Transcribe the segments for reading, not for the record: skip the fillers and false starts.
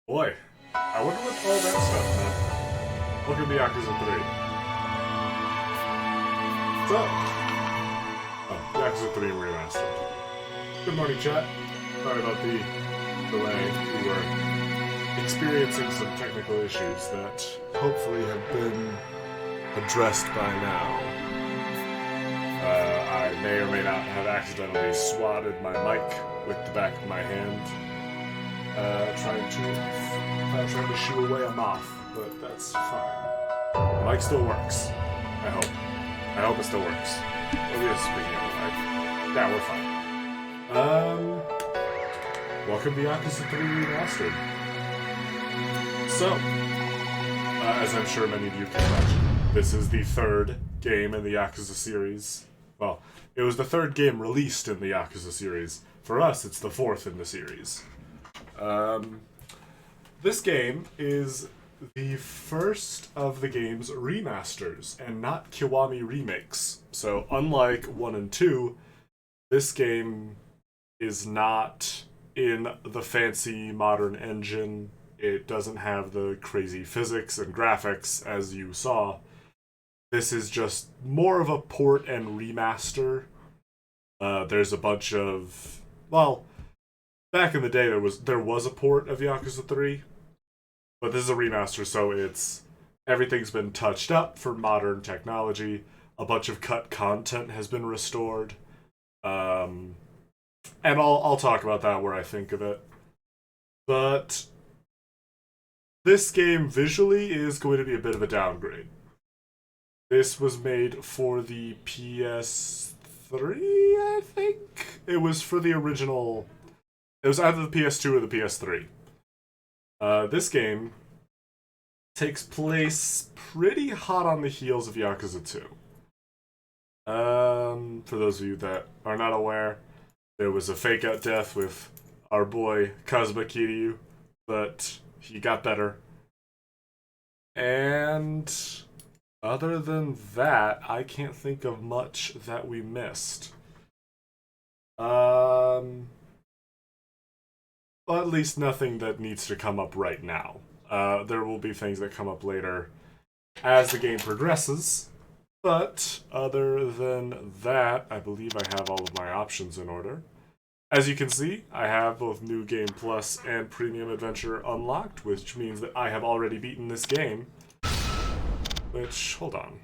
Boy, I wonder what all that stuff meant. Look at the Yakuza 3. So, Yakuza 3 Remastered. Good morning, chat. Sorry about the delay. We were experiencing some technical issues that hopefully have been addressed by now. I may or may not have accidentally swatted my mic with the back of my hand. Trying to shoo away a moth, but that's fine. The mic still works. I hope. I hope it still works. At least speaking of the mic. Yeah, we're fine. Welcome to Yakuza 3 Remastered. So, as I'm sure many of you can imagine, this is the third game in the Yakuza series. Well, it was the third game released in the Yakuza series. For us, it's the fourth in the series. This game is the first of the game's remasters, and not Kiwami remakes. So, unlike 1 and 2, this game is not in the fancy modern engine. It doesn't have the crazy physics and graphics as you saw. This is just more of a port and remaster. There's a bunch of... Well, back in the day there was a port of Yakuza 3. But this is a remaster, so everything's been touched up for modern technology. A bunch of cut content has been restored. And I'll talk about that where I think of it. But this game visually is going to be a bit of a downgrade. This was made for the PS3, I think? It was for the original... It was either the PS2 or the PS3. This game takes place pretty hot on the heels of Yakuza 2. For those of you that are not aware, there was a fake-out death with our boy Kazuma Kiryu, but he got better. And other than that, I can't think of much that we missed. Well, at least nothing that needs to come up right now. There will be things that come up later as the game progresses. But other than that, I believe I have all of my options in order. As you can see, I have both New Game Plus and Premium Adventure unlocked, which means that I have already beaten this game. Which, hold on.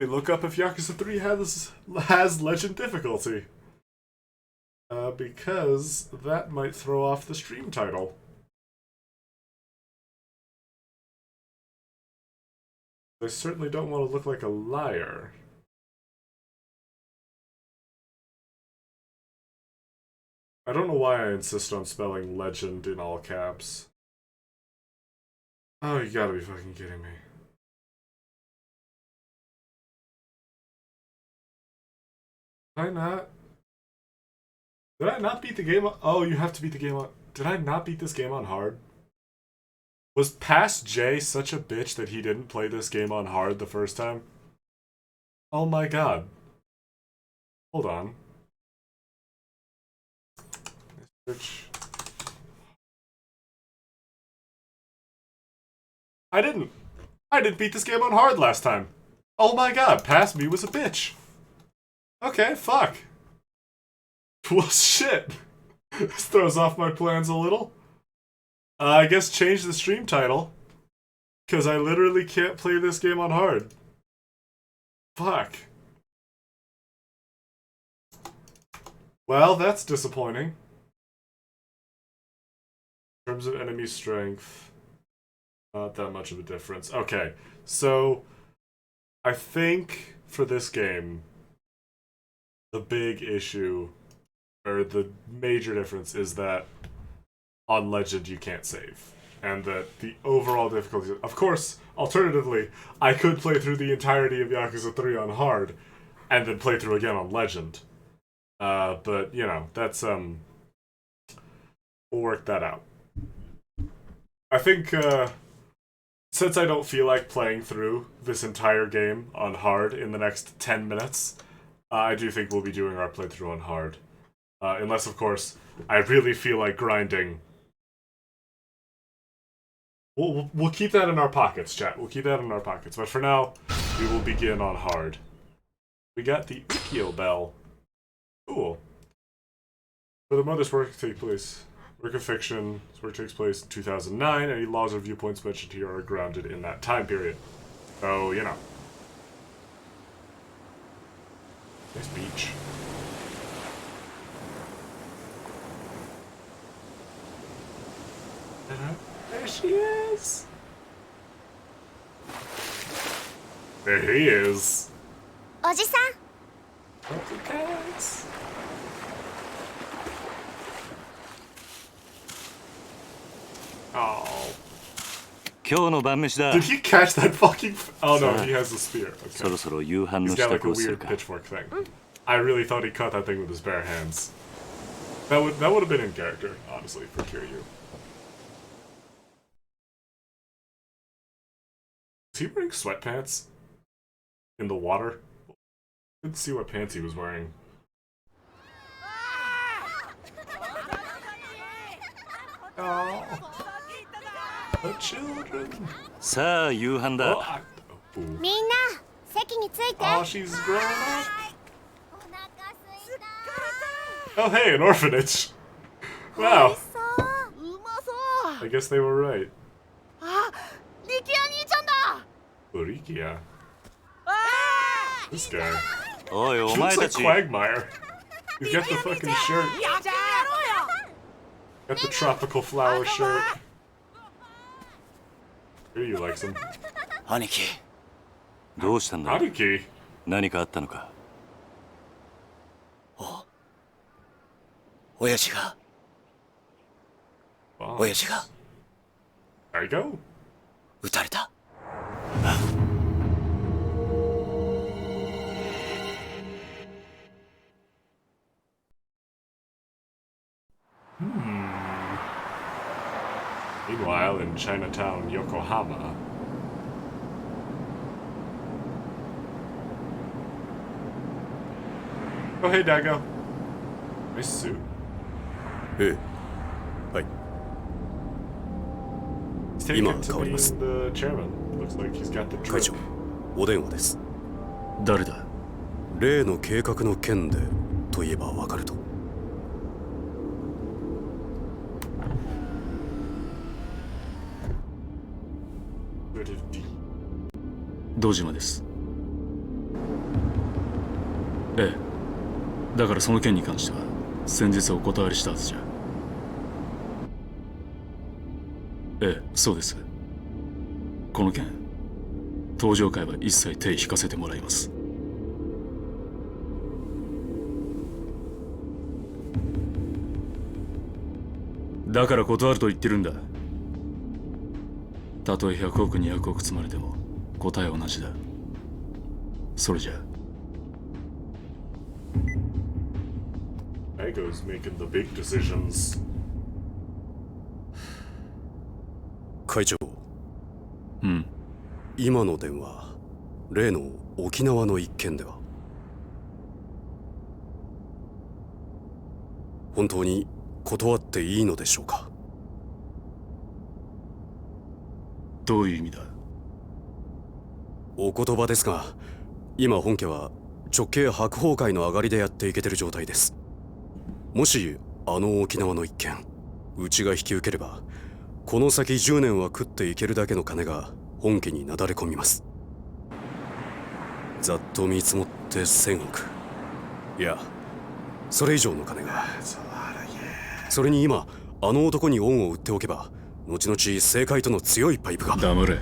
Look up if Yakuza 3 has legend difficulty. Because that might throw off the stream title. I certainly don't want to look like a liar. I don't know why I insist on spelling legend in all caps. Oh, you gotta be fucking kidding me. Did I not? Did I not beat the game on... Oh, you have to beat the game on... Did I not beat this game on hard? Was Past J such a bitch that he didn't play this game on hard the first time? Oh my god. Hold on. Search. I didn't. I didn't beat this game on hard last time. Oh my god, Past Me was a bitch. Okay, fuck. Well, shit. This throws off my plans a little. I guess change the stream title. Because I literally can't play this game on hard. Fuck. Well, that's disappointing. In terms of enemy strength, not that much of a difference. Okay, so I think for this game, the big issue, or the major difference, is that on Legend you can't save. And that the overall difficulty... Of course, alternatively, I could play through the entirety of Yakuza 3 on hard, and then play through again on Legend. But, you know, that's, we'll work that out. I think, since I don't feel like playing through this entire game on hard in the next 10 minutes, I do think we'll be doing our playthrough on hard. Unless, of course, I really feel like grinding. We'll keep that in our pockets, chat. We'll keep that in our pockets. But for now, we will begin on hard. We got the Ukiyo bell. Cool. For the mother's work take place. Work of fiction. This work takes place in 2009. Any laws or viewpoints mentioned here are grounded in that time period. So, you know. Nice beach. There she is! There he is! おじさん Cats. Oh. 今日の晩飯だ。 Did he catch that fucking... Oh no, he has a spear. そろ Okay. そろ夕飯 He's の got 支 like 度 a をする weird か。 pitchfork thing. I really thought he caught that thing with his bare hands. That would have been in character, honestly, for Kiryu. Is he wearing sweatpants? In the water? Couldn't see what pants he was wearing. Oh, the children. さあ夕飯 Oh, だ。 ooh. みんな席について Oh, she's grown up. お腹すいた Oh, hey, an orphanage. 美 Wow. 味しそううまそう I guess they were right. あ、リキア兄ちゃんだ Urikia. あ This guy. おいお He 前 looks た like ち。 Quagmire. He's got the fucking shirt. やってやろうよ Got the tropical flower shirt. Kiryu likes him. 兄貴。どうしたんだ。 Aniki. 何かあったのか。親父が Bombs. 親父が There you go. 撃たれた。 Meanwhile, in Chinatown, Yokohama. Oh, hey, Daigo. Nice suit. ええ、はい。 He's taken Ima, to being kaorimasu. the chairman. Looks like he's got the 会 drip. 長、お電話です。誰だ。例の計画の件でといえばわかると。 Rid of D. 堂島です。ええ、だからその件に関しては先日お断りしたはずじゃ。ええ、そうです。この件登場会は一切手引かせてもらいます。だから断ると言ってるんだ。たとえ100億200億積まれても答えは同じだ。それじゃ Daigo's making the big decisions. 会長、うん。今の電話、例の沖縄の一件では。本当に断っていいのでしょうか。どういう意味だ。お言葉ですが、今本家は直系白鵬会の上がりでやっていけてる状態です。もしあの沖縄の一件うちが引き受ければ、この先10年は食っていけるだけの金が本家になだれ込みます。ざっと見積もって1000億、いやそれ以上の金が。それに今あの男に恩を売っておけば、後々政界との強いパイプが。黙れ。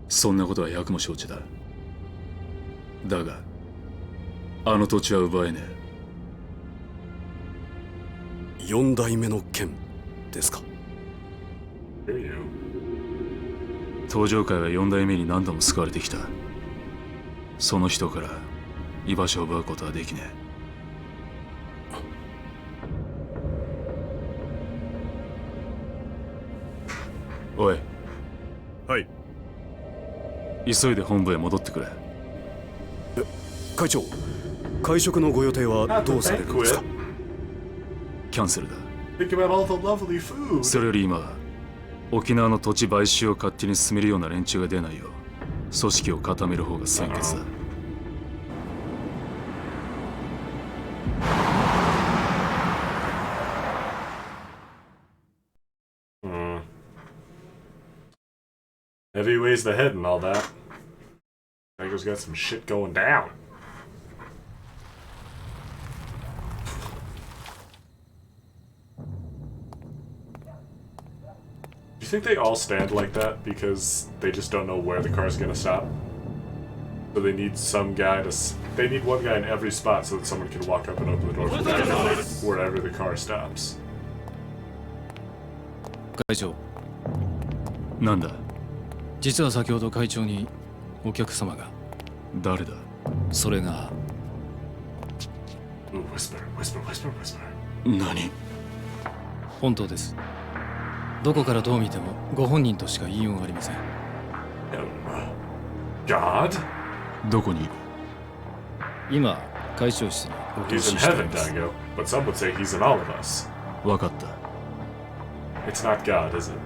そんなことは百も承知だ。だがあの土地は奪えねえ。4代目の件ですか。登場界は4代目に何度も救われてきた。その人から居場所を奪うことはできねえ。おい。はい。急いで本部へ戻ってくれ。会長、会食のご予定は Not ど the うされるんですか？ banquet. キャンセルだ。 Think about all the lovely food. それより今、沖縄の土地買収を勝手に進めるような連中が出ないよう組織を固める方が先決だ。Heavy weighs the head and all that. Daigo's got some shit going down. Do you think they all stand like that because they just don't know where the car's gonna stop? So they need some guy to. They need one guy in every spot so that someone can walk up and open the door for wherever the car stops. 会長、なんだ、実は先ほど会長にお客様が。誰だ。それが Ooh, whisper, whisper, whisper, whisper. 何。本当です。どこからどう見てもご本人としか言いようがありません。God? どこにいる。今、会長室にお通 He's し in しており heaven, ます。 Daigo. But some would say he's in all of us. わかった。 It's not God, is it?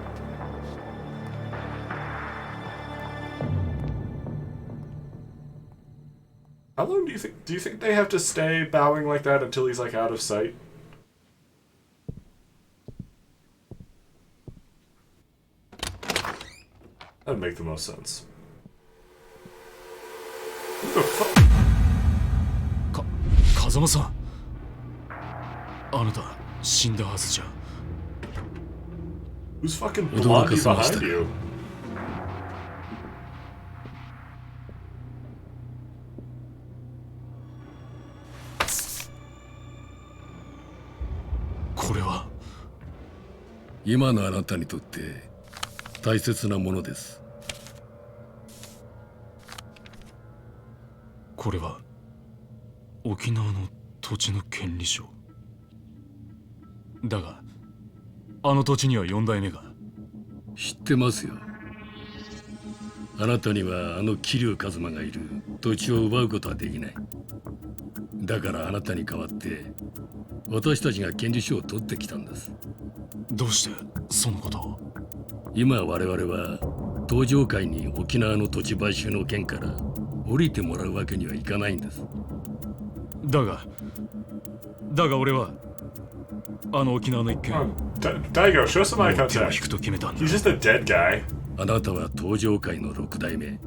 How long do you think they have to stay bowing like that until he's like out of sight? That'd make the most sense. What the fuck? 風間さん、あなた死んだはずじゃ。 Who's fucking 驚 blondie かせました behind you? これは。今のあなたにとって大切なものです。これは沖縄の土地の権利書だが、あの土地には4代目が。知ってますよ。あなたにはあの桐生一馬がいる土地を奪うことはできない。だからあなたに代わって私たちが権利書を取ってきたんです。どうしてそのことを。今我々は東上界に沖縄の土地買収の件から降りてもらうわけにはいかないんです。だが俺はあの沖縄の一件 Come on, Daigo, show some eye もう手を引 contact. くと決めたんだ。 He's just a dead guy. あなたは東上界の6代目。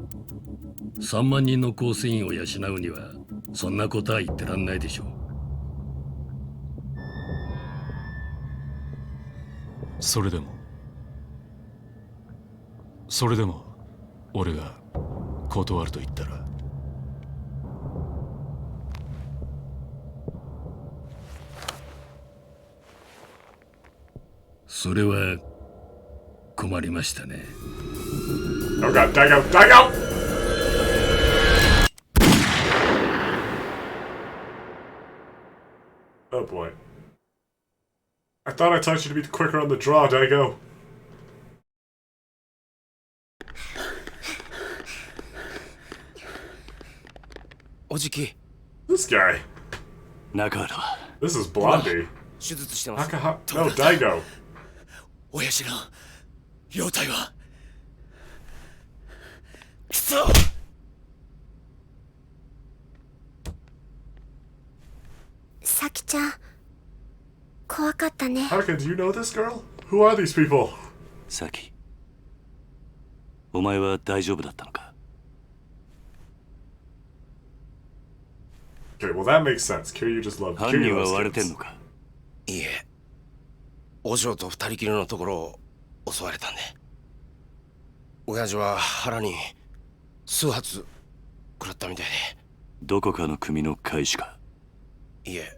3万人の構成員を養うにはそんなことは言ってらんないでしょう。それでも俺が断ると言ったら。それは困りましたね。 Oh god, Daigo, Daigo! Oh boy. I thought I taught you to be quicker on the draw, Daigo. This guy. 中原は This is Blondie. 手術してます。 No, Daigo. 親父の容体はくそ。さきちゃん、怖かったね。 Haruka, do you know this girl? Who are these people? サキ、お前は大丈夫だったのか。 Okay, well that makes sense. Kiryu just loved 犯人 Kiryu は loves 割れてん kids. のか。いいえ、お嬢と二人きりのところを襲われたんで、親父は腹に数発食らったみたいどこかの組の会士か。で。いえ、 I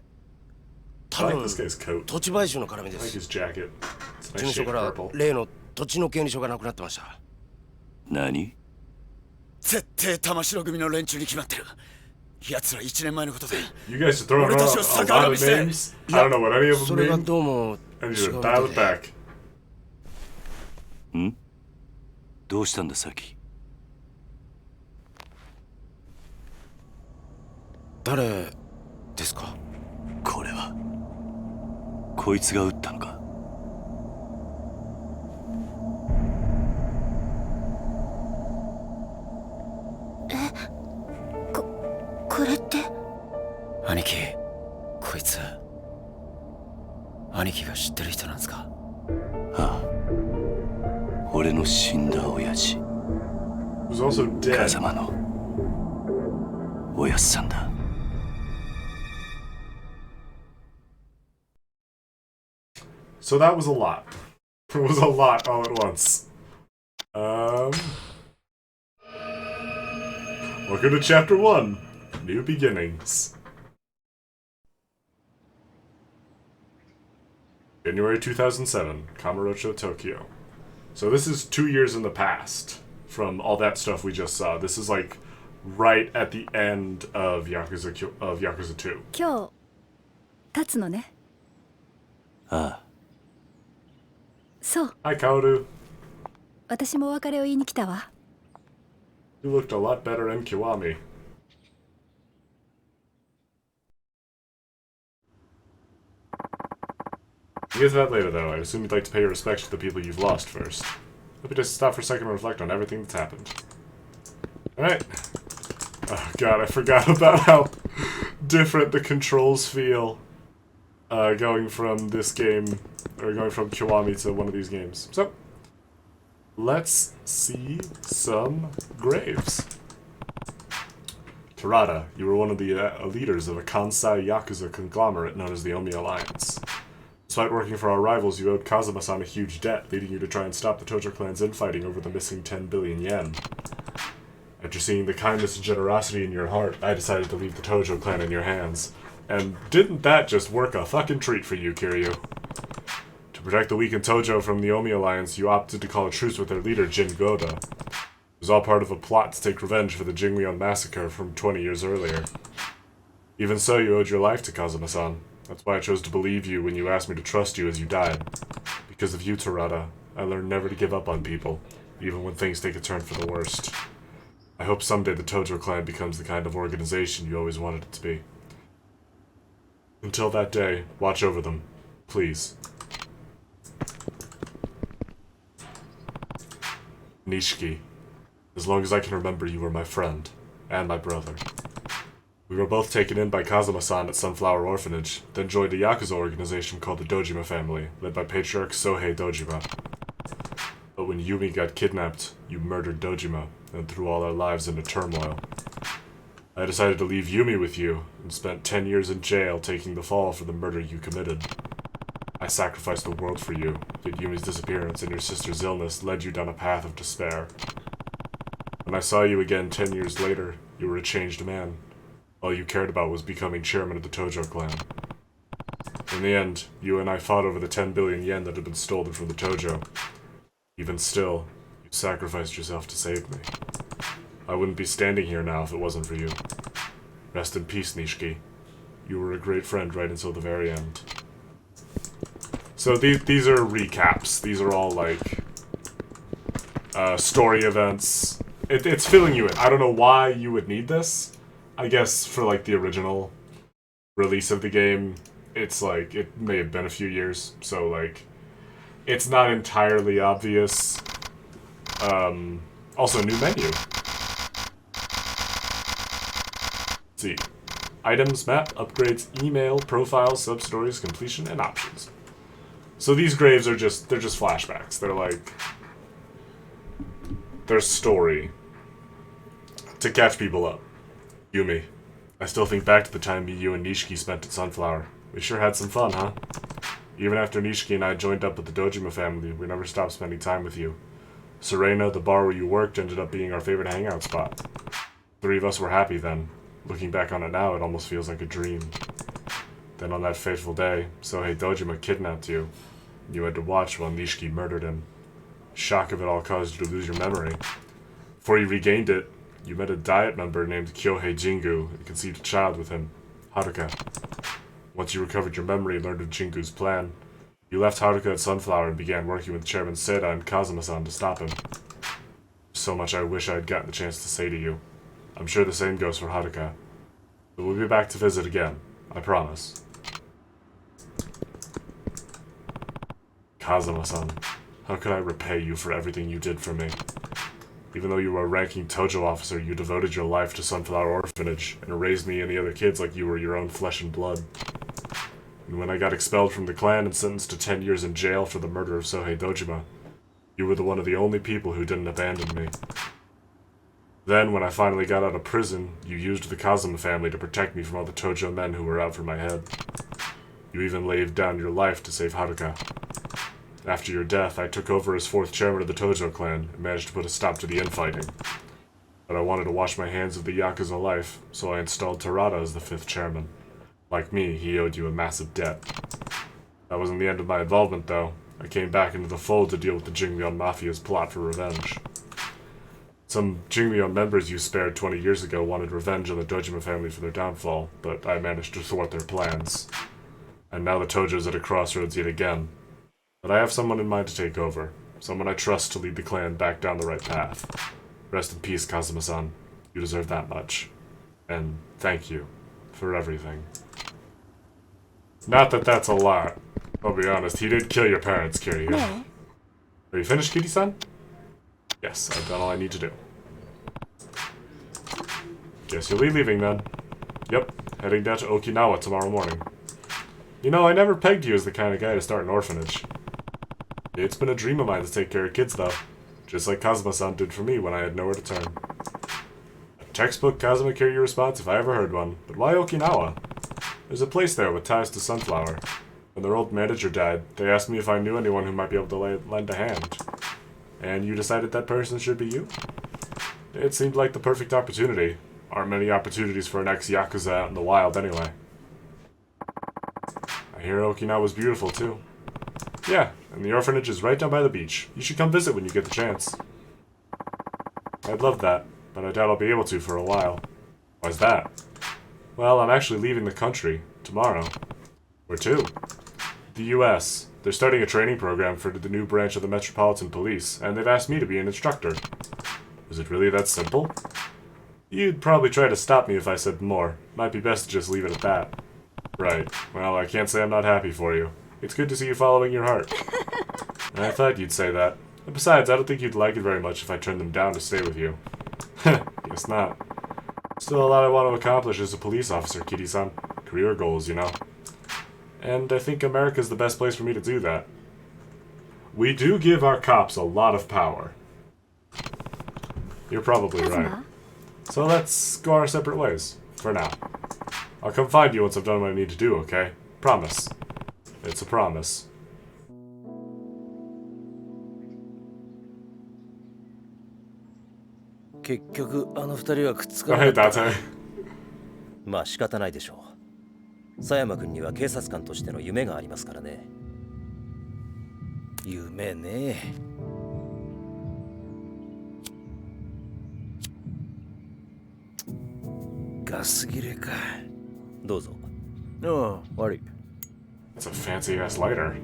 多 like 分 this guy's coat. 土地買収の絡みで I like す。 his jacket. It's a 事 nice 務所 shade か of ら purple. 例の土地の権利書がなくなってました。何。絶対玉城組の連中に決まってる。奴ら1年前のことで You guys are throwing 俺 around たちを a 逆 lot 恨 of みして。 names. I don't know what any of そ them れが mean. どうも I 違 need う to み dial たい it で。 back. ん。どうしたんだサキ。誰ですか？これはこいつが撃ったのか？これって。兄貴、こいつ兄貴が知ってる人なんですか？ああ、俺の死んだ親父 Who's also 風 dead. 間のおやっさんだ。So that was a lot. It was a lot all at once. Welcome to Chapter 1, New Beginnings. January 2007, Kamurocho, Tokyo. So this is 2 years in the past from all that stuff we just saw. This is like right at the end of Yakuza 2. 今日立つのね。ああ、そう、 Hi, Kaoru. 私もお別れを言いに来たわ。You looked a lot better in Kiwami. We'll get to that later, though. I assume you'd like to pay your respects to the people you've lost first. Let me just stop for a second and reflect on everything that's happened. Alright. Oh god, I forgot about how different the controls feel going from this game, or going from Kiwami to one of these games. So, let's see some graves. Terada, you were one of the leaders of a Kansai Yakuza conglomerate known as the Omi Alliance. Despite working for our rivals, you owed Kazuma-san a huge debt, leading you to try and stop the Tojo clan's infighting over the missing 10 billion yen. After seeing the kindness and generosity in your heart, I decided to leave the Tojo clan in your hands. And didn't that just work a fucking treat for you, Kiryu? To protect the weakened Tojo from the Omi Alliance, you opted to call a truce with their leader, Jin Goda. It was all part of a plot to take revenge for the Jingmyeon massacre from 20 years earlier. Even so, you owed your life to Kazuma-san. That's why I chose to believe you when you asked me to trust you as you died. Because of you, Terada, I learned never to give up on people, even when things take a turn for the worst. I hope someday the Tojo clan becomes the kind of organization you always wanted it to be. Until that day, watch over them. Please. Nishiki. As long as I can remember, you were my friend, and my brother. We were both taken in by Kazuma-san at Sunflower Orphanage, then joined a Yakuza organization called the Dojima family, led by Patriarch Sohei Dojima. But when Yumi got kidnapped, you murdered Dojima, and threw all our lives into turmoil. I decided to leave Yumi with you, and spent 10 years in jail taking the fall for the murder you committed. I sacrificed the world for you, yet Yumi's disappearance and your sister's illness led you down a path of despair. When I saw you again 10 years later, you were a changed man. All you cared about was becoming chairman of the Tojo clan. In the end, you and I fought over the 10 billion yen that had been stolen from the Tojo. Even still, you sacrificed yourself to save me. I wouldn't be standing here now if it wasn't for you. Rest in peace, Nishiki. You were a great friend right until the very end. So these are recaps. These are all like story events. It's filling you in. I don't know why you would need this. I guess for like the original release of the game, it's like it may have been a few years, so like it's not entirely obvious. Also, new menu. Let's see, items, map, upgrades, email, profiles, sub-stories, completion, and options. So these graves are they're just flashbacks. They're like their story to catch people up. Yumi, I still think back to the time you and Nishiki spent at Sunflower. We sure had some fun, huh? Even after Nishiki and I joined up with the Dojima family, we never stopped spending time with you. Serena, the bar where you worked, ended up being our favorite hangout spot. 3 of us were happy then. Looking back on it now, it almost feels like a dream. Then on that fateful day, Sohei Dojima kidnapped you. You had to watch while Nishiki murdered him. Shock of it all caused you to lose your memory. Before you regained it, you met a diet member named Kyohei Jingu and conceived a child with him, Haruka. Once you recovered your memory and learned of Jingu's plan, you left Haruka at Sunflower and began working with Chairman Seda and Kazuma-san to stop him. So much I wish I had gotten the chance to say to you. I'm sure the same goes for Haruka. But we'll be back to visit again. I promise. Kazuma-san, how could I repay you for everything you did for me? Even though you were a ranking Tojo officer, you devoted your life to Sunflower Orphanage and raised me and the other kids like you were your own flesh and blood. And when I got expelled from the clan and sentenced to 10 years in jail for the murder of Sohei Dojima, you were one of the only people who didn't abandon me. Then, when I finally got out of prison, you used the Kazuma family to protect me from all the Tojo men who were out for my head. You even laid down your life to save Haruka. After your death, I took over as 4th chairman of the Tojo clan and managed to put a stop to the infighting. But I wanted to wash my hands of the Yakuza life, so I installed Terada as the 5th chairman. Like me, he owed you a massive debt. That wasn't the end of my involvement, though. I came back into the fold to deal with the Jingmyeon Mafia's plot for revenge. Some Jingmyeon members you spared 20 years ago wanted revenge on the Dojima family for their downfall, but I managed to thwart their plans. And now the Tojo's at a crossroads yet again. But I have someone in mind to take over. Someone I trust to lead the clan back down the right path. Rest in peace, Kazuma-san. You deserve that much. And thank you for everything. Not that that's a lot. I'll be honest, he did kill your parents, Kiryu. No. Are you finished, Kitty-san? Yes, I've done all I need to do. Guess you'll be leaving then. Yep, heading down to Okinawa tomorrow morning. You know, I never pegged you as the kind of guy to start an orphanage. It's been a dream of mine to take care of kids, though. Just like Kazuma-san did for me when I had nowhere to turn. A textbook Kazuma Kiryu response if I ever heard one. But why Okinawa? There's a place there with ties to Sunflower. When their old manager died, they asked me if I knew anyone who might be able to lend a hand. And you decided that person should be you? It seemed like the perfect opportunity. Aren't many opportunities for an ex-Yakuza out in the wild anyway. I hear Okinawa's beautiful too. Yeah, and the orphanage is right down by the beach. You should come visit when you get the chance. I'd love that, but I doubt I'll be able to for a while. Why's that? Well, I'm actually leaving the country tomorrow. Where to? The US. They're starting a training program for the new branch of the Metropolitan Police, and they've asked me to be an instructor. Is it really that simple? You'd probably try to stop me if I said more. Might be best to just leave it at that. Right. Well, I can't say I'm not happy for you. It's good to see you following your heart. I thought you'd say that. And besides, I don't think you'd like it very much if I turned them down to stay with you. Guess not. Still a lot I want to accomplish as a police officer, Kitty-san. Career goals, you know. And I think America's the best place for me to do that. We do give our cops a lot of power. You're probably right. So let's go our separate ways. For now. I'll come find you once I've done what I need to do, okay? Promise. It's a promise. 結局あの二人はくっつか Go な ahead, かった。 Date. まあ仕方ないでしょう。佐山君には警察官としての夢がありますからね。夢ね。ガス切れか。どうぞ。ああ、悪い。 It's a fancy ass lighter.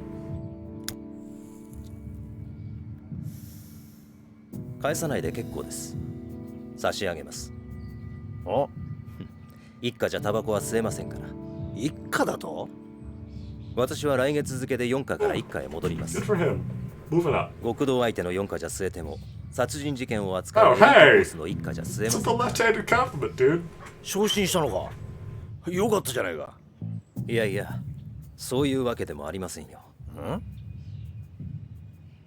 返さないで結構です。差し上げます。お一家じゃタバコは吸えませんから。一家だと？私は来月付で4課から1課へ戻ります。 Good for him. Moving up. 極道相手の4課じゃ吸えても、殺人事件を扱う Oh, エリート hey! コースの1課じゃ吸えま It's せ just ん。 a left-handed compliment, dude. 昇進したのか？よかったじゃないか。いやいや、そういうわけでもありませんよ。ん？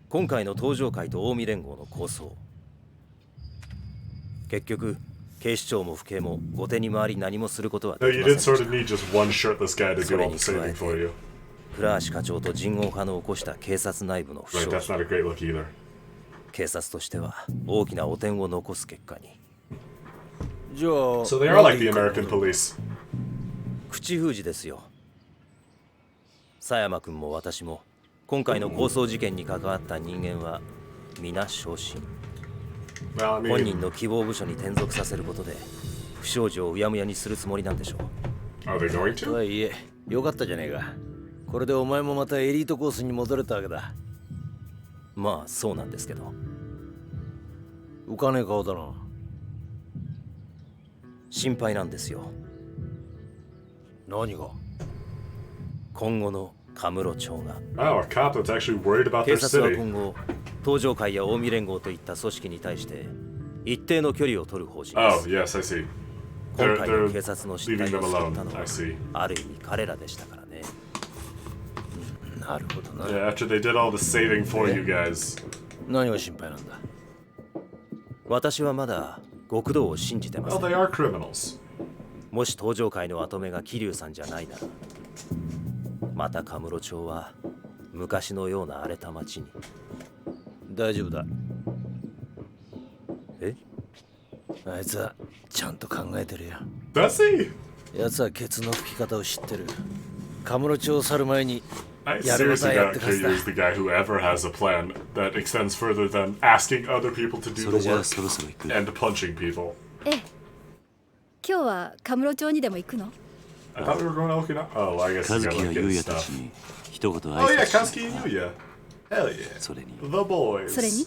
今回の登場会と近江連合の構想。結局、警視庁も府警も後手に回り何もすることは No, でき you ません did でし sort た。 of need just one shirtless guy to do all the saving for you. 倉橋課長と人王派の起こした警察内部の不 Right, 祥 that's 事。 not a great look either. 警察としては大きな汚点を残す結果に。じゃあ So they are like the American police. 口封じですよ。佐山君も私も今回の抗争事件に関わった人間は皆昇進。 Well, I 本 mean, 人の希望部署に転属させることで不祥事をうやむやにするつもりなんでしょう。 are they going と to? はいえよかったじゃねえか。これでお前もまたエリートコースに戻れたわけだ。まあそうなんですけど、浮かねえ顔だな。心配なんですよ。何が？今後のカムロ町が。Oh, a cop that's actually worried about 警 their 察は city. 今後、東上会や近江連合といった組織に対して一定の距離を取る方針で Oh, す。 yes, I see. 今回 They're の警察の失 leaving 態 them を救っ alone. たの I は see. ある意味彼らでしたからね。なるほどな。 Yeah, after they did all the saving for you guys. 何が心配なんだ？私はまだ極道を信じてます。 Well, they are criminals. もし東上会の跡目が桐生さんじゃないなら、またカムロ町は昔のような荒れた町に。大丈夫だ。え？あいつはちゃんと考えてるよ。Does he? 奴はケツの吹き方を知ってる。カムロ町を去る前に I やることは seriously やっ doubt てかせた。 Kiryu is the guy who ever has a plan that extends further than asking other people to do それ the じゃあ work そろそろ行く。 and punching people. ええ。今日はカムロ町にでも行くの？ I thought we were going to Okinawa. Oh, I guess 和 you 樹 gotta や look 優 at 也たち stuff. に一言挨 Oh, yeah, 拶し Katsuki and Yuya. Hell yeah. それに The boys. それに？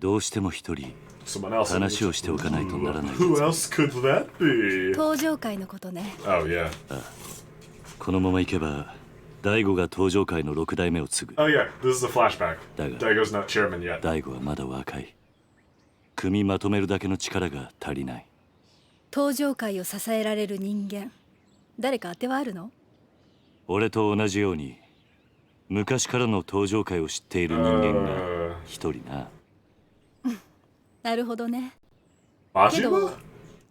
どうしても一人 Someone else. 話をしておかないとならないやつ Who else could that be? 東上会のことね。 Oh, yeah. このまま行けば大悟が東上会の6代目を継ぐ。 Oh, yeah. This is a flashback. だが Daigo's not chairman yet. 大悟はまだ若い。組みまとめるだけの力が足りない。東上会を支えられる人間、誰か当てはあるの？俺と同じように昔からの東上会を知っている人間が一人な。なるほどね。け Majima? ど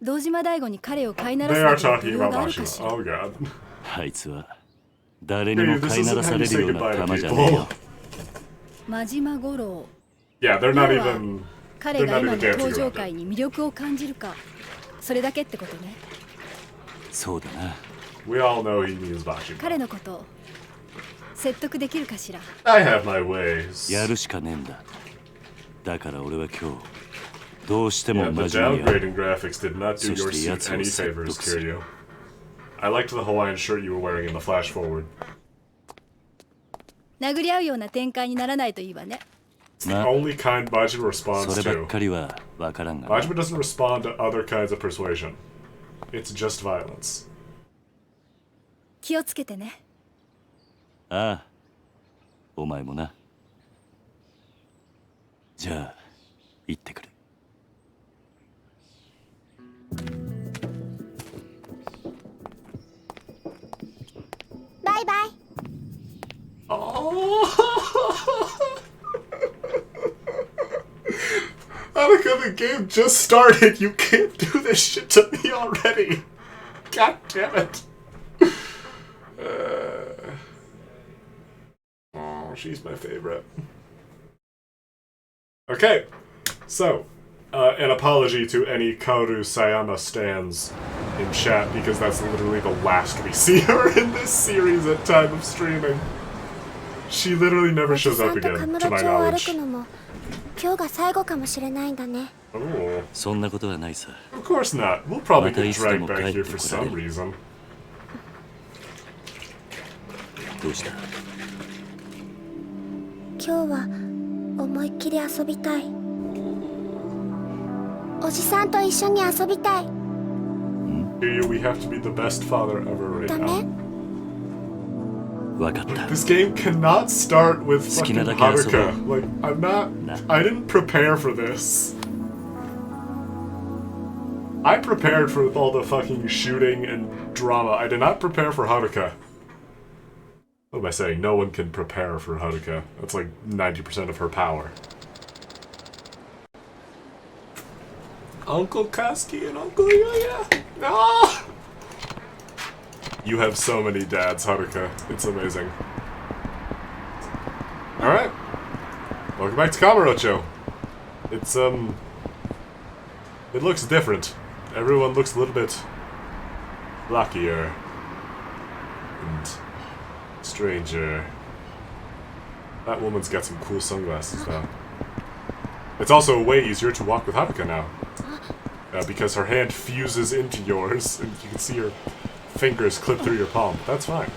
堂島大吾に彼を飼いな They ら are すだけ talking の理由 about があるか Majima. しら。 Oh, God. あいつは誰にも飼いならされるような玉じゃねえよ。真島五郎。 Yeah, they're not 要は even. 彼 They're が not 今 even の dancing 東上 around 会 it. に魅力を感じるか、それだけってことね。そうだな。 We all know he means Majima. 彼のこと説得できるかしら。 I have my ways. やるしかねえんだ。だから俺は今日どうしても Yeah, the 真面目にやる。 downgrading graphics did not do your suit any favors, Kiryu. I liked the Hawaiian shirt you were wearing in the flash forward. 殴り合うような展開にならないといいわね。 It's the only kind Majima そ responds ればっ to. かりはわからんがな。 Majima doesn't respond to other kinds of persuasion. It's just violence. 気をつけてね。ああ、お前もな。じゃあ行ってくる。バイバイ。 Oh. Hanukkah, the game just started. You can't do this shit to me already. God damn it. Oh, she's my favorite. Okay, so, an apology to any Kaoru Sayama stands in chat, because that's literally the last we see her in this series at time of streaming. She literally never おじ shows さ up んと again, カム to ロ my 町を歩 knowledge. くのも今日が最後かもしれないんだね。 Oh, そんなことはないさ。 of course not. We'll probably get またいつでも dragged back 帰 here って for こられ some る。 reason. どうした？今日は思いっきり遊びたい。おじさんと一緒に遊びたい。 Here we have to be the best father ever right ダ now. メ？わかった。 This game cannot start with 好き fucking なだけ遊ぼう。 Haruka. Like, I'm not. Nah. I didn't prepare for this. I prepared for all the fucking shooting and drama. I did not prepare for Haruka. What am I saying? No one can prepare for Haruka. That's like 90% of her power. Uncle Kaski and Uncle Yuya. No! You have so many dads, Haruka. It's amazing. Alright. Welcome back to Kamurocho. It's, it looks different. Everyone looks a little bit blockier and stranger. That woman's got some cool sunglasses though. It's also way easier to walk with Haruka now. Because her hand fuses into yours and you can see her fingers clip through your palm. That's fine.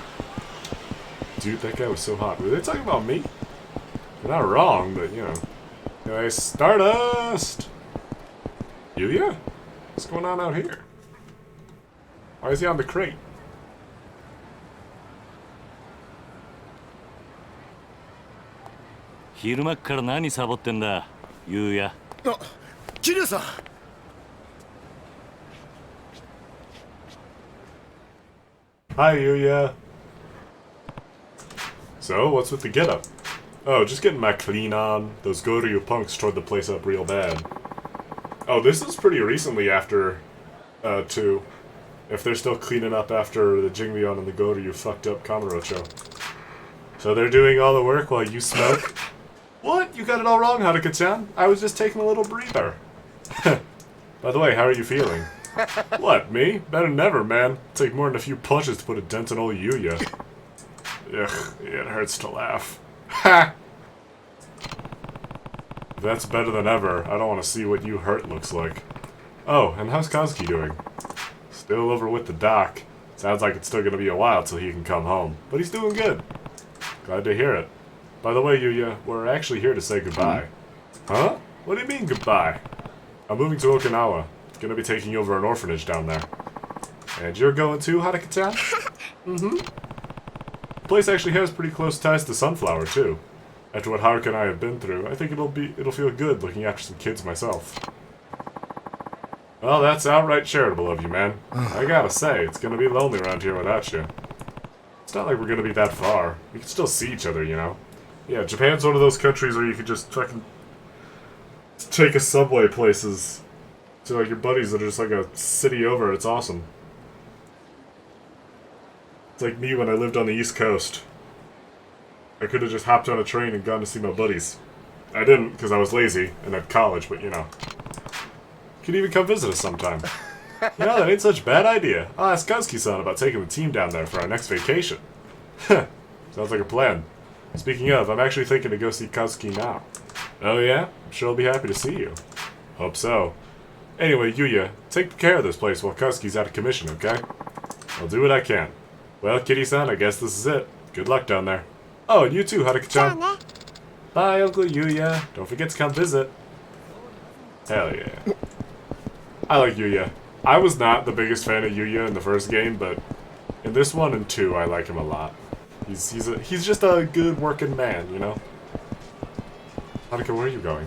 Dude, that guy was so hot. Were they talking about me? They're not wrong, but you know. Anyway, Stardust! Yuya? What's going on out here? Why is he on the crate? 昼間っから何サボってんだ、ゆうや。あ、桐生さん。Hi, Yuya. So, what's with the getup? Oh, just getting my clean on. Those Goryu punks tore the place up real bad. Oh, this is pretty recently after 2. If they're still cleaning up after the Jingmyeon and the Goryu fucked up Kamurocho. So they're doing all the work while you smoke? What? You got it all wrong, Haruka-chan. I was just taking a little breather. By the way, how are you feeling? What, me? Better than ever, man. Take more than a few punches to put a dent in old Yuya. Ugh, it hurts to laugh. Ha! That's better than ever. I don't want to see what you hurt looks like. Oh, and how's Kazuki doing? Still over with the doc. Sounds like it's still gonna be a while till he can come home. But he's doing good. Glad to hear it. By the way, Yuya, we're actually here to say goodbye. Huh? What do you mean, goodbye? I'm moving to Okinawa. Gonna be taking over an orphanage down there. And you're going too, Haruka-chan? Mm-hmm. The place actually has pretty close ties to Sunflower, too. After what Haruka and I have been through, I think it'll feel good looking after some kids myself. Well, that's outright charitable of you, man. I gotta say, it's gonna be lonely around here without you. It's not like we're gonna be that far. We can still see each other, you know? Yeah, Japan's one of those countries where you can just fucking take a subway places to like your buddies that are just like a city over. It's awesome. It's like me when I lived on the East Coast. I could have just hopped on a train and gone to see my buddies. I didn't because I was lazy and at college, but you know. You could even come visit us sometime. You know, that ain't such a bad idea. I'll ask Kazuki-san about taking the team down there for our next vacation. Sounds like a plan. Speaking of, I'm actually thinking to go see Kazuki now. Oh yeah? I'm sure I'll be happy to see you. Hope so. Anyway, Yuya, take care of this place while Kazuki's out of commission, okay? I'll do what I can. Well, Kitty-san, I guess this is it. Good luck down there. Oh, and you too, Haruka-chan. Bye, Uncle Yuya. Don't forget to come visit. Hell yeah. I like Yuya. I was not the biggest fan of Yuya in the first game, but in this one and 2, I like him a lot. He's just a good working man, you know? Haruka, where are you going?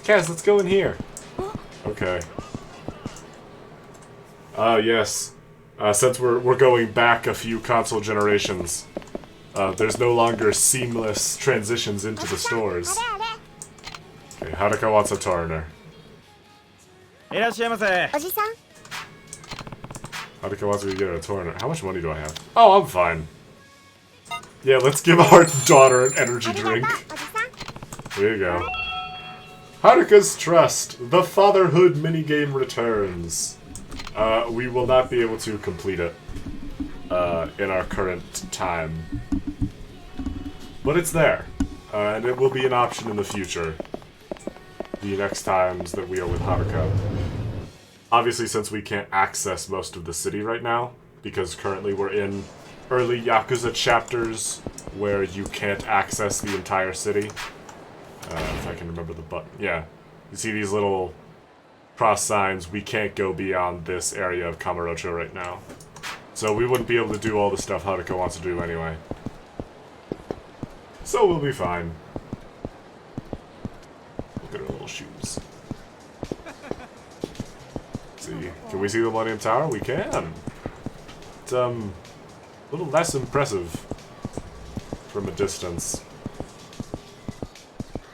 Kaz, let's go in here. Okay. Yes. Since we're going back a few console generations, there's no longer seamless transitions into the stores. Okay, Haruka wants a Turner. Haruka wants me to get her a Turner. How much money do I have? Oh, I'm fine. Yeah, let's give our daughter an energy drink. Here you go. Haruka's Trust. The Fatherhood minigame returns. We will not be able to complete it in our current time. But it's there. And it will be an option in the future. The next times that we are with Haruka. Obviously, since we can't access most of the city right now, because currently we're in early Yakuza chapters where you can't access the entire city. If I can remember the button. Yeah. You see these little cross signs. We can't go beyond this area of Kamurocho right now. So we wouldn't be able to do all the stuff Haruka wants to do anyway. So we'll be fine. Look at her little shoes. See, can we see the Millennium Tower? We can. It's a little less impressive from a distance.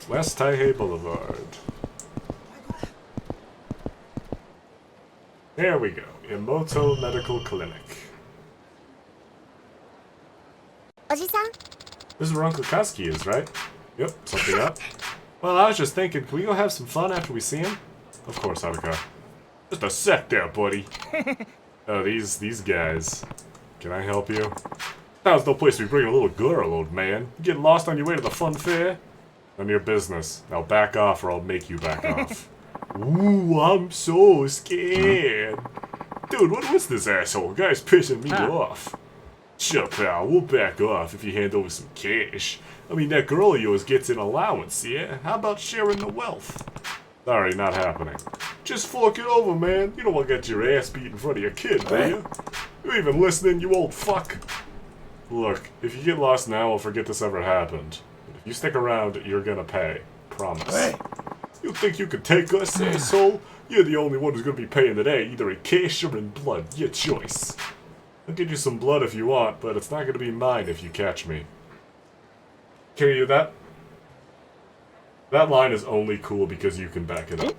West Taihei Boulevard. There we go. Imoto Medical Clinic. This is where Uncle Kazuki is, right? Yep, something up. Well, I was just thinking, can we go have some fun after we see him? Of course, Haruka. Just a sec there, buddy. Oh, these guys. Can I help you? Now's no place to be bringing a little girl, old man. You get lost on your way to the fun fair? None of your business. Now back off or I'll make you back off. Ooh, I'm so scared. Dude, what's this asshole? Guy's pissing me off. Sure, pal, we'll back off if you hand over some cash. I mean, that girl of yours gets an allowance, yeah? How about sharing the wealth? Sorry, not happening. Just fork it over, man. You don't want to get your ass beat in front of your kid, do you? You even listening, you old fuck? Look, if you get lost now, we'll forget this ever happened. But if you stick around, you're gonna pay. Promise. Hey. You think you can take us, asshole? You're the only one who's gonna be paying today, either in cash or in blood. Your choice. I'll give you some blood if you want, but it's not gonna be mine if you catch me. Kiryu, that line is only cool because you can back it up.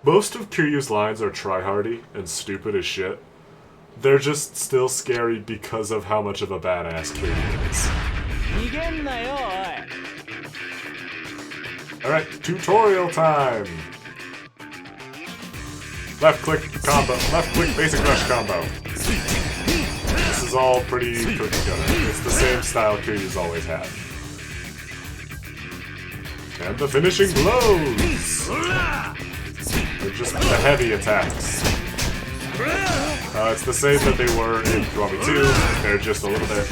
Most of Kiryu's lines are tryhardy and stupid as shit. They're just still scary because of how much of a badass Kiryu is. Alright, tutorial time! Left click combo, left click basic rush combo. This is all pretty cookie cutter. It's the same style Kiryu's always had. And the finishing blows! They're just the heavy attacks. It's the same that they were in Kiwami 2, they're just a little bit...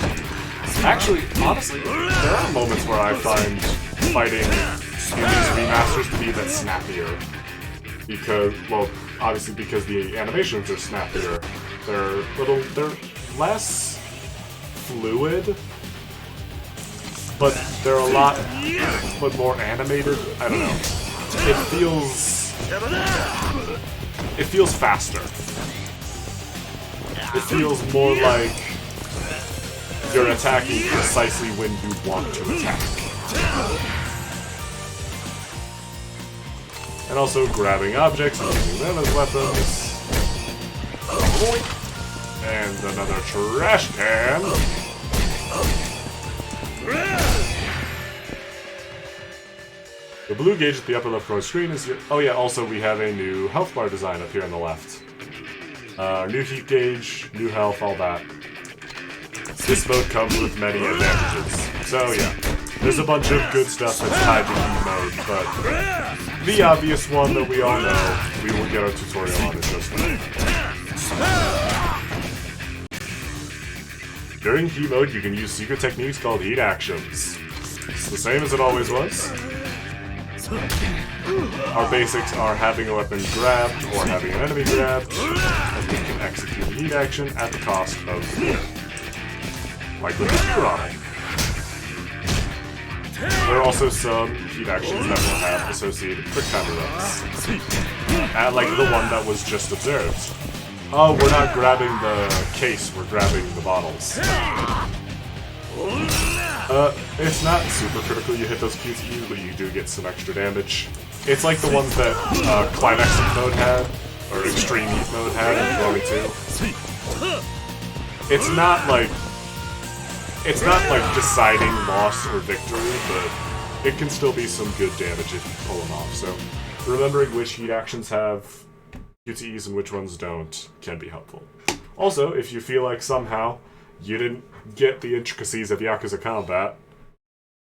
Actually, honestly, there are moments where I find fighting in these remasters to be a bit snappier. Because, well, obviously because the animations are snappier. They're less fluid, but they're a lot more animated. I don't know. It feels faster. It feels more like you're attacking precisely when you want to attack. And also grabbing objects and using them as weapons. And another trash can. The blue gauge at the upper left corner screen is your... Oh yeah, also we have a new health bar design up here on the left. New heat gauge, new health, all that. This mode comes with many advantages. So yeah, there's a bunch of good stuff that's tied to heat mode, but the obvious one that we all know, we will get our tutorial on in just a minute. During heat mode, you can use secret techniques called heat actions. It's the same as it always was. Our basics are having a weapon grabbed or having an enemy grabbed, and we can execute a heat action at the cost of the meter. Like with the Huron. There are also some heat actions that will have associated quick time runs. Like the one that was just observed. Oh, we're not grabbing the case, we're grabbing the bottles. It's not super critical you hit those QTEs, but you do get some extra damage. It's like the ones that Climax Heat mode had, or Extreme Heat mode had in Kiwami 2. It's not like deciding loss or victory, but it can still be some good damage if you pull them off. So remembering which heat actions have QTEs and which ones don't can be helpful. Also, if you feel like somehow you didn't get the intricacies of Yakuza combat,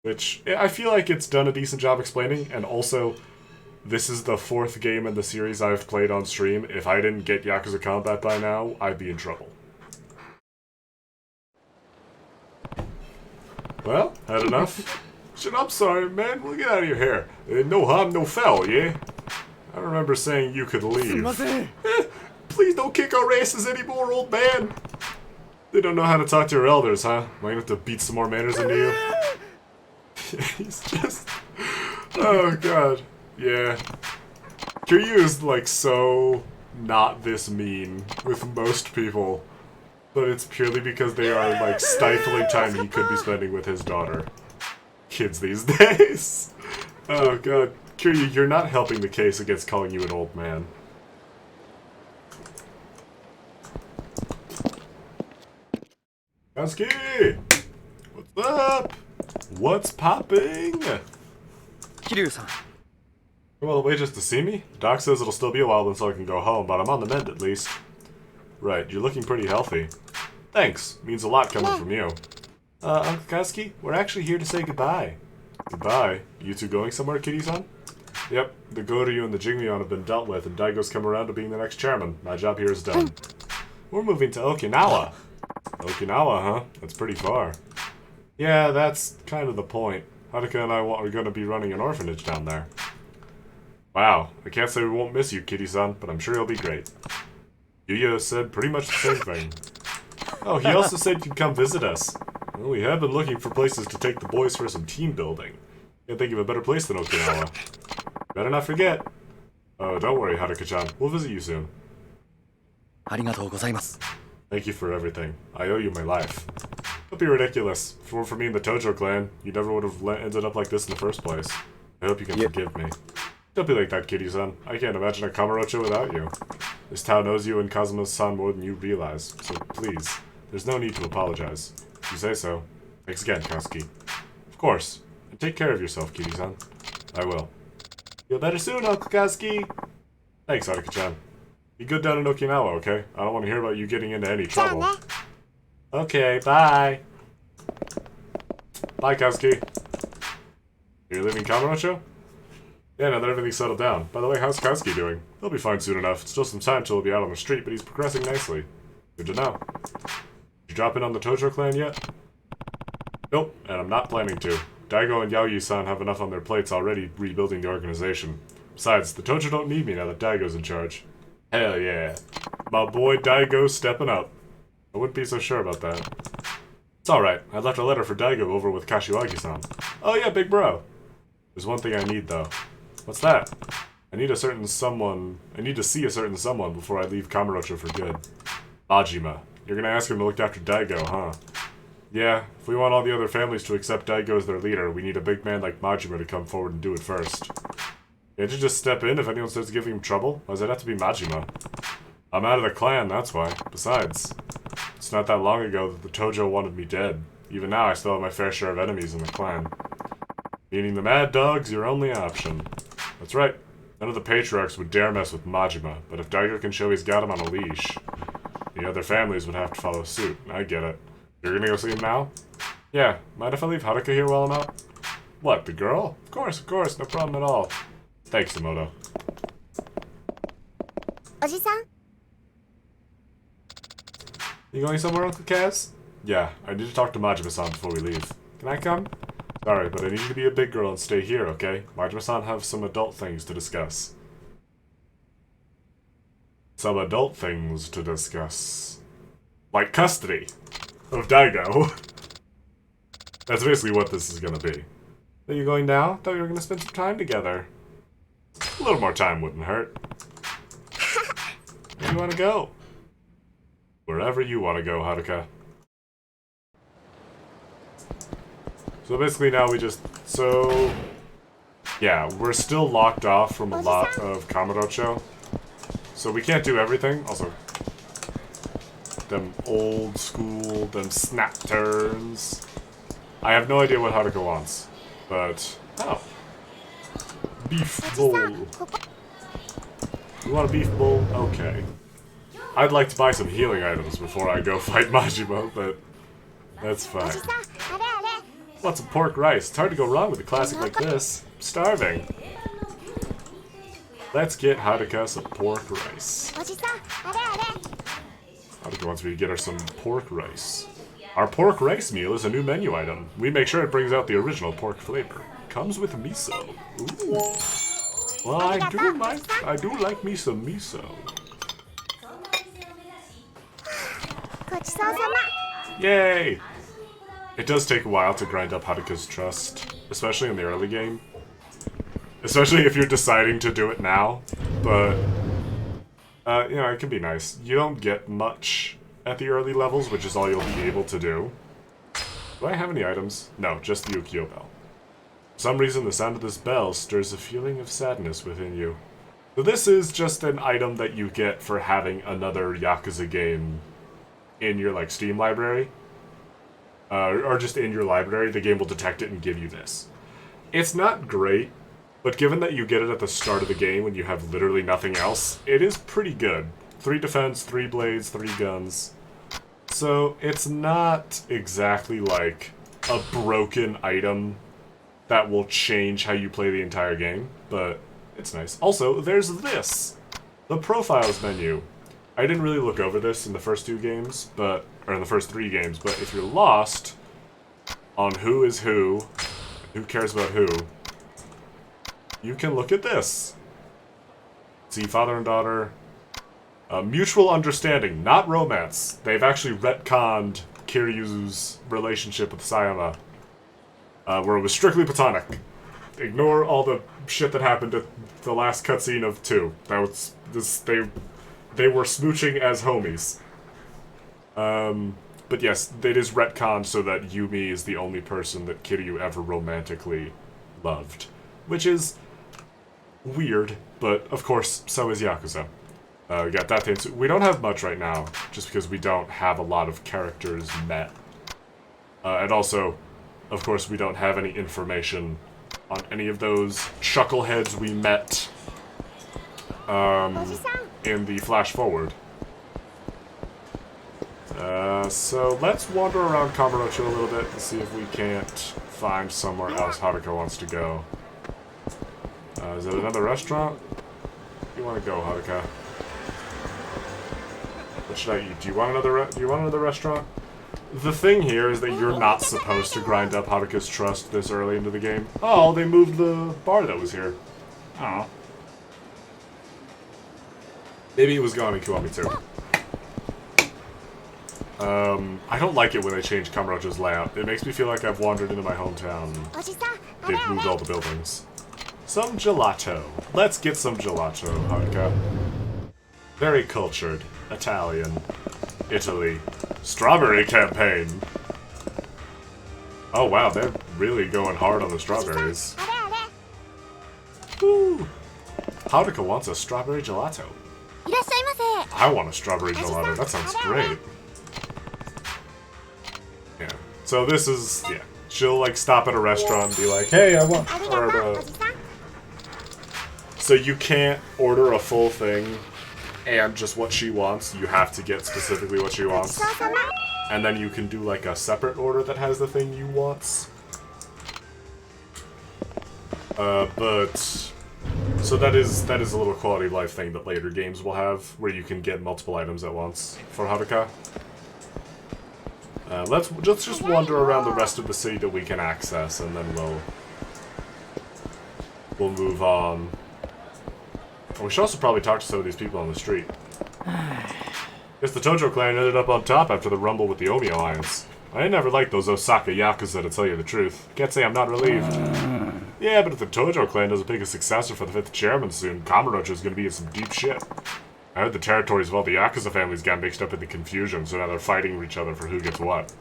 which I feel like it's done a decent job explaining, and also this is the 4th game in the series I've played on stream. If I didn't get Yakuza combat by now, I'd be in trouble. Well, had enough? Shit, I'm sorry, man. We'll get out of your hair. No harm, no foul, yeah? I remember saying you could leave. Please don't kick our asses anymore, old man. They don't know how to talk to your elders, huh? Am I gonna have to beat some more manners into you? He's just... Oh, God. Yeah. Kiryu is, like, so not this mean with most people. But it's purely because they are, like, stifling time he could be spending with his daughter. Kids these days. Oh, God. Kiryu, you're not helping the case against calling you an old man. Katsuki! What's up? What's popping? Kiryu-san. Come all the way just to see me? The doc says it'll still be a while until I can go home, but I'm on the mend at least. Right, you're looking pretty healthy. Thanks. Means a lot coming from you. Uncle Katsuki, we're actually here to say goodbye. Goodbye? You two going somewhere, Kitty-san? Yep, the Goryu and the Jingmyeon have been dealt with, and Daigo's come around to being the next chairman. My job here is done. We're moving to Okinawa. Okinawa, huh? That's pretty far. Yeah, that's kind of the point. Haruka and I are going to be running an orphanage down there. Wow, I can't say we won't miss you, Kitty-san, but I'm sure you'll be great. Yuya said pretty much the same thing. Oh, he also said you'd come visit us. Well, we have been looking for places to take the boys for some team building. Can't think of a better place than Okinawa. Better not forget. Oh, don't worry, Haruka-chan. We'll visit you soon. ありがとうございます。 Thank you for everything. I owe you my life. Don't be ridiculous. If it weren't for me and the Tojo clan, you never would have ended up like this in the first place. I hope you can forgive me. Don't be like that, Kitty-san. I can't imagine a Kamurocho without you. This town knows you and Kazuma-san more than you realize, so please, there's no need to apologize. If you say so. Thanks again, Katsuki. Of course. And take care of yourself, Kitty-san. I will. Feel better soon, Uncle Katsuki. Thanks, Haruka-chan. Be good down in Okinawa, okay? I don't want to hear about you getting into any trouble. Okay, bye. Bye, Katsuki. You're leaving Kamurocho? Yeah, now that everything's settled down. By the way, how's Katsuki doing? He'll be fine soon enough. It's still some time till he'll be out on the street, but he's progressing nicely. Good to know. Did you drop in on the Tojo clan yet? Nope, and I'm not planning to. Daigo and Yaoyu-san have enough on their plates already rebuilding the organization. Besides, the Tojo don't need me now that Daigo's in charge. Hell yeah. My boy Daigo's stepping up. I wouldn't be so sure about that. It's alright. I left a letter for Daigo over with Kashiwagi-san. Oh yeah, big bro. There's one thing I need, though. What's that? I need to see a certain someone before I leave Kamurocho for good. Majima. You're gonna ask him to look after Daigo, huh? Yeah, if we want all the other families to accept Daigo as their leader, we need a big man like Majima to come forward and do it first. Can't you just step in if anyone starts giving him trouble? Why does it have to be Majima? I'm out of the clan, that's why. Besides, it's not that long ago that the Tojo wanted me dead. Even now, I still have my fair share of enemies in the clan. Meaning the Mad Dog's your only option. That's right. None of the patriarchs would dare mess with Majima, but if Daigo can show he's got him on a leash, the other families would have to follow suit. I get it. You're gonna go see him now? Yeah. Mind if I leave Haruka here while I'm out? What, the girl? Of course, no problem at all. Thanks, Emoto. Oji-san? You going somewhere, Uncle Kaz? Yeah, I need to talk to Majima-san before we leave. Can I come? Sorry, but I need you to be a big girl and stay here, okay? Majima-san have some adult things to discuss. Some adult things to discuss. Like custody of Daigo. That's basically what this is gonna be. Are you going now? Thought we were gonna spend some time together. A little more time wouldn't hurt. Where do you wanna go? Wherever you wanna go, Haruka. So basically now we just... yeah, we're still locked off from a lot of Kamurocho. So we can't do everything. Also, them old school, them snap turns. I have no idea what Haruka wants. But, oh. Beef bowl. You want a beef bowl? Okay. I'd like to buy some healing items before I go fight Majima, but that's fine. Want some pork rice? It's hard to go wrong with a classic like this. I'm starving. Let's get Haruka some pork rice. Haruka wants me to get her some pork rice. Our pork rice meal is a new menu item. We make sure it brings out the original pork flavor. Comes with miso. Ooh. Well, I do like me some miso. Yay! It does take a while to grind up Haruka's trust, especially in the early game. Especially if you're deciding to do it now, but, you know, it can be nice. You don't get much at the early levels, which is all you'll be able to do. Do I have any items? No, just the Ukiyo bell. For some reason, the sound of this bell stirs a feeling of sadness within you. So this is just an item that you get for having another Yakuza game in your, like, Steam library. Or just in your library, the game will detect it and give you this. It's not great, but given that you get it at the start of the game when you have literally nothing else, it is pretty good. 3 defense, 3 blades, 3 guns. So it's not exactly like a broken item that will change how you play the entire game, but it's nice. Also, there's this! The profiles menu. I didn't really look over this in the first 2 games, or in the first 3 games, but if you're lost on who is who cares about who, you can look at this. See father and daughter, Mutual understanding, not romance. They've actually retconned Kiryu's relationship with Sayama, where it was strictly platonic. Ignore all the shit that happened at the last cutscene of 2. That was this. They were smooching as homies. But yes, it is retconned so that Yumi is the only person that Kiryu ever romantically loved, which is weird. But of course, so is Yakuza. We got that thing. We don't have much right now, just because we don't have a lot of characters met. And also, of course, we don't have any information on any of those chuckleheads we met in the flash forward. So let's wander around Kamurocho a little bit and see if we can't find somewhere else Haruka wants to go. Is it another restaurant? You want to go, Haruka? What should I eat? Do you want another restaurant? The thing here is that you're not supposed to grind up Haruka's trust this early into the game. Oh, they moved the bar that was here. Oh. Maybe it was gone in Kiwami too. I don't like it when they change Kamurocho's layout. It makes me feel like I've wandered into my hometown. They've moved all the buildings. Some gelato. Let's get some gelato, Haruka. Very cultured. Italian. Italy. Strawberry campaign. Oh wow, they're really going hard on the strawberries. Woo! Haruka wants a strawberry gelato. I want a strawberry gelato. That sounds great. Yeah. So this is, yeah. She'll like stop at a restaurant and be like, hey, I want... So you can't order a full thing and just what she wants. You have to get specifically what she wants. And then you can do like a separate order that has the thing you want. But... So that is a little quality of life thing that later games will have, where you can get multiple items at once for Haruka. Let's just wander around the rest of the city that we can access, and then we'll move on. We should also probably talk to some of these people on the street. Guess the Tojo clan ended up on top after the rumble with the Omi Alliance. I never liked those Osaka Yakuza, to tell you the truth. Can't say I'm not relieved. Yeah, but if the Tojo clan doesn't pick a successor for the 5th chairman soon, Kamurocho's gonna be in some deep shit. I heard the territories of all the Yakuza families got mixed up in the confusion, so now they're fighting each other for who gets what.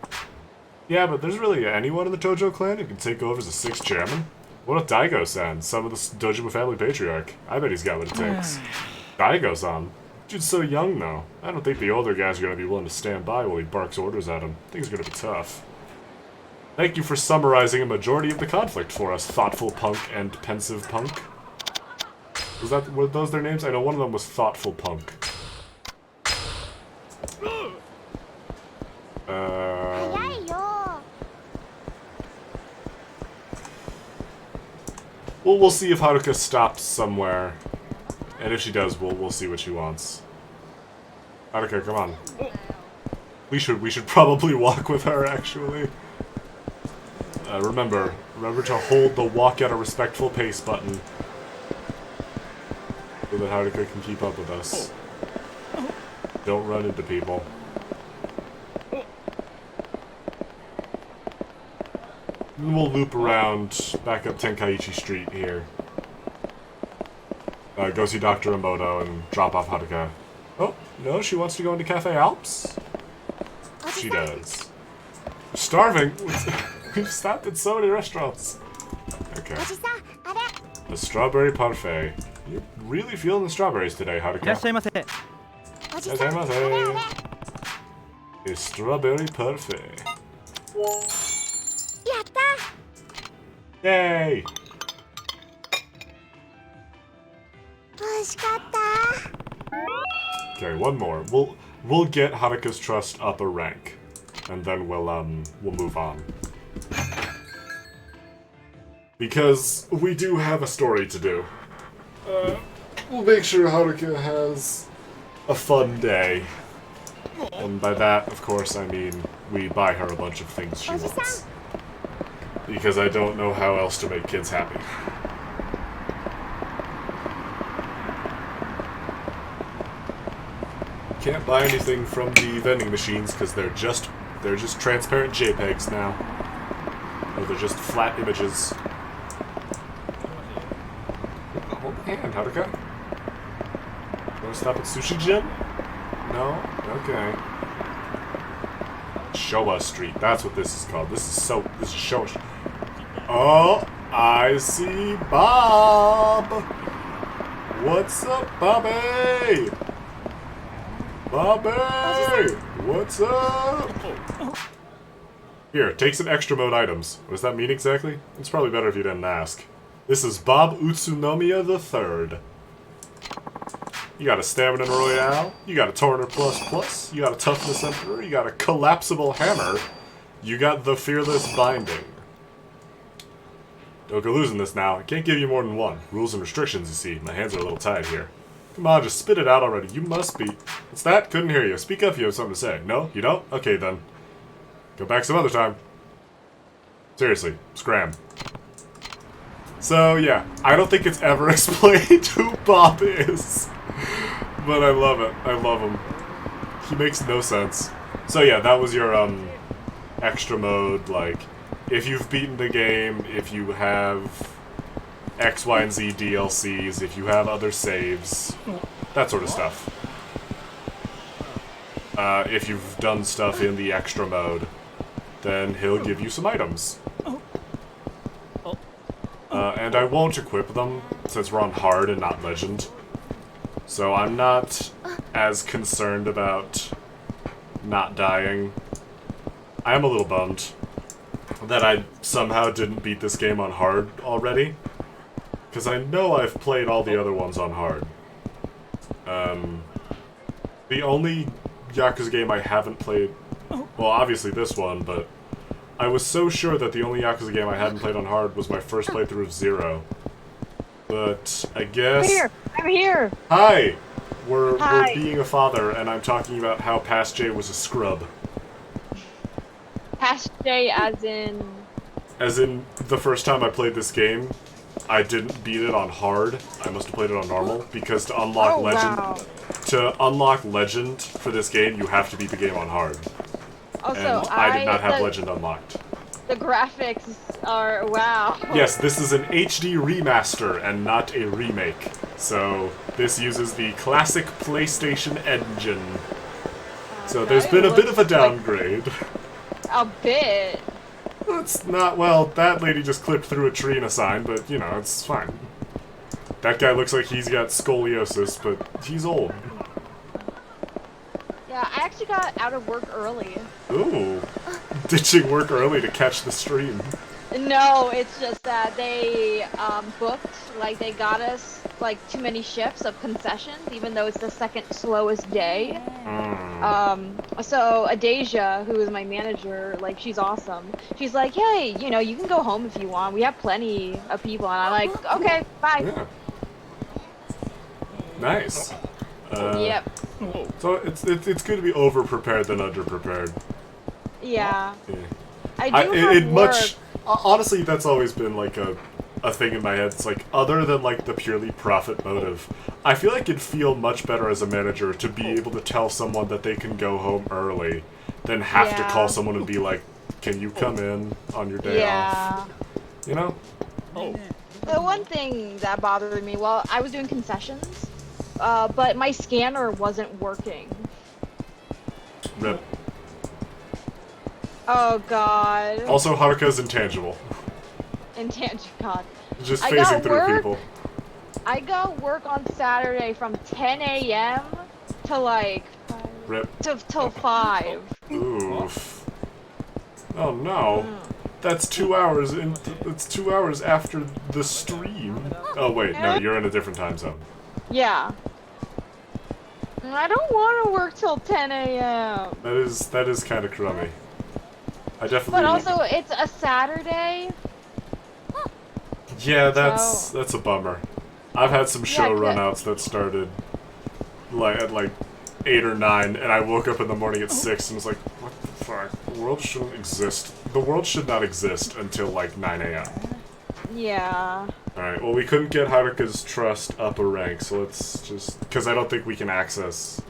Yeah, but there's really anyone in the Tojo clan who can take over as the 6th chairman? What if Daigo-san, son of the Dojima family patriarch? I bet he's got what it takes. Daigo-san? Dude's so young, though. I don't think the older guys are going to be willing to stand by while he barks orders at him. Things are going to be tough. Thank you for summarizing a majority of the conflict for us, Thoughtful Punk and Pensive Punk. Were those their names? I know one of them was Thoughtful Punk. Well, we'll see if Haruka stops somewhere. And if she does, we'll see what she wants. Haruka, come on. We should probably walk with her, actually. Remember to hold the walk at a respectful pace button. So that Haruka can keep up with us. Don't run into people. And we'll loop around back up Tenkaichi Street here. Go see Dr. Emoto and drop off Haruka. Oh, no, she wants to go into Cafe Alps? She does. Starving? We've stopped at so many restaurants. Okay. The strawberry parfait. You're really feeling the strawberries today, Haruka. Irashaimase. A strawberry parfait. Yay! Okay, one more. We'll get Haruka's trust up a rank, and then we'll move on. Because we do have a story to do. We'll make sure Haruka has a fun day. And by that, of course, I mean we buy her a bunch of things she wants. Because I don't know how else to make kids happy. Can't buy anything from the vending machines because they're just transparent JPEGs now. Or they're just flat images. Hold my hand, Haruka. Wanna stop at Sushi Gym? No? Okay. Showa Street, that's what this is called. This is Showa Street. Oh, I see Bob! What's up, Bobby? Bobby! What's up? Here, take some extra mode items. What does that mean exactly? It's probably better if you didn't ask. This is Bob Utsunomiya III. You got a Stamina Royale, you got a Torner Plus, you got a Toughness Emperor, you got a Collapsible Hammer, you got the Fearless Binding. Don't go losing this now. I can't give you more than one. Rules and restrictions, you see. My hands are a little tied here. Come on, just spit it out already. You must be... What's that? Couldn't hear you. Speak up if you have something to say. No? You don't? Okay, then. Go back some other time. Seriously. Scram. So, yeah. I don't think it's ever explained who Bob is. But I love it. I love him. He makes no sense. So, yeah, that was your, extra mode, like... If you've beaten the game, if you have X, Y, and Z DLCs, if you have other saves, that sort of stuff. If you've done stuff in the extra mode, then he'll give you some items. And I won't equip them, since we're on hard and not legend. So I'm not as concerned about not dying. I am a little bummed that I somehow didn't beat this game on hard already. Because I know I've played all the other ones on hard. The only Yakuza game I haven't played... Well, obviously this one, but... I was so sure that the only Yakuza game I hadn't played on hard was my first playthrough of Zero. But, I guess... I'm here! Hi! Hi. We're being a father, and I'm talking about how Past J was a scrub. Past J as in... As in, the first time I played this game, I didn't beat it on hard. I must have played it on normal, because to unlock legend... Wow. To unlock legend for this game, you have to beat the game on hard. Also, and I did not have legend unlocked. The graphics are... wow. Yes, this is an HD remaster and not a remake. So, this uses the classic PlayStation engine. So there's been a bit of a downgrade. A bit. It's not, well, that lady just clipped through a tree in a sign, but, you know, it's fine. That guy looks like he's got scoliosis, but he's old. Yeah, I actually got out of work early. Ooh. Ditching work early to catch the stream. No, it's just that they booked, like, they got us, like, too many shifts of concessions, even though it's the second slowest day. So Adasia, who is my manager, like, she's awesome. She's like, hey, you know, you can go home if you want. We have plenty of people. And I'm like, okay, bye. Yeah. Nice. Yep. So it's good to be over-prepared than under-prepared. Yeah. Yeah. I do have work. Honestly, that's always been like a thing in my head. It's like, other than like the purely profit motive, I feel like it'd feel much better as a manager to be able to tell someone that they can go home early than have to call someone and be like, can you come in on your day off? You know? The one thing that bothered me, well, I was doing concessions, but my scanner wasn't working. Rip. Oh god. Also, Haruka's intangible. Intangible, god. Just phasing through people. I got work on Saturday from 10 a.m. to like... Rip. Till 5. Oof. Oh no. That's 2 hours in. It's 2 hours after the stream. Oh wait, no, you're in a different time zone. Yeah. I don't want to work till 10 a.m. That is kind of crummy. I definitely. But also, it's a Saturday. Yeah, that's a bummer. I've had some show runouts that started like at like 8 or 9, and I woke up in the morning at 6 and was like, what the fuck? The world shouldn't exist. The world should not exist until like 9 a.m. Yeah. Alright, well we couldn't get Haruka's trust up a rank, so let's just... Because I don't think we can access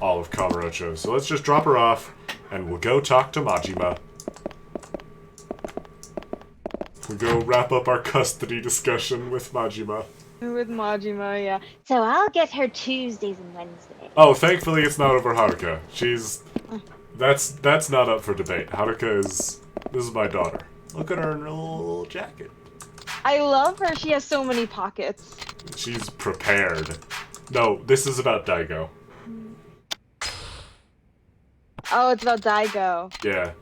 all of Kamurocho. So let's just drop her off, and we'll go talk to Majima. We'll go wrap up our custody discussion with Majima. With Majima, yeah. So I'll get her Tuesdays and Wednesdays. Oh, thankfully it's not over Haruka. She's... That's not up for debate. Haruka is... This is my daughter. Look at her in her little jacket. I love her. She has so many pockets. She's prepared. No, this is about Daigo. Oh, it's about Daigo. Yeah.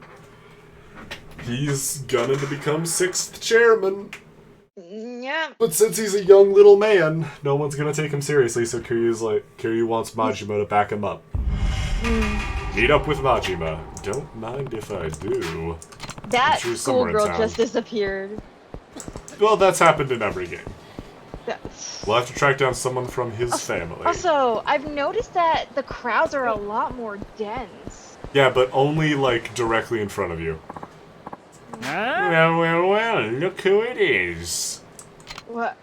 He's gunning to become 6th chairman. Yeah. But since he's a young little man, no one's gonna take him seriously, so Kiryu wants Majima to back him up. Meet up with Majima. Don't mind if I do. That She was somewhere in schoolgirl town. just disappeared. Well, that's happened in every game. That's... We'll have to track down someone from his family. Also, I've noticed that the crowds are a lot more dense. Yeah, but only, like, directly in front of you. Well, look who it is. What?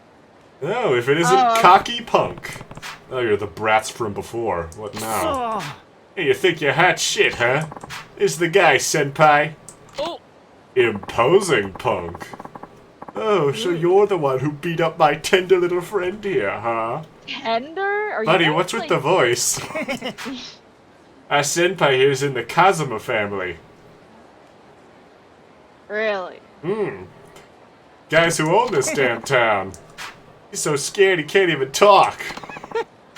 Oh, if it isn't Cocky Punk. Oh, you're the brats from before. What now? Hey, you think you're hot shit, huh? This is the guy, senpai. Oh. Imposing Punk. Oh, so you're the one who beat up my tender little friend here, huh? Tender? Are Buddy, you what's with the voice? Our senpai here's in the Kazuma family. Really? Guys who own this damn town. He's so scared he can't even talk.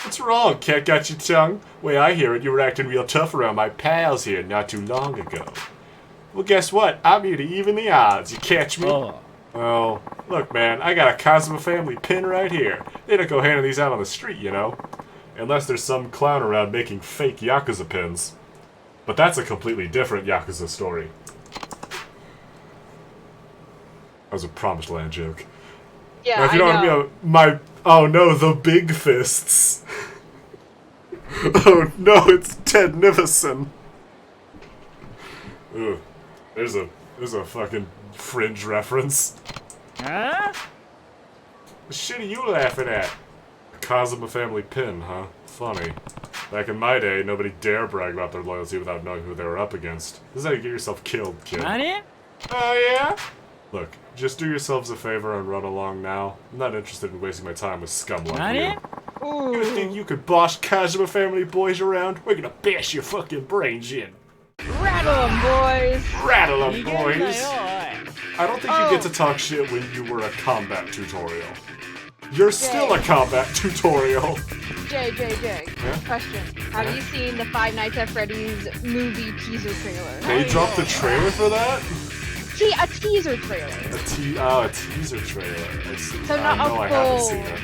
What's wrong? Cat got your tongue? Way I hear it, you were acting real tough around my pals here not too long ago. Well, guess what? I'm here to even the odds. You catch me? Oh, look, man, I got a Kazuma family pin right here. They don't go handing these out on the street, you know? Unless there's some clown around making fake Yakuza pins. But that's a completely different Yakuza story. That was a Promised Land joke. Yeah, now, if you don't know my... Oh no, the big fists. Oh no, it's Ted Nivison. Ugh. There's a fucking fringe reference. Huh? The shit are you laughing at? A Kazuma family pin, huh? Funny. Back in my day, nobody dare brag about their loyalty without knowing who they were up against. This is how you get yourself killed, kid. Nani? Oh yeah? Look, just do yourselves a favor and run along now. I'm not interested in wasting my time with scum like you. You think you could boss Kazuma family boys around? We're gonna bash your fucking brains in. Rattle 'em, boys! Rattle 'em, boys! I don't think you get to talk shit when you were a combat tutorial. You're still a combat tutorial. Jay. Yeah? Question. Have you seen the Five Nights at Freddy's movie teaser trailer? They dropped the trailer for that? A teaser trailer. A teaser trailer. I see. So not no, a I haven't full. seen it.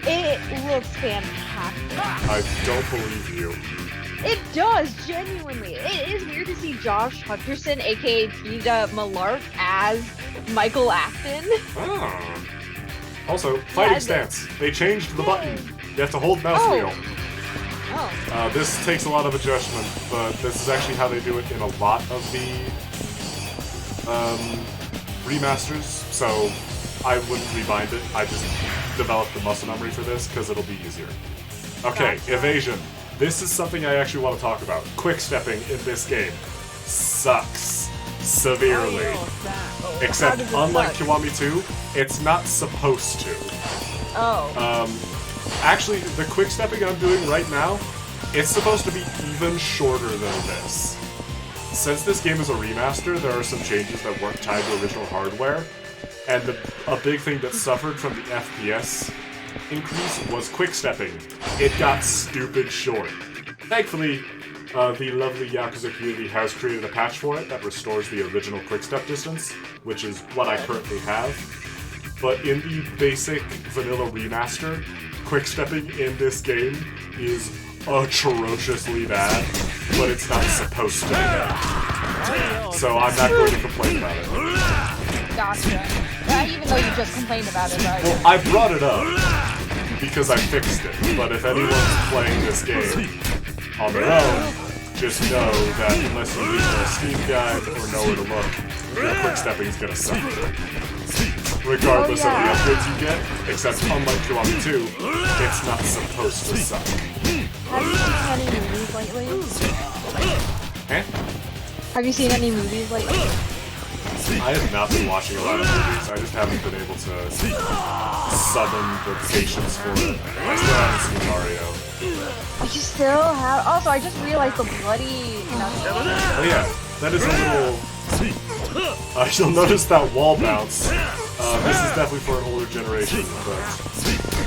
It looks fantastic. I don't believe you. It does, genuinely. It is weird to see Josh Hutcherson, aka Tita Malark, as Michael Afton. Oh. Also, fighting stance. They changed the button. You have to hold mouse wheel. Oh. This takes a lot of adjustment, but this is actually how they do it in a lot of the remasters, so I wouldn't rebind it. I just developed the muscle memory for this because it'll be easier. Okay, evasion. This is something I actually want to talk about. Quick stepping in this game sucks severely. Except, unlike Kiwami 2, it's not supposed to. Actually, the quick stepping I'm doing right now, it's supposed to be even shorter than this. Since this game is a remaster, there are some changes that weren't tied to original hardware, and a big thing that suffered from the FPS increase was quick stepping. It got stupid short. Thankfully, the lovely Yakuza community has created a patch for it that restores the original quick step distance, which is what I currently have. But in the basic vanilla remaster, quick stepping in this game is atrociously bad, but it's not supposed to be bad. So I'm not going to complain about it. Gotcha. Even though you just complained about it, right? Well, I brought it up because I fixed it, but if anyone's playing this game on their own, just know that unless you read the Steam guide or know where to look, your quick stepping is gonna suck. regardless of the upgrades you get, except unlike Kiwami 2, it's not supposed to suck. Have you seen any movies lately? Eh? Have you seen any movies lately? I have not been watching a lot of movies, I just haven't been able to summon the patience for it. I still haven't seen Mario. You still have. Also, I just realized the bloody. Oh yeah, that is a little. You'll notice that wall bounce. This is definitely for an older generation, but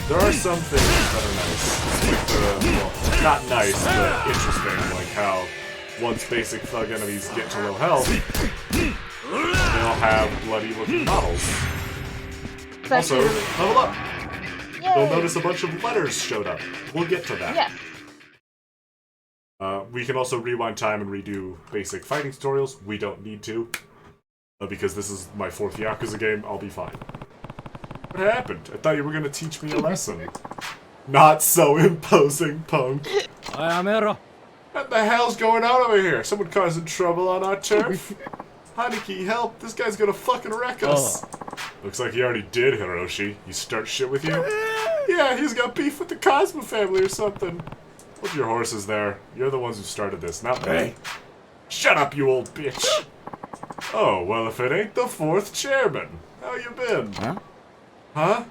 there are some things that are nice. Like well, not nice, but interesting. Like how once basic thug enemies get to low health, they'll have bloody-looking models. Also, level up. Yay. You'll notice a bunch of letters showed up. We'll get to that. Yeah. We can also rewind time and redo basic fighting tutorials. We don't need to. Because this is my 4th Yakuza game, I'll be fine. What happened? I thought you were gonna teach me a lesson. Not so imposing, punk. What the hell's going on over here? Someone causing trouble on our turf? Haniki, help! This guy's gonna fucking wreck us! Looks like he already did, Hiroshi. You start shit with you? Yeah, he's got beef with the Cosmo family or something. Hold your horses there. You're the ones who started this, not me. Shut up, you old bitch! Oh, well, if it ain't the 4th chairman. How you been? Huh? Huh?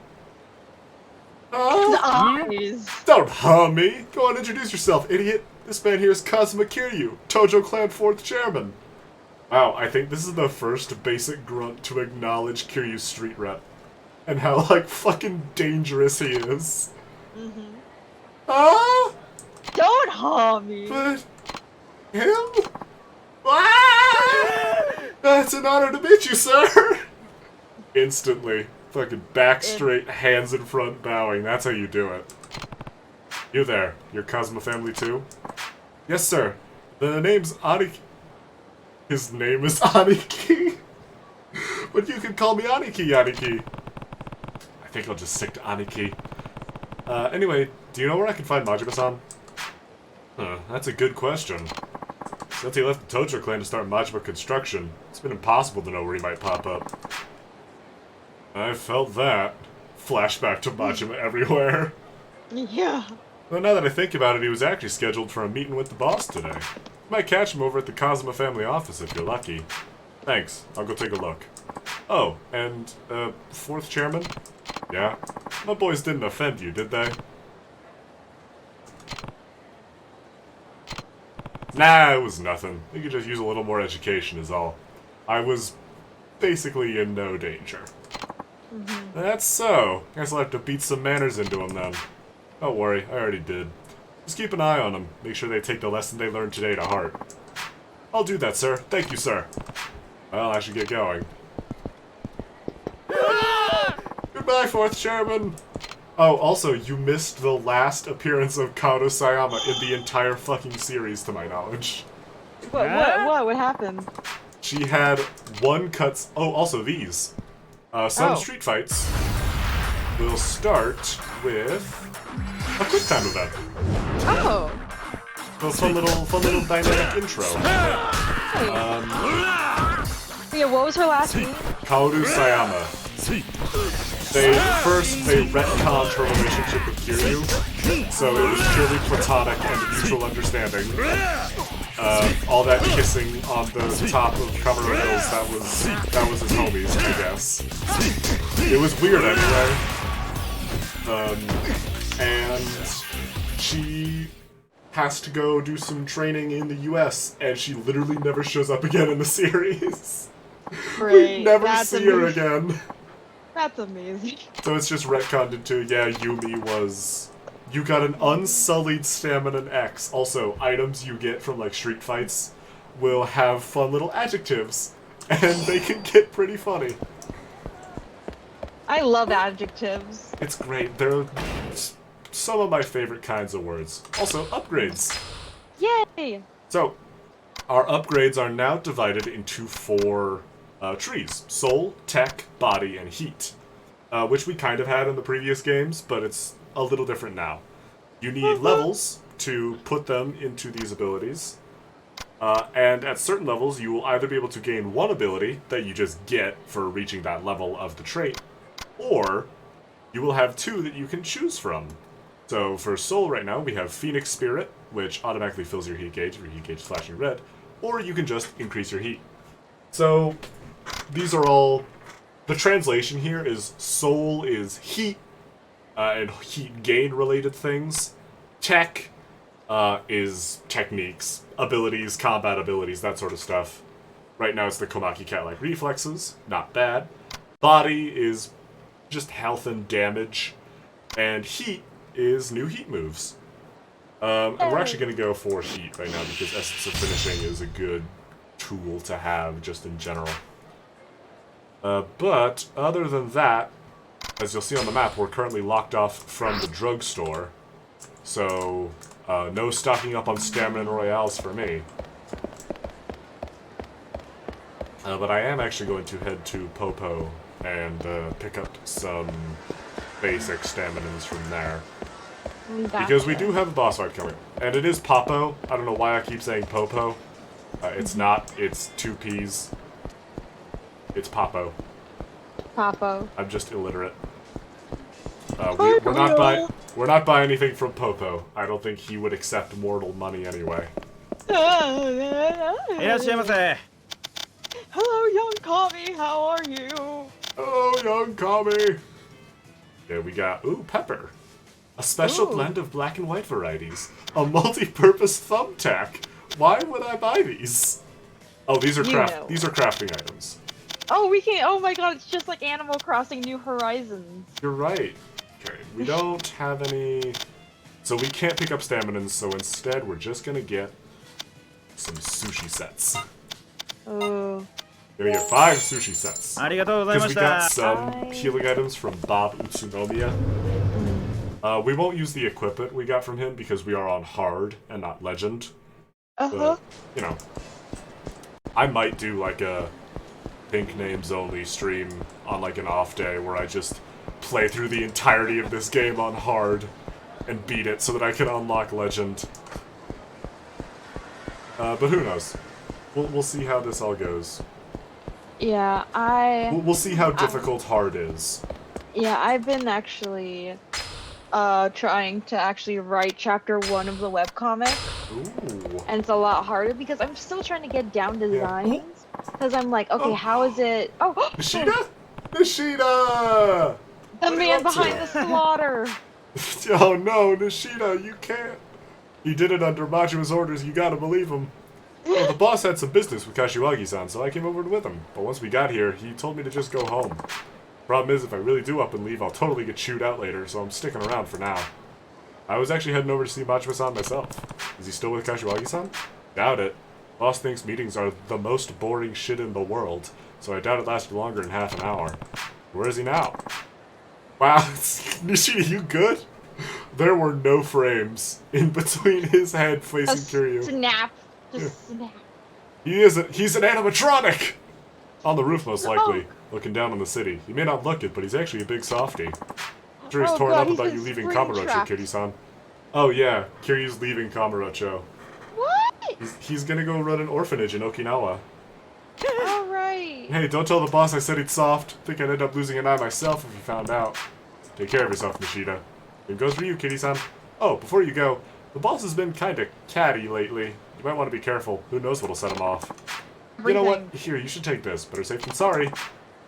Eyes. Don't me! Go on, introduce yourself, idiot! This man here is Kazuma Kiryu, Tojo Clan 4th chairman. Wow, I think this is the first basic grunt to acknowledge Kiryu's street rep. And how, like, fucking dangerous he is. Mm-hmm. Ah! Don't harm me! But... him? Ah! It's an honor to meet you, sir! Instantly. Fucking back straight, hands in front bowing. That's how you do it. You there. You're Kazuma family too? Yes, sir. The name's Aniki. His name is Aniki. But you can call me Aniki, Aniki. I think I'll just stick to Aniki. Anyway, do you know where I can find Majima-san? That's a good question. Since he left the Tojo clan to start Majima construction, it's been impossible to know where he might pop up. I felt that. Flashback to Majima everywhere. Yeah. Well, now that I think about it, he was actually scheduled for a meeting with the boss today. You might catch him over at the Kazuma family office if you're lucky. Thanks. I'll go take a look. Oh, and, 4th chairman? Yeah? My boys didn't offend you, did they? Nah, it was nothing. You could just use a little more education is all. I was basically in no danger. That's so. Guess I'll have to beat some manners into them then. Don't worry, I already did. Just keep an eye on them. Make sure they take the lesson they learned today to heart. I'll do that, sir. Thank you, sir. Well, I should get going. Goodbye, 4th chairman. Oh, also, you missed the last appearance of Kaoru Sayama in the entire fucking series, to my knowledge. What happened? She had one cuts. Oh, also these. Some street fights will start with a quick time event. Oh. So fun little dynamic intro. Yeah, what was her last name? Kaoru Sayama. They retconned her relationship with Kiryu, so it was purely platonic and mutual understanding. All that kissing on the top of Kamuro Hills, that was his homies, I guess. It was weird anyway. And she has to go do some training in the US, and she literally never shows up again in the series. Great. We never see her again. That's amazing. So it's just retconned into, yeah, Yumi was... You got an unsullied stamina X. Also, items you get from, like, street fights will have fun little adjectives, and they can get pretty funny. I love adjectives. It's great. They're some of my favorite kinds of words. Also, upgrades. Yay! So, our upgrades are now divided into 4 trees. Soul, Tech, Body, and Heat. Which we kind of had in the previous games, but it's a little different now. You need levels to put them into these abilities. And at certain levels, you will either be able to gain one ability that you just get for reaching that level of the trait, or you will have 2 that you can choose from. So for Soul right now, we have Phoenix Spirit, which automatically fills your heat gauge if your heat gauge is flashing red, or you can just increase your heat. So these are all... The translation here is Soul is heat, and heat gain related things. Tech is techniques, abilities, combat abilities, that sort of stuff. Right now it's the Komaki Cat-like reflexes, not bad. Body is just health and damage, and heat is new heat moves. And we're actually going to go for heat right now because Essence of Finishing is a good tool to have just in general. But other than that, as you'll see on the map, we're currently locked off from the drugstore. So, no stocking up on Stamina Royales for me. But I am actually going to head to Popo and pick up some basic staminas from there. Because we do have a boss fight coming. And it is Popo. I don't know why I keep saying Popo. It's not. It's 2 P's. It's Popo. Popo. I'm just illiterate. We're not buying anything from Popo. I don't think he would accept mortal money anyway. Hello, young Kami. How are you? Hello, young Kami. Yeah, we got Pepper. A special blend of black and white varieties. A multi-purpose thumbtack. Why would I buy these? Oh, these are crafting items. Oh, we can. Oh my God! It's just like Animal Crossing: New Horizons. You're right. Okay, we don't have any... So we can't pick up staminans, so instead we're just gonna get some sushi sets. Oh. We're gonna get 5 sushi sets. Because we got some healing items from Bob Utsunomiya. We won't use the equipment we got from him because we are on hard and not legend. But, you know, I might do like a pink names only stream on like an off day where I just play through the entirety of this game on hard and beat it so that I can unlock legend. But who knows? We'll see how this all goes. Yeah, We'll see how difficult hard is. Yeah, I've been actually trying to actually write chapter 1 of the webcomic. Ooh. And it's a lot harder because I'm still trying to get down designs. Because I'm like, okay, how is it... Oh! Nishida? Nishida! The man behind the slaughter! Oh no, Nishida, you can't. He did it under Majima's orders, you gotta believe him. Well, the boss had some business with Kashiwagi-san, so I came over with him. But once we got here, he told me to just go home. Problem is, if I really do up and leave, I'll totally get chewed out later, so I'm sticking around for now. I was actually heading over to see Majima-san myself. Is he still with Kashiwagi-san? Doubt it. Boss thinks meetings are the most boring shit in the world, so I doubt it lasted longer than half an hour. Where is he now? Wow, Nishida, you good? There were no frames in between his head facing Kiryu. Snap. Just snap. He's an animatronic! On the roof, most likely, looking down on the city. He may not look it, but he's actually a big softy. I'm sure he's torn up about you leaving Kamurocho, Kitty-san. Oh yeah, Kiryu's leaving Kamurocho. What? He's gonna go run an orphanage in Okinawa. Alright. Hey, don't tell the boss I said he'd soft. Think I'd end up losing an eye myself if he found out. Take care of yourself, Nishida. It goes for you, Kitty-san. Oh, before you go, the boss has been kinda catty lately. You might want to be careful. Who knows what'll set him off. You know what? Here, you should take this. Better safe than sorry.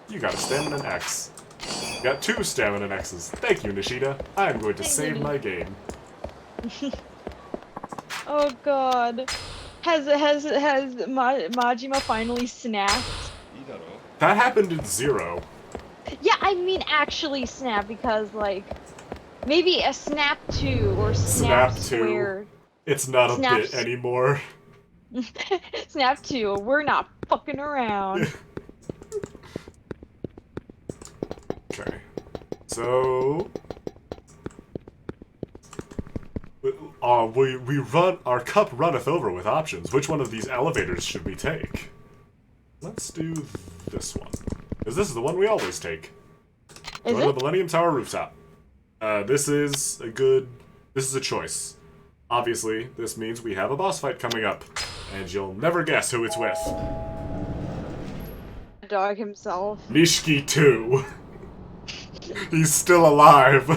You got a Stamina X. You got 2 Stamina X's. Thank you, Nishida. I am going to save my game. Oh god. Has Majima finally snapped? That happened in 0. Yeah, I mean actually snap because like maybe a snap 2 or snap squared. 2. It's not a bit anymore. Snap 2, we're not fucking around. Okay. So we run our cup runneth over with options. Which one of these elevators should we take? Let's do this one. Because this is the one we always take. Go to the Millennium Tower rooftop. This is a choice. Obviously, this means we have a boss fight coming up, and you'll never guess who it's with. Dog himself. Nishiki 2. He's still alive.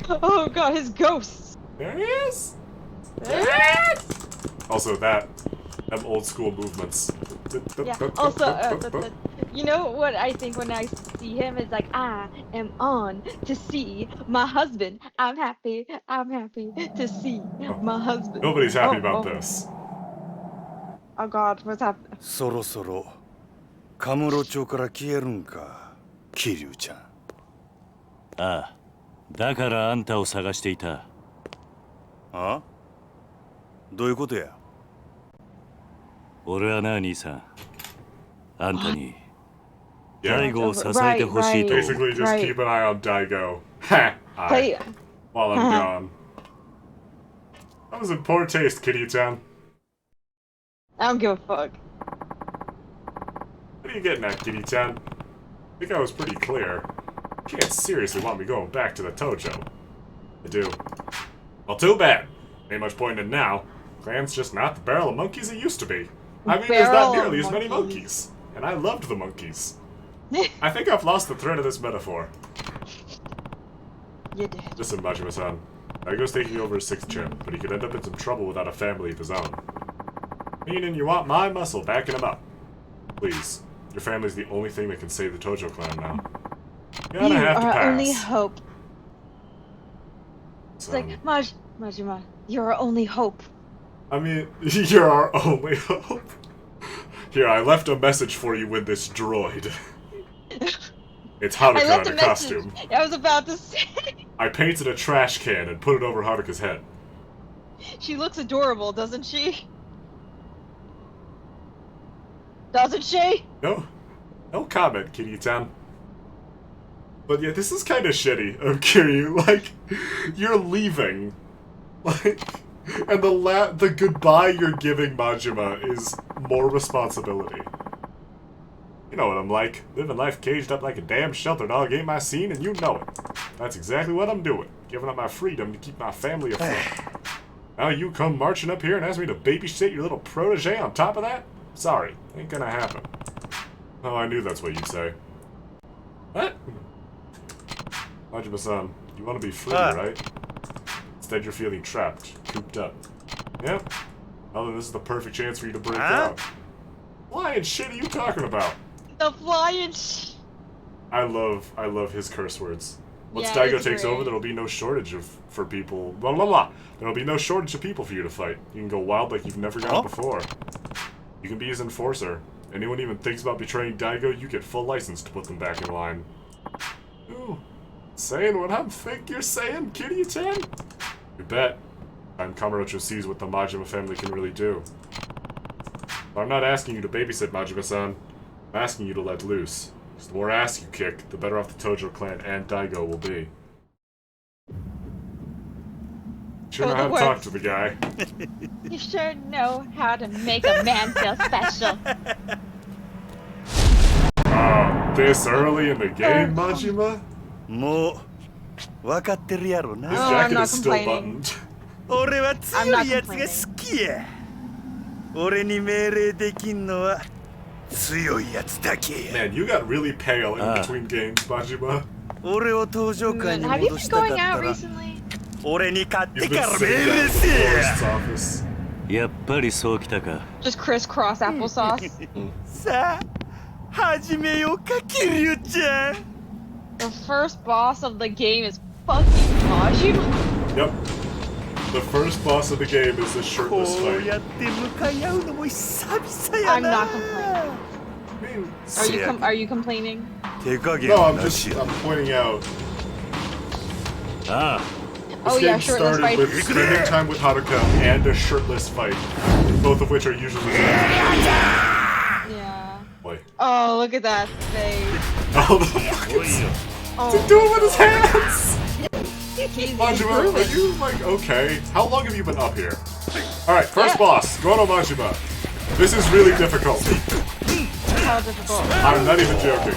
Oh god, his ghosts. There he is. Also, them old school movements. Yeah. Also, you know what I think when I see him is like, I am on to see my husband. I'm happy to see my husband. Nobody's happy about this. Oh god, what's happening? そろそろカムロ町から消えるんか、桐生ちゃん。ああ、だからあんたを探していた。あ？どういうことや？俺はな、兄さん。あんたに Yeah. 大悟を支えてほしいと。 Basically, just keep an eye on Daigo. While I'm gone. That was in poor taste, Kitty-chan. I don't give a fuck. What are you getting at, Kitty-chan? I think I was pretty clear. You can't seriously want me going back to the Tojo. I do. Well, too bad. Ain't much point in now. Clan's just not the barrel of monkeys it used to be. I mean, there's not nearly as many monkeys. And I loved the monkeys. I think I've lost the thread of this metaphor. You did. Listen, Majima-san. Daigo's taking over as 6th champ, but he could end up in some trouble without a family of his own. Meaning you want my muscle backing him up. Please. Your family's the only thing that can save the Tojo clan now. You're gonna have to pass. Our only hope. It's like, Majima, you're our only hope. I mean, you're our only hope. Here, I left a message for you with this droid. It's Haruka in a costume. I was about to say. I painted a trash can and put it over Haruka's head. She looks adorable, doesn't she? Doesn't she? No comment, Kitty-chan. But yeah, this is kind of shitty of Kiryu. Like, you're leaving. Like, and the goodbye you're giving Majima is more responsibility. You know what I'm like. Living life caged up like a damn shelter dog ain't my scene, and you know it. That's exactly what I'm doing. Giving up my freedom to keep my family afloat. Now you come marching up here and ask me to babysit your little protege on top of that? Sorry, ain't gonna happen. Oh, I knew that's what you'd say. What? Majima-san, you want to be free, right? Instead you're feeling trapped, cooped up. Yep. Well, then this is the perfect chance for you to break out. Flying shit are you talking about? The flying I love his curse words. Once Yeah, Daigo it's takes great. over, there'll be no shortage for people. Blah blah blah. There'll be no shortage of people for you to fight. You can go wild like you've never gone before. You can be his enforcer. Anyone even thinks about betraying Daigo, you get full license to put them back in line. Ooh, saying what I think you're saying, Kitty-chan? You bet. I'm Kamurocho sees what the Majima family can really do. But I'm not asking you to babysit, Majima-san. I'm asking you to let loose. Because the more ass you kick, the better off the Tojo clan and Daigo will be. Sure know how to talk to the guy. You sure know how to make a man feel special. This early in the game, Majima? もう分かってるやろな。 His jacket is still buttoned. 俺は強いやつが好きや。俺に命令できんのは強いやつだけや。 Man, you got really pale in between games, Majima. 俺を登場界に戻したかったら recently? 俺に勝ってから He's 命 been 令 sitting せ down in え the や。 office. やっぱりそうきたか。 Just crisscross applesauce. さあ始めようか、桐生ちゃん。 The first boss of the game is fucking Majima. Yep. The first boss of the game is a shirtless こう fight. やって向かい合うのも久々や I'm な。 not complaining. Are you complaining? 手加減 No, は I'm なし just や。 I'm pointing out. Oh This yeah, game shirtless started fight. with spending time with Haruka and a shirtless fight, both of which are usually. Yeah. Boy. Oh, look at that face. Oh, the fuck is Oh, he doing with his hands? he's Majima, improving. are you like okay? How long have you been up here? Alright, first boss, Gono Majima. This is really difficult. How difficult? I'm not even joking.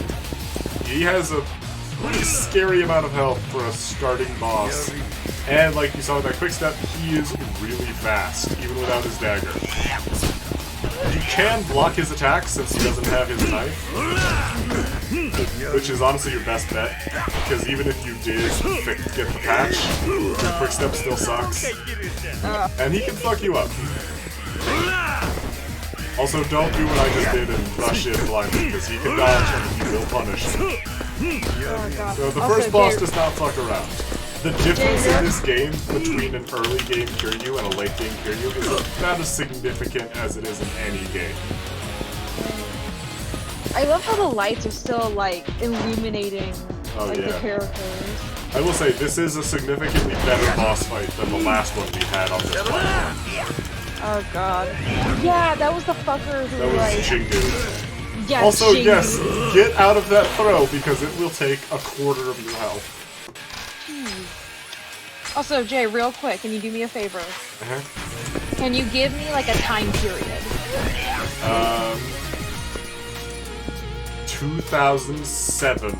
He has a pretty scary amount of health for a starting boss. And like you saw with that quick step, he is really fast, even without his dagger. You can block his attacks since he doesn't have his knife. which is honestly your best bet, because even if you did get the patch, your quick step still sucks. And he can fuck you up. Also, don't do what I just did and rush in blindly, because he can dodge and he will punish. So the first boss does not fuck around. The difference in this game between an early game Kiryu and a late game Kiryu is about as significant as it is in any game. I love how the lights are still like illuminating the characters. I will say this is a significantly better boss fight than the last one we had on this platform. Oh god. Yeah, that was the fucker who that was Chingu. Yeah, also, Chingu. yes, get out of that throw because it will take a quarter of your health. Also, Jay, real quick, can you do me a favor? Can you give me like a time period? 2007.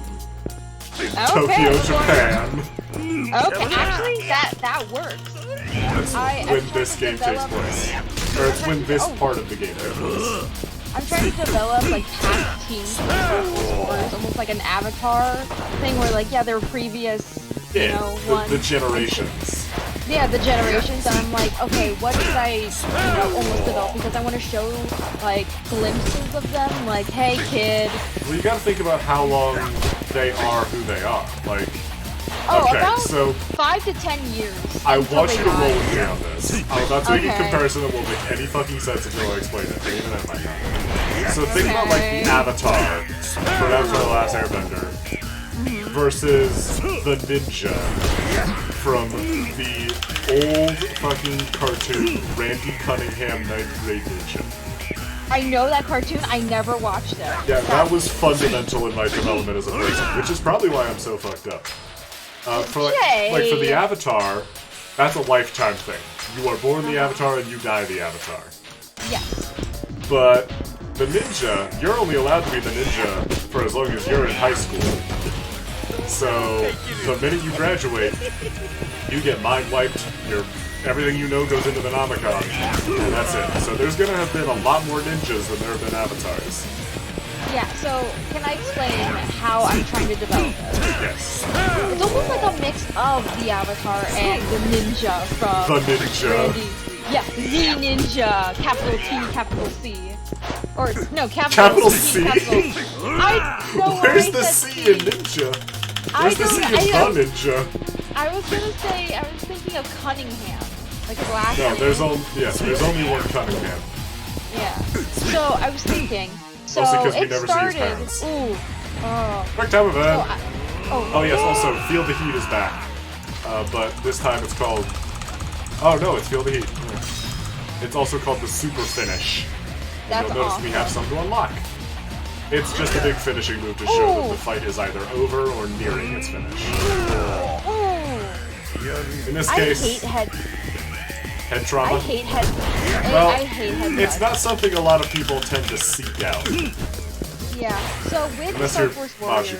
Okay, Tokyo, Japan. Okay, actually, that works. That's when this game takes place. Or it's when this part of the game takes place. I'm trying to develop like past teams where it's almost like an Avatar thing where like, yeah, there were previous, you know, the generations. Yeah, the generations, and I'm like, okay, what should I, almost develop? Because I want to show, like, glimpses of them, like, hey, kid. Well, you gotta think about how long they are who they are. Like, about so 5 to 10 years. I want you to roll with me on this. I'm about to make a comparison that won't make any fucking sense until I explain it, and even I might not. So think about, like, the Avatar from Avatar The Last Airbender versus the ninja from the old fucking cartoon, Randy Cunningham Ninth Grade Ninja. I know that cartoon, I never watched it. Yeah, that was fundamental in my development as a person, which is probably why I'm so fucked up. For the Avatar, that's a lifetime thing. You are born the Avatar and you die the Avatar. Yes. But the ninja, you're only allowed to be the ninja for as long as you're in high school. So, the minute you graduate, you get mind wiped, everything you know goes into the Nomicon, and that's it. So there's gonna have been a lot more ninjas than there have been avatars. Yeah, so can I explain how I'm trying to develop this? Yes. It's almost like a mix of the Avatar and the ninja from The ninja. Randy. Yeah, the ninja, capital T, capital C. Or, no, Capital C, C? capital Where's the C in ninja? Where's the C in the ninja? I was thinking of Cunningham. Like his last name. No, there's only one Cunningham. Yeah. So I was thinking. So Mostly because we it never started. see his parents. Ooh. Quick time event. Oh yes, also Feel the Heat is back. But this time it's called. Oh no, it's Feel the Heat. It's also called the Super Finish. That's You'll notice we have some to unlock. It's just a big finishing move to show that the fight is either over or nearing its finish. In this case, I hate head trauma. I hate head. Well, I hate head. It's not something a lot of people tend to seek out. Yeah. So with the Star Force Warriors.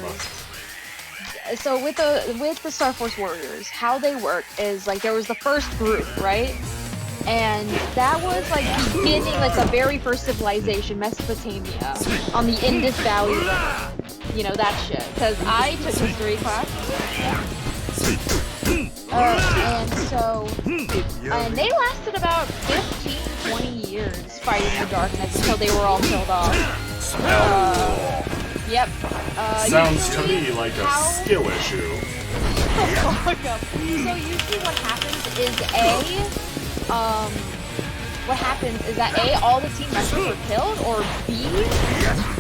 So with the Star Force Warriors, how they work is like there was the first group, right? And that was like beginning like the very first civilization, Mesopotamia, on the Indus Valley River. You know that shit. Because I took history class. And they lasted about 15, 20 years fighting the darkness until they were all killed off. Yep. Sounds to me like a skill issue. So usually what happens is that all the team members are killed, or B,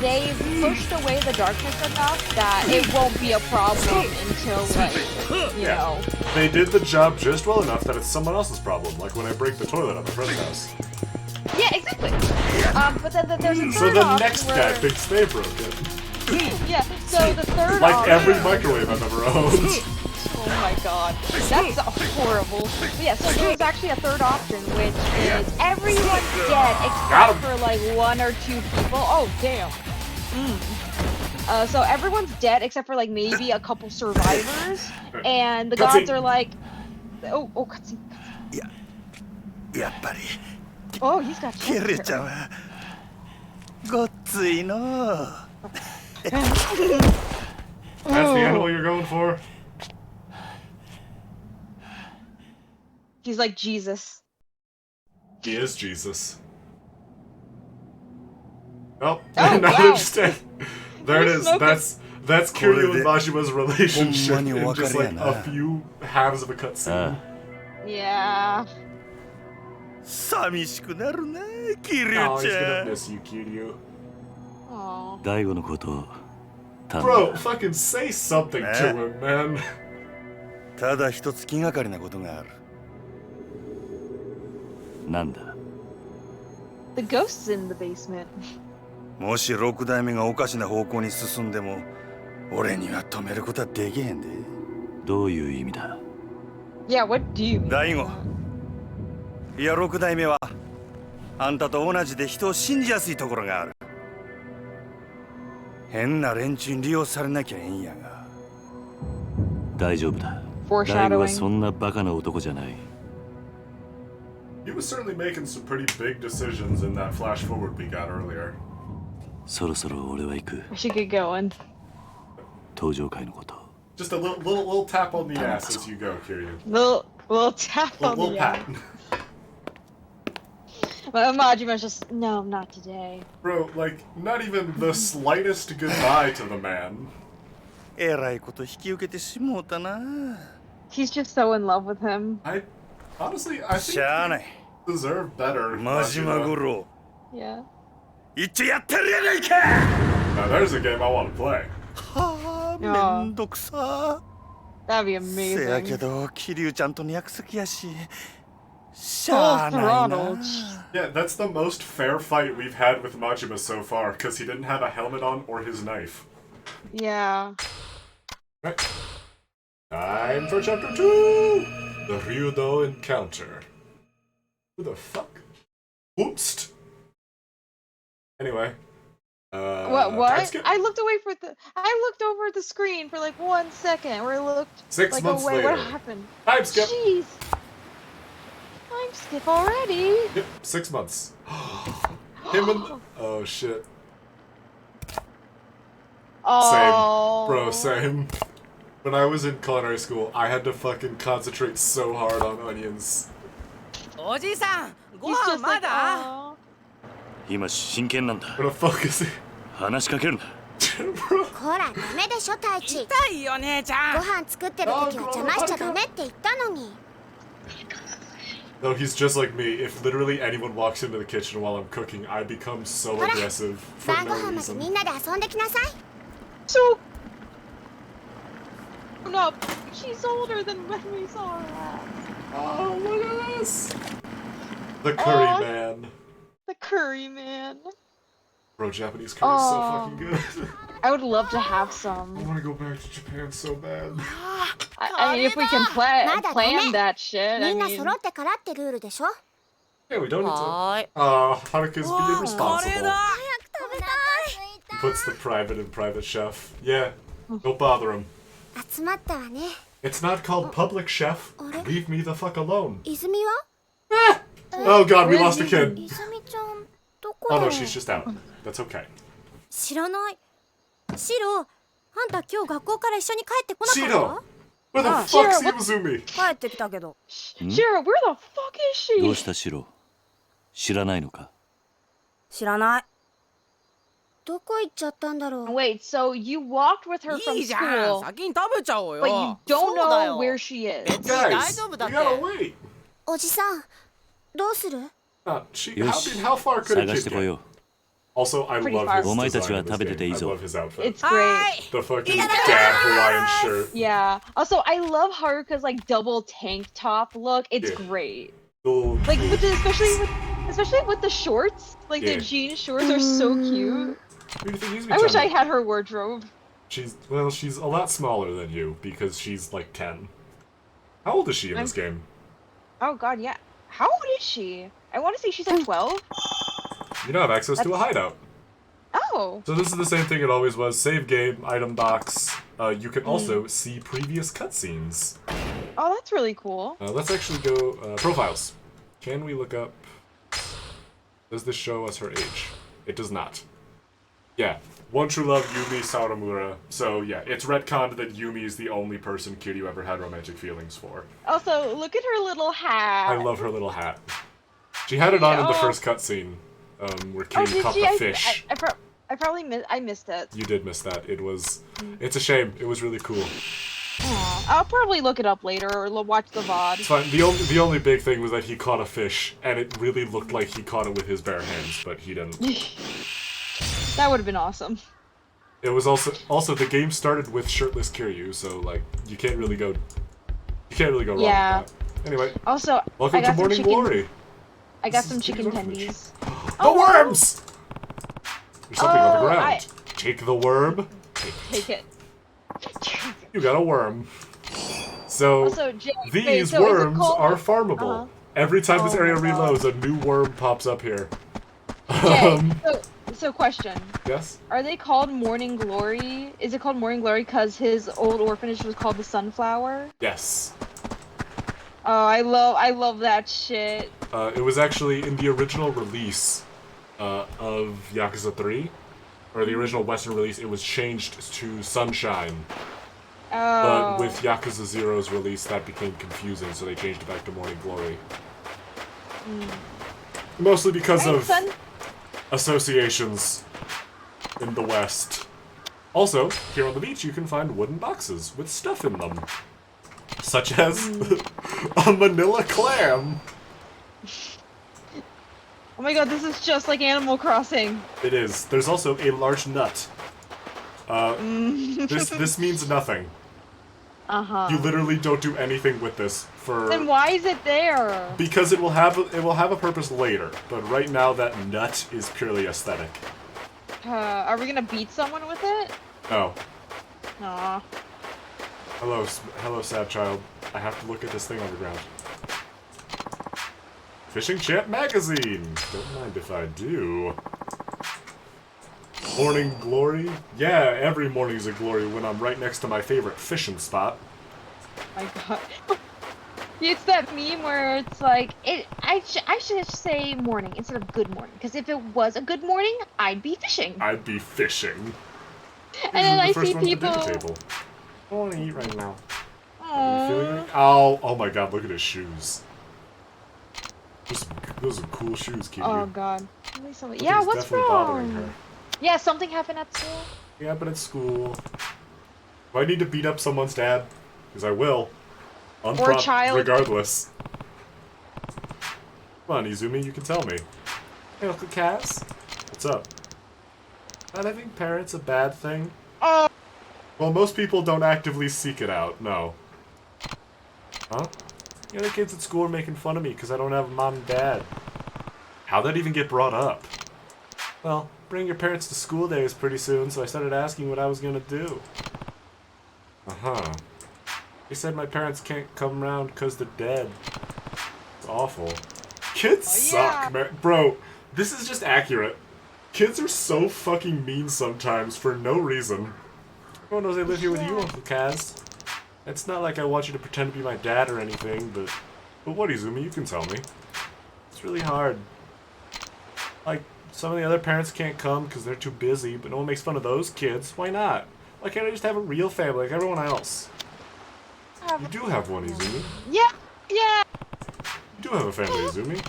they've pushed away the darkness enough that it won't be a problem until, like, you know. They did the job just well enough that it's someone else's problem, like when I break the toilet at my friend's house. Yeah, exactly. But then there's a third So the next guy thinks they broke it. Yeah, so the third like every microwave I've ever owned. Oh my god, that's horrible. But yeah, so there was actually a third option, which is everyone's dead except for like 1 or 2 people. Oh damn. So everyone's dead except for like maybe a couple survivors, and the gods are like, oh, cutscene. Oh, he's got. キレちゃんはごっついの。That's the animal you're going for? He's like Jesus. He is Jesus. Oh, Oh, now wow. they're just dead. There it We're is. smoking. That's Kiryu and Majima's relationship in just like a ほんまに別れやな。 few halves of a cutscene. Yeah. 寂しくなるな、キリュ Oh, ウ he's ちゃ gonna ん。 miss you, Kiryu. Aw. 大悟のことを頼ん Bro, だ fucking say something to him, man. ただ一つ気がかりなことがある。なんだ The ghost's in the basement. もし六代目がおかしな方向に進んでも、俺には止めることはできへんで。どういう意味だ Yeah, what do you mean? 大悟。いや、六代目はあんたと同じで人を信じやすいところがある。変な連中に利用されなきゃええんやが。大丈夫だ Foreshadowing. 大悟はそんなバカな男じゃない He was certainly making some pretty big decisions in that flash forward we got earlier. そろそろ俺は行く I should get going. 登場会のこと Just a little tap on the ass as you go, Kiryu. Little tap on Little the pat. ass. But Majima's just, no, not today. Bro, like, not even the slightest goodbye to the man. えらいこと引き受けてしもうたな。 He's just so in love with him. Honestly, I think しゃあない。 he deserved better. 真島五郎。 Yeah. 一応やってるやないか。 Now there's a game I want to play. はあ、めんどくさ。 That'd be せや amazing. けど、キリュウちゃんとの約束やし。しゃあないな。 Yeah, that's the most fair fight we've had with Majima so far, because he didn't have a helmet on or his knife. Yeah. Right. Time for chapter 2! The Ryudo encounter. Who the fuck? Oops. Anyway. What? I looked over at the screen for like 1 second where I looked 6 like, months oh, wait, later. what happened? Time skip. Jeez. Time skip already. Yep, 6 months. Him and... Oh, shit. Oh. Same. Bro, same. When I was in culinary school, I had to fucking concentrate so hard on onions. おじさん、ご He's 飯 just ま like, だ oh. 今真剣なんだ What the fuck is he? 話しかけるなほらダメでしょ太一。痛いよ姉ちゃん。ご飯作ってる時は邪魔しちゃダメって言ったのに。 No, he's just like me. If literally anyone walks into the kitchen while I'm cooking, I become so aggressive for 晩ご no 飯まで reason. みんなで遊んできなさい。 So. No, she's older than when we saw her last. Oh, look at this! The curry Aw. man. The curry man. Bro, Japanese curry is so Aw. fucking good. I would love to have I some. want to go back to Japan so bad. I mean, if we can plan Mada that shit, み I んな mean. 揃ってからってルールでしょ。 Yeah, we don't need to. はーい。 Haruka's being これ responsible. だ。 Puts the private in private chef. Yeah, don't bother him. 集まったわね。 It's not called public chef. Leave me the fuck alone. 泉は？ Oh god, we lost a kid. 泉ちゃんどこ Oh よ no, she's just out. That's okay. 知らない。シロ、あんた今日学校から一緒に帰ってこなか Shiro! っ Where the Ah, fuck's Shiro, Ibuzumi? た？帰ってきたけど。 Shira, where the fuck is ど she? うしたシロ知らないのか知らない。どこ行っちゃったんだろう。 Wait, so you walked with her い from いじゃん。 school, 先に食べちゃおうよ。 but you don't そうだ know よ。 where she is. 別に大 Guys, 丈夫だっ we て。 gotta wait. おじさん、どうする？ She, よ how, し how far could a 探して kid こ get? よ Also, I Pretty love far. his お前たち design は in this 食べてていい game. I ぞ love his outfit. It's great. The fucking dad Hawaiian shirt. Yeah. Also, I love Haruka's like double tank top look. It's Yeah. great. Little Like with the, especially with the shorts. Like Yeah. the jean shorts are so cute. I wish I had her wardrobe. She's a lot smaller than you because she's like 10. How old is she in this game? Oh god, yeah. How old is she? I want to say she's like 12. You don't have access to a hideout. Oh. So this is the same thing it always was. Save game, item box. You can also see previous cutscenes. Oh, that's really cool. Let's actually go profiles. Can we look up? Does this show us her age? It does not. Yeah. One True Love, Yumi Sawamura. So, yeah, it's retconned that Yumi is the only person Kiryu ever had romantic feelings for. Also, look at her little hat. I love her little hat. She had it on in the first cutscene, where Kiryu caught the fish. I probably missed it. You did miss that. It's a shame. It was really cool. I'll probably look it up later or watch the VOD. It's fine. The only big thing was that he caught a fish, and it really looked like he caught it with his bare hands, but he didn't. That would have been awesome. It was also the game started with shirtless Kiryu, so like you can't really go wrong with that. Anyway. Also, welcome to Morning Glory. I got some chicken tendies. The worms! There's something on the ground. Take the worm. Take it. You got a worm. So, also, these worms are farmable. Every time this area reloads, a new worm pops up here. So question. Yes? Are they called Morning Glory? Is it called Morning Glory because his old orphanage was called the Sunflower? Yes. Oh, I love that shit. It was actually in the original release of Yakuza 3, or the original Western release, it was changed to Sunshine. Oh. But with Yakuza 0's release, that became confusing, so they changed it back to Morning Glory. Mostly because of associations in the West. Also, here on the beach, you can find wooden boxes with stuff in them. Such as a manila clam. Oh my god, this is just like Animal Crossing. It is. There's also a large nut. This means nothing. You literally don't do anything with this for. Then why is it there? Because it will have a purpose later, but right now that nut is purely aesthetic. Are we gonna beat someone with it? No. Aw. Hello, sad child. I have to look at this thing on the ground. Fishing Champ Magazine! Don't mind if I do. Morning Glory? Yeah, every morning's a glory when I'm right next to my favorite fishing spot. Oh my god. It's that meme where it's like, I should say morning instead of good morning, because if it was a good morning, I'd be fishing. I'd be fishing. And then I see people... I want to eat right now. Aww. Are you feeling it? Oh my god, look at his shoes. Those are cool shoes, Kiryu. Oh god. Yeah, what's wrong? Her. Yeah, something happened at school. Yeah, but at school. Do I need to beat up someone's dad? Because I will. Or a child. Regardless. Come on, Izumi, you can tell me. Hey, Uncle Cass. What's up? Not having parents a bad thing? Oh. Well, most people don't actively seek it out, no. Huh? The other kids at school are making fun of me because I don't have a mom and dad. How'd that even get brought up? Well, bring your parents to school days pretty soon, so I started asking what I was gonna do. Uh-huh. They said my parents can't come around because they're dead. It's awful. Kids suck, man. Bro, this is just accurate. Kids are so fucking mean sometimes for no reason. Everyone knows I live here with you, Uncle Kaz. It's not like I want you to pretend to be my dad or anything, but what, Izumi? You can tell me. It's really hard. Like, some of the other parents can't come because they're too busy, but no one makes fun of those kids. Why not? Why can't I just have a real family like everyone else? You do have one, Izumi. Yeah! You do have a family, Izumi.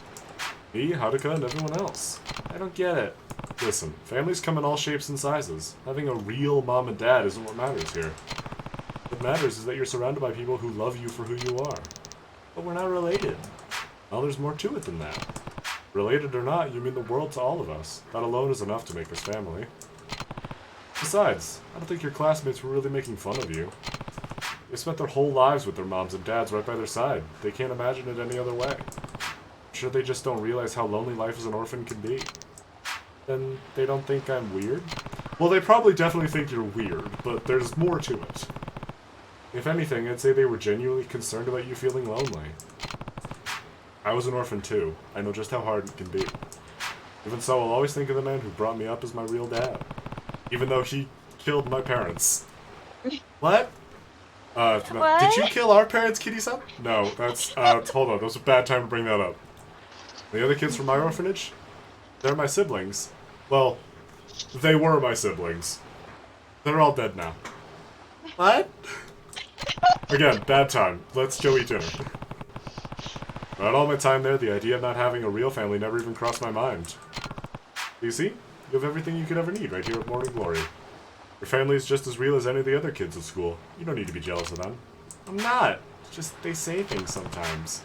Me, Haruka, and everyone else. I don't get it. Listen, families come in all shapes and sizes. Having a real mom and dad isn't what matters here. What matters is that you're surrounded by people who love you for who you are. But we're not related. Well, there's more to it than that. Related or not, you mean the world to all of us. That alone is enough to make us family. Besides, I don't think your classmates were really making fun of you. They spent their whole lives with their moms and dads right by their side. They can't imagine it any other way. I'm sure they just don't realize how lonely life as an orphan can be. Then they don't think I'm weird? Well, they probably definitely think you're weird, but there's more to it. If anything, I'd say they were genuinely concerned about you feeling lonely. I was an orphan too. I know just how hard it can be. Even so, I'll always think of the man who brought me up as my real dad. Even though he killed my parents. What? Did you kill our parents, Kitty-san? No, that's, hold on, that was a bad time to bring that up. The other kids from my orphanage? They're my siblings. Well, They were my siblings. They're all dead now. What? Again, bad time. Let's go eat dinner. Throughout all my time there, the idea of not having a real family never even crossed my mind. You see? You have everything you could ever need right here at Morning Glory. Your family is just as real as any of the other kids at school. You don't need to be jealous of them. I'm not. It's just they say things sometimes.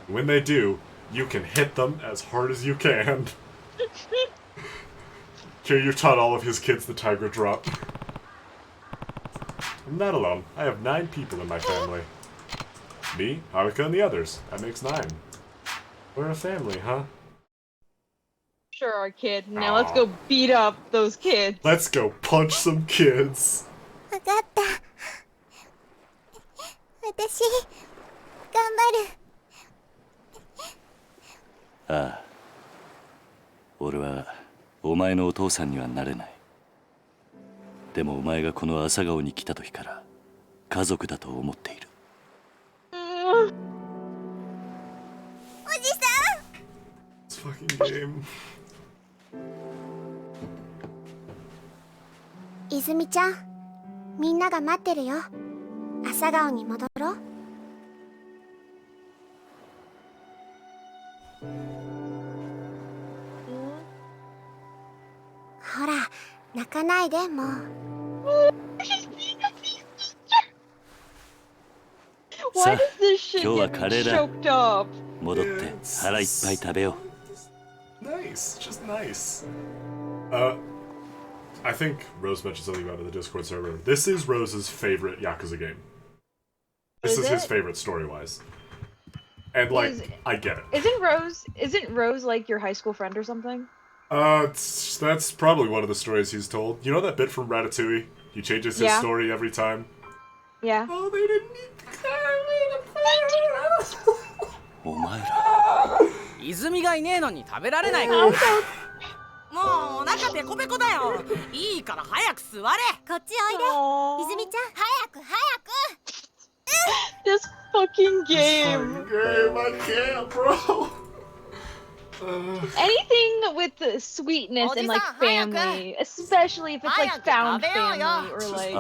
And when they do, you can hit them as hard as you can. Kiryu taught all of his kids the tiger drop. I'm not alone. I have 9 people in my family. Me, Haruka, and the others. That makes 9. We're a family, huh? Sure, our kid. Now let's go beat up those kids. Let's go punch some kids. わかった。私、頑張る。ああ。俺はお前のお父さんにはなれない。でもお前がこの朝顔に来た時から家族だと思っている。おじさん。This fucking game. 泉ちゃん、みんなが待ってるよ。朝顔に戻ろう。ほら、泣かないでもう。さあ、今日はカレーだ。戻って腹いっぱい食べよう。Nice, just nice. I think Rose mentioned something about it in the Discord server. This is Rose's favorite Yakuza game. This is his favorite story-wise. And like, I get it. Isn't Rose like your high school friend or something? That's probably one of the stories he's told. You know that bit from Ratatouille? He changes his story every time. Yeah. Oh, they didn't need theお前ら。泉がいねえのに食べられないか。もうお腹ペコペコだよ。いいから早く座れ。こっちおいで。泉ちゃん、早く早く。This fucking game. I can't, bro. Anything with the sweetness and like family, especially if it's like found family or like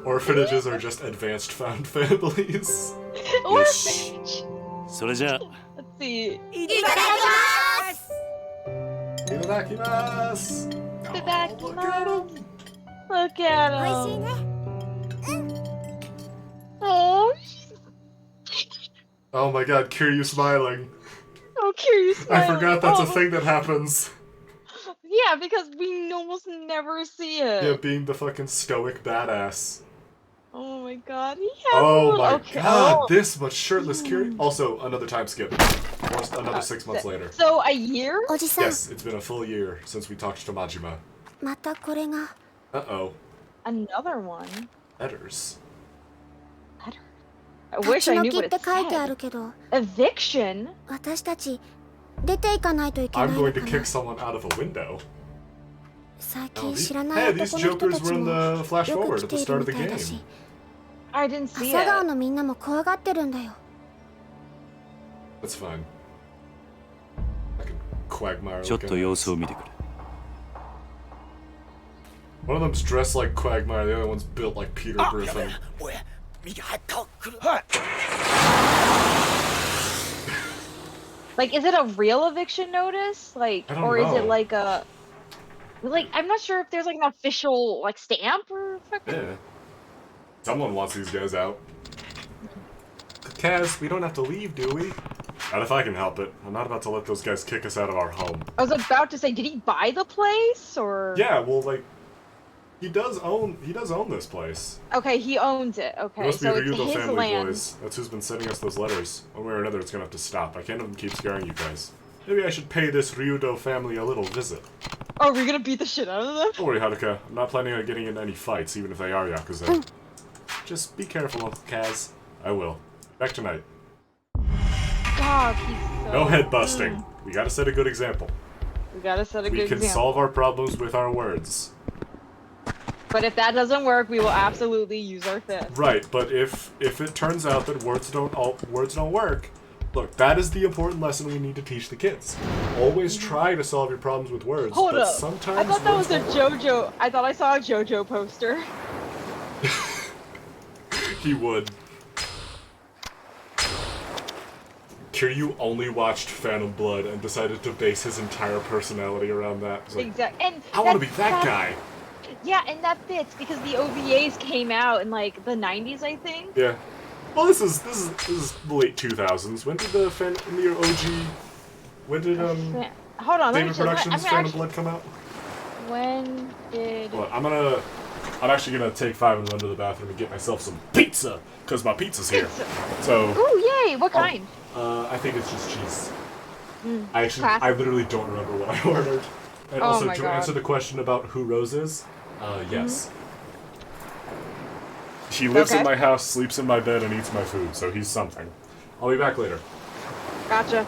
orphanages are just advanced found families. Orphanage. それじゃあ。Let's see. いただきます。いただきます。いただきます。Look at him. 美味しいね。Oh. Oh my God, Kiryu smiling. Oh, Kiryu smiling. I forgot that's a thing that happens. Yeah, because we almost never see it. Yeah, being the fucking stoic badass. Oh my God, he has Oh my okay. God, this much shirtless Kiryu. Also, another time skip. Almost another 6 months later. So, a year? Yes, it's been a full year since we talked to Majima. またこれが。Uh-oh. Another one? Letters. I wish I knew 立ち退き what っ it て書いてあ said. るけど。 Eviction? 私たち出ていかないといけない I'm の going か to な。 kick someone out of a window. 最近知らない Hey, these 男の人 jokers たち were in も the flash よく forward 来 at て the い start る of み the たいだ game. し。 I didn't see 朝顔 it. のみんなも怖がってるんだよ。 That's fine. I can quagmire. ちょっと様子を見てくれ。 One of them's dressed like Quagmire, the other one's built like Peter Griffin. Like, is it a real eviction notice? Like, I don't or is it know. like a... Like, I'm not sure if there's like an official, like, stamp or fucking... Yeah. Someone wants these guys out. Kaz, we don't have to leave, do we? Not if I can help it. I'm not about to let those guys kick us out of our home. I was about to say, did he buy the place, or...? Yeah, well, like, he does own this place. Okay, he owns it. It Okay, must be so the it's Ryudo his family land. boys. That's who's been sending us those letters. One way or another, it's gonna have to stop. I can't have them keep scaring you guys. Maybe I should pay this Ryudo family a little visit. Are we gonna beat the shit out of them? Don't worry, Haruka. I'm not planning on getting in any fights, even if they are Yakuza. Just be careful, Uncle Kaz. I will. Back tonight. God, he's so... No head busting. We gotta set a good example. We gotta set a We good can example. solve our problems with our words. But if that doesn't work, we will absolutely use our fist. Right, but if it turns out that words don't work, Look, that is the important lesson we need to teach the kids. Always try to solve your problems with words, Hold but up. sometimes I thought that was a words don't JoJo. I thought I saw a JoJo poster. work. He would. Kiryu only watched Phantom Blood and decided to base his entire personality around that. Like, Exactly. And I want to be that guy. Yeah, and that fits because the OVAs came out in like the 90s, I think. Yeah. Well, this is the late 2000s. When did the OG? When did Hold on, let me David just. Productions' I'm Phantom actually, Blood come out? when did? Well, I'm actually gonna take 5 and run to the bathroom and get myself some pizza because my pizza's here. So. Ooh, yay! What kind? I think it's just cheese. Mm, I literally don't remember what I ordered. And Oh also, my to God. answer the question about who Rose is, yes. He lives in my house, sleeps in my bed, and eats my food, so he's something. I'll be back later. Gotcha.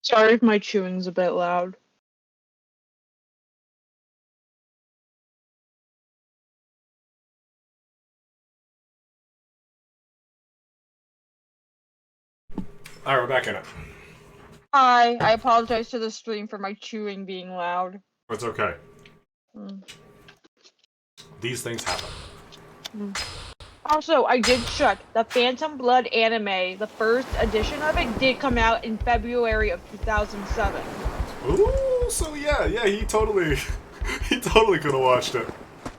Sorry if my chewing's a bit loud. Alright, we're back in it. Hi, I apologize to the stream for my chewing being loud. It's okay. Mm. These things happen. Also, I did check. The Phantom Blood anime, the first edition of it, did come out in February of 2007. Ooh, so yeah, he totally could have watched it.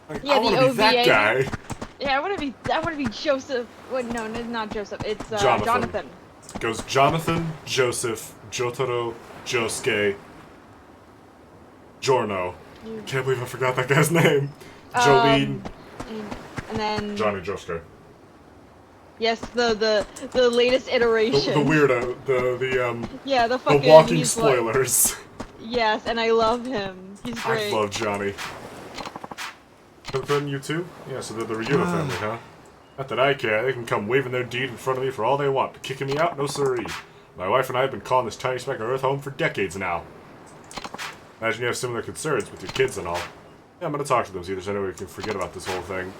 Like, Yeah, I the want to be that OVA. guy. Yeah, I want to be Joseph. Wait, no, not Joseph. It's Jonathan. Jonathan. Goes Jonathan, Joseph, Jotaro, Josuke, Giorno. Can't believe I forgot that guy's name. Jolene. And then Johnny Josuke. yes, the latest iteration. The weirdo. The yeah, the fucking walking he's spoilers. Like, yes, and I love him. He's great. I love Johnny. Confirm you too? Yeah, so they're the Ryuta family, huh? Not that I care. They can come waving their deed in front of me for all they want, but kicking me out? No siree. My wife and I have been calling this tiny speck of Earth home for decades now. Imagine you have similar concerns with your kids and all. Yeah, I'm gonna talk to them, see if there's any way we can forget about this whole thing.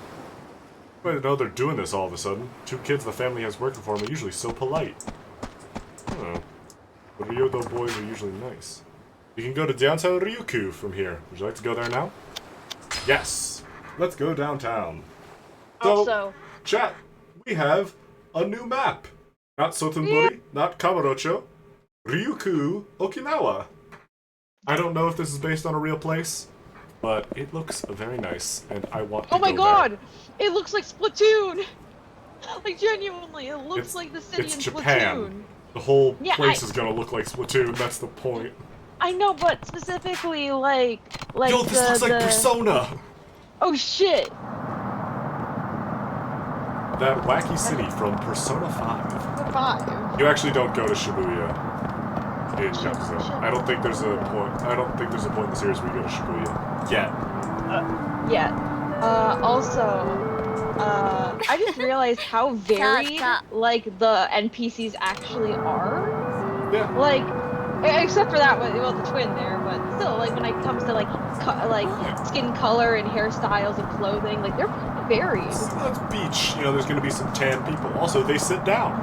I didn't know they're doing this all of a sudden. 2 kids the family has working for them are usually so polite. Oh. The Ryoto boys are usually nice. You can go to downtown Ryukyu from here. Would you like to go there now? Yes! Let's go downtown. So, Also, chat, we have a new map. Not Sotenbori, not Kamurocho. Ryukyu, Okinawa. I don't know if this is based on a real place, but it looks very nice, and I want to oh my go god! there. It looks like Splatoon! Like, genuinely, it looks like the city It's in Japan. Splatoon. The whole Yeah, place is gonna look like Splatoon, that's the point. I know, but specifically, like Yo, this looks like Persona! Oh shit! that wacky city from Persona 5. 5. You actually don't go to Shibuya in Yakuza. I don't think there's a point. I don't think there's a point in the series where you go to Shibuya yet. I just realized how varied like the NPCs actually are. Yeah. Like, except for that one, well, the twin there, but still, like when it comes to like skin color and hairstyles and clothing, like they're pretty varied. That's beach. You know, there's going to be some tan people. Also, they sit down.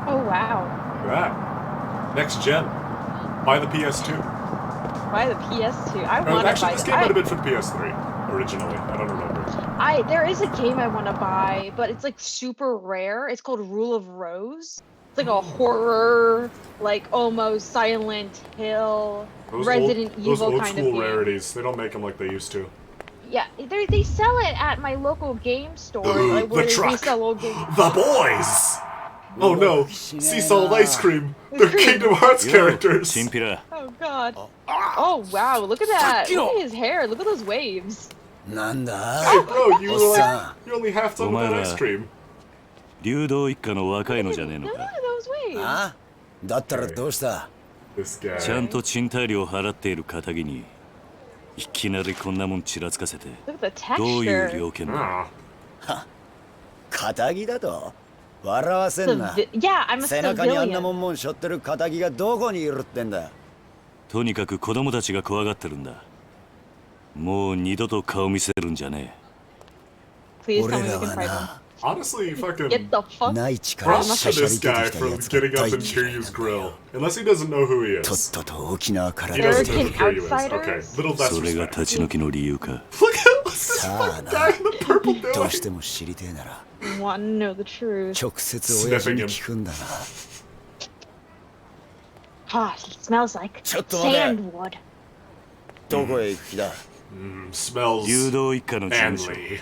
Oh wow. Look at that. Next gen. Buy the PS2. Buy the PS2. I want to actually, buy. This game might have been for the PS3 originally. I don't remember. There is a game I want to buy, but it's like super rare. It's called Rule of Rose. It's like a horror, like almost Silent Hill, Resident Evil those old kind school of game. rarities. They don't make them like they used to. Yeah, they sell it at my local game store. Ooh, like where the they truck. resell old games. The boys! Oh no, sea salt ice cream. They're Kingdom Hearts characters. Oh god. Oh wow, look at that. Look at his hair. Look at those waves. Hey bro, you only half done with that ice cream. 流動一家の若いのじゃねえの Look か at those waves. あだったらどうした This guy. ちゃんと賃貸料払っている仇にいきなりこんなもんちらつかせて Look at the どういう texture. 了見だは仇だと笑わせんな Yeah, I'm a 背中にあんな civilian. もん背負ってる仇がどこにいるってんだとにかく子供たちが怖がってるんだもう二度と顔見せるんじゃね Please tell me we can fight them. Honestly, fucking Get the fuck. props to this guy for getting up in Kiryu's grill. Unless he doesn't know who he とっ is. とと沖縄から He doesn't know who Kiryu is. Okay, little え less それが respect. 立ち退きの理由か Look at what's this さあ fucking な guy in the purple どう doing? しても知りてえなら Want to know the truth. 直接親父に聞くんだな Ah, it smells like ちょっと待て sandwood. どこへ行く気だ Smells 流動一家の事務所 manly.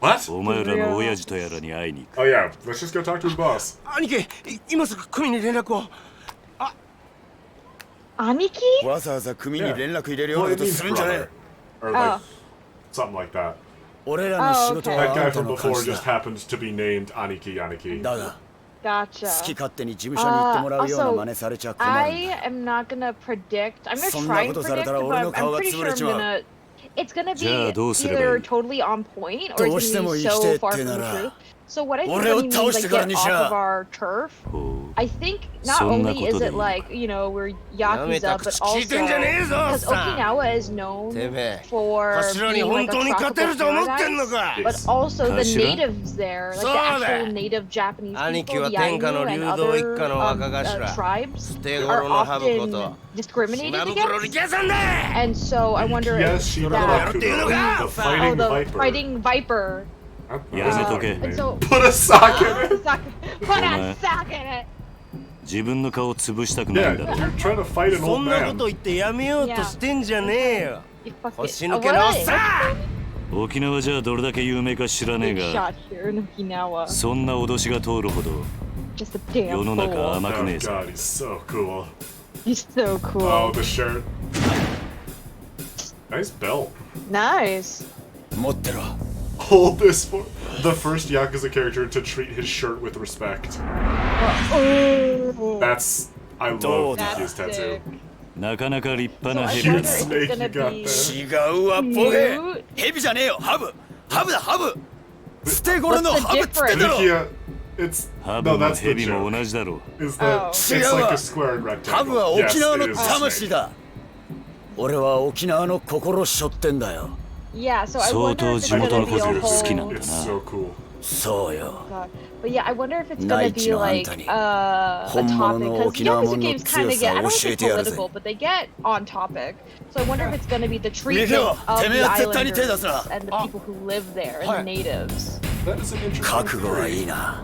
What? お前らの親父とやらに会いに行く Oh yeah, let's just go talk to his boss. 兄貴、今すぐ組に連絡を。兄貴わざわざ組に連絡入れるよう Well, な it こと means するんじゃね brother. え Or like, something like that. 俺らの仕事 That はあ guy んた from の before 監視 just だ happens to be named Aniki Aniki. だが Gotcha. 好き勝手に事務所に行ってもらうような Also, 真似されちゃ困るん I だ am not gonna predict. I'm gonna そんな try こ and とされ predict, たら but 俺の I'm 顔が pretty 潰 sure れ I'm ちまう gonna. It's gonna じゃあ be どうすればいい either totally on point or どう it's しても gonna 生 be きてえ so っ far て from な the ら truth. So what I think 俺を when he 倒 means して like から get に off し of な our turf, ほう I think not そんな only こと is でい it い like we're やめ Yakuza, た but 口聞い also てんじゃねえぞ、おっ because さん。 Okinawa is known てめえ、 for 頭に being 本 like 当 a に勝て tropical ると思ってんの paradise, か。 but also the 頭 natives there, like the そうだ。 actual native Japanese 兄貴 people, は the 天下の Ainu 流 and 動一 other 家の若頭。 tribes 捨て are 頃の省くこと often discriminated 島袋力 against. 也さんだ。 And so I wonder Yes, if she that, the oh, fighting the viper. fighting viper. やめとけ And so Put a sock in it. put a sock in it. 自分の顔を潰したくない Yeah, んだろ you're trying to fight an そ old んなこ man. と言ってやめようとしてんじゃねえよ。 You fucking 腰抜けのおっさん。沖縄じゃどれだけ有名か知らねえ big が shot here in Okinawa. そんな脅しが通るほど Just a damn 世の中 fool. 甘くね Oh えさ god, he's so cool. He's so cool. Oh, the shirt. Nice belt. Nice. 持ってろ Hold this for the first Yakuza character to treat his shirt with respect. Oh. That's I love That's his tattoo. sick. なかなか立派な So I ヘビ wonder だ if な it's Snake, gonna you got be that. 違うわボケ cute. ヘビじゃねえよハブハブだハブ捨て頃の What's the ハブっつってんだろ Rikia, it's ハ no, ブも that's the ヘビも joke. 同じだろ Is that Oh. it's like a square rectangle? ハブは Yes, 沖縄 it の is a 魂 snake. だ俺は沖縄の心背負ってんだよ Yeah, so I 相 wonder 当 if it's 地元 gonna の be こと a が好きなん whole. だ It's な so cool. そうよ God. But yeah, I wonder if it's gonna 内 be 地のあん like たに a 本物 topic の because 沖縄も Yakuza んの games kind of 強 get さ I を don't 教え say てやるぜ political, but they get on topic. So I wonder if it's gonna be the ミ treatment ケオ of てめ the えは絶対に手出 islanders すな and the people who live there and the natives. That is an interesting 覚悟はいい theory. な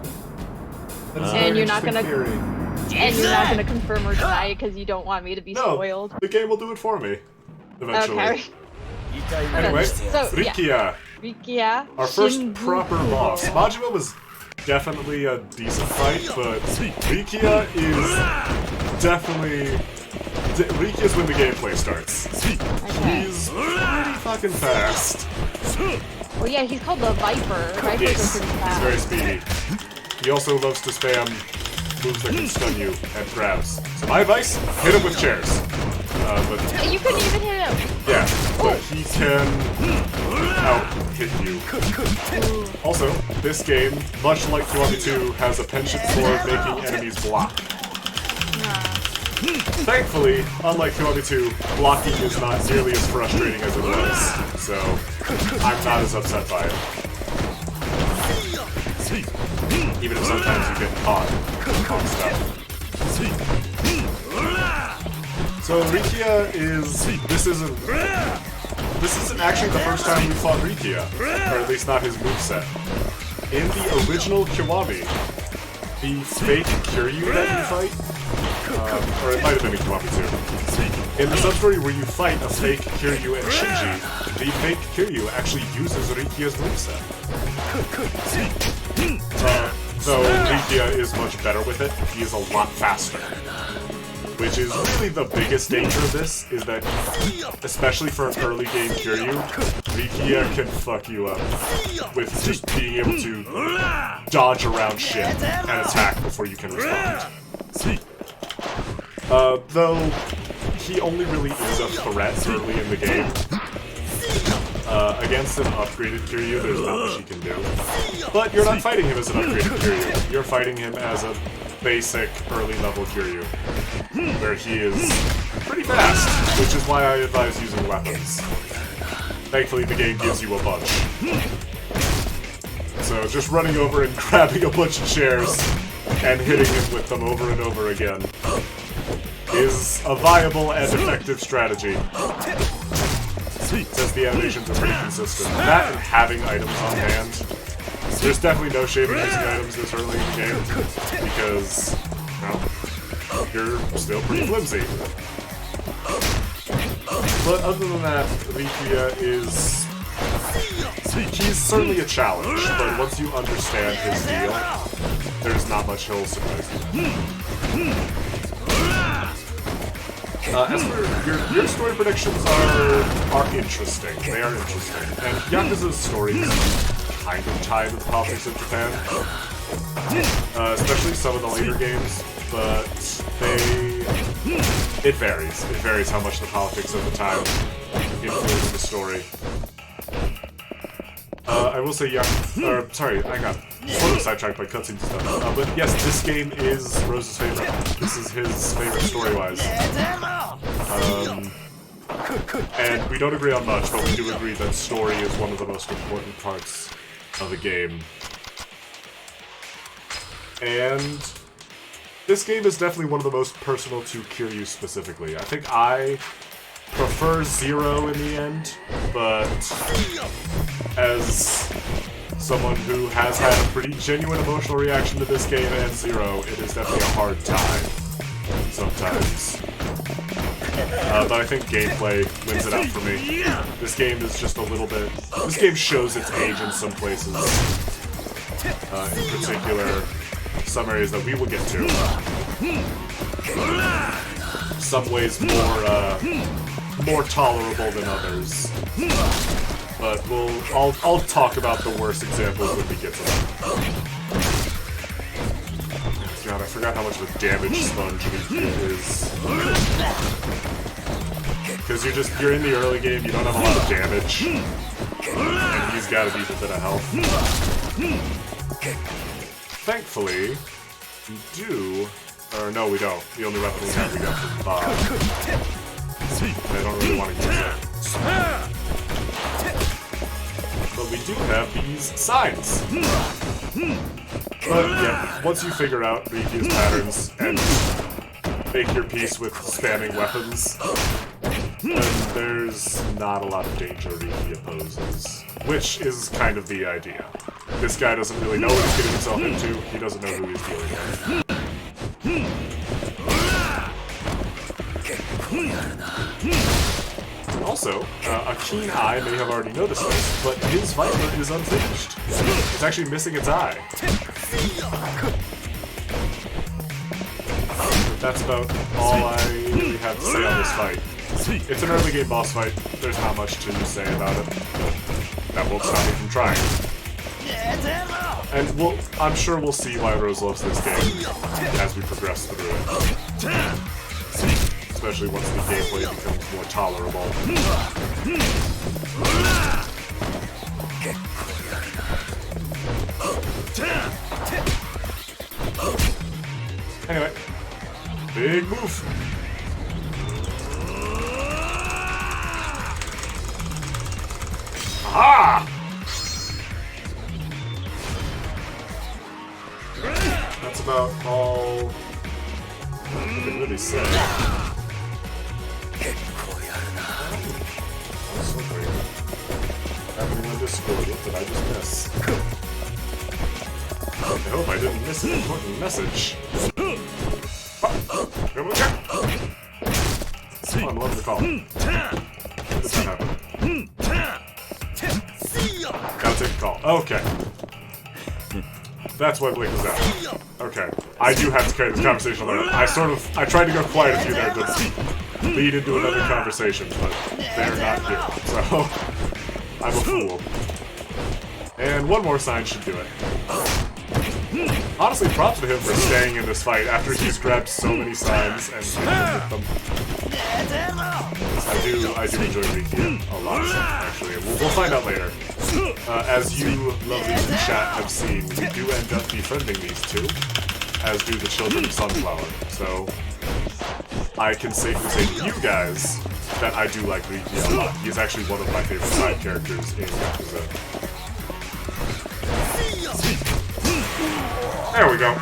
That is a And very you're not interesting gonna- theory. And you're not gonna confirm or deny it because you don't want me to be No, spoiled. the game will do it for me. Eventually. Okay. Anyway, So, yeah. Rikia, Rikia. our first Shinbuku. proper boss. Majima was definitely a decent fight, but Rikia is definitely Riki is when the gameplay starts. He's pretty fucking fast. Well, yeah, he's called the Viper. Vipers Yes, are pretty he's fast. very speedy. He also loves to spam moves that can stun you and grabs. So my advice, hit him with chairs. But You couldn't even hit him. yeah, but he can out-hit you. Also, this game, much like Kiwami 2, has a penchant for making enemies block. Thankfully, unlike Kiwami 2, blocking is not nearly as frustrating as it was, so I'm not as upset by it. Even if sometimes you get caught on stuff. So Rikia this isn't actually the first time we fought Rikia, or at least not his moveset. In the original Kiwami, the fake Kiryu that you fight, or it might have been in Kiwami 2. In the sub-story where you fight a fake Kiryu and Shinji, the fake Kiryu actually uses Rikia's moveset. Though Rikia is much better with it, he is a lot faster. Which is really the biggest danger of this, is that, especially for an early game Kiryu, Rikia can fuck you up with just being able to dodge around shit and attack before you can respond. Though, he only really is a threat early in the game. Against an upgraded Kiryu, there's not much he can do. But you're not fighting him as an upgraded Kiryu, you're fighting him as a basic early level Kiryu, where he is pretty fast, which is why I advise using weapons. Thankfully the game gives you a bunch. So just running over and grabbing a bunch of chairs and hitting him with them over and over again is a viable and effective strategy, since the animations are pretty consistent. That and having items on hand. There's definitely no shame in using items this early in the game, because, well, you're still pretty flimsy. But other than that, Rikia he's certainly a challenge, but once you understand his deal, there's not much he'll surprise you. As for your story predictions are interesting. They are interesting. And Yakuza's stories kind of tied to the politics of Japan. Especially some of the later games, but it varies. It varies how much the politics of the time influence the story. I will say, I got sort of sidetracked by cutscenes and stuff. But yes, this game is Rose's favorite. This is his favorite story-wise. And we don't agree on much, but we do agree that story is one of the most important parts of a game. And this game is definitely one of the most personal to Kiryu specifically. I think I prefer Zero in the end, but as someone who has had a pretty genuine emotional reaction to this game and Zero, it is definitely a hard time sometimes. But I think gameplay wins it out for me. This game is just a little bit... This game shows its age in some places. In particular, some areas that we will get to. Some ways more tolerable than others. But I'll talk about the worst examples when we get to them. God, I forgot how much of a damage sponge Rikia is. Because you're in the early game, you don't have a lot of damage. And he's got a decent bit of health. Thankfully, we do... Or no, we don't. The only weapon we have, we got from Bob. I don't really want to use it. But we do have these signs. But yeah, once you figure out Riki's patterns and make your peace with spamming weapons, then there's not a lot of danger Riki poses. Which is kind of the idea. This guy doesn't really know what he's getting himself into, he doesn't know who he's dealing with. Also, a keen eye may have already noticed this, but his Viper is unfinished. It's actually missing its eye. that's about all I really have to say on this fight. It's an early game boss fight. There's not much to say about it. That won't stop me from trying. And I'm sure we'll see why Rose loves this game as we progress through it. Especially once the gameplay becomes more tolerable. Anyway, big move. Aha! That's about all I can really say. Happening on Discord, what did I just miss? I hope I didn't miss an important message. Come on, what's the call? When does that happen? Gotta take a call. Okay. That's why Blake was out. Okay. I do have to carry this conversation later. I tried to go quiet a few there to lead into another conversation, but they're not here. So, I'm a fool. And one more sign should do it. Honestly, props to him for staying in this fight after he's grabbed so many signs and hit them with them. I do enjoy Rikia a lot, actually. We'll find out later. As you lovely chat have seen, we do end up befriending these two, as do the children of Sunflower. So, I can safely say to you guys that I do like Rikia a lot. He's actually one of my favorite side characters in Yakuza. There we go.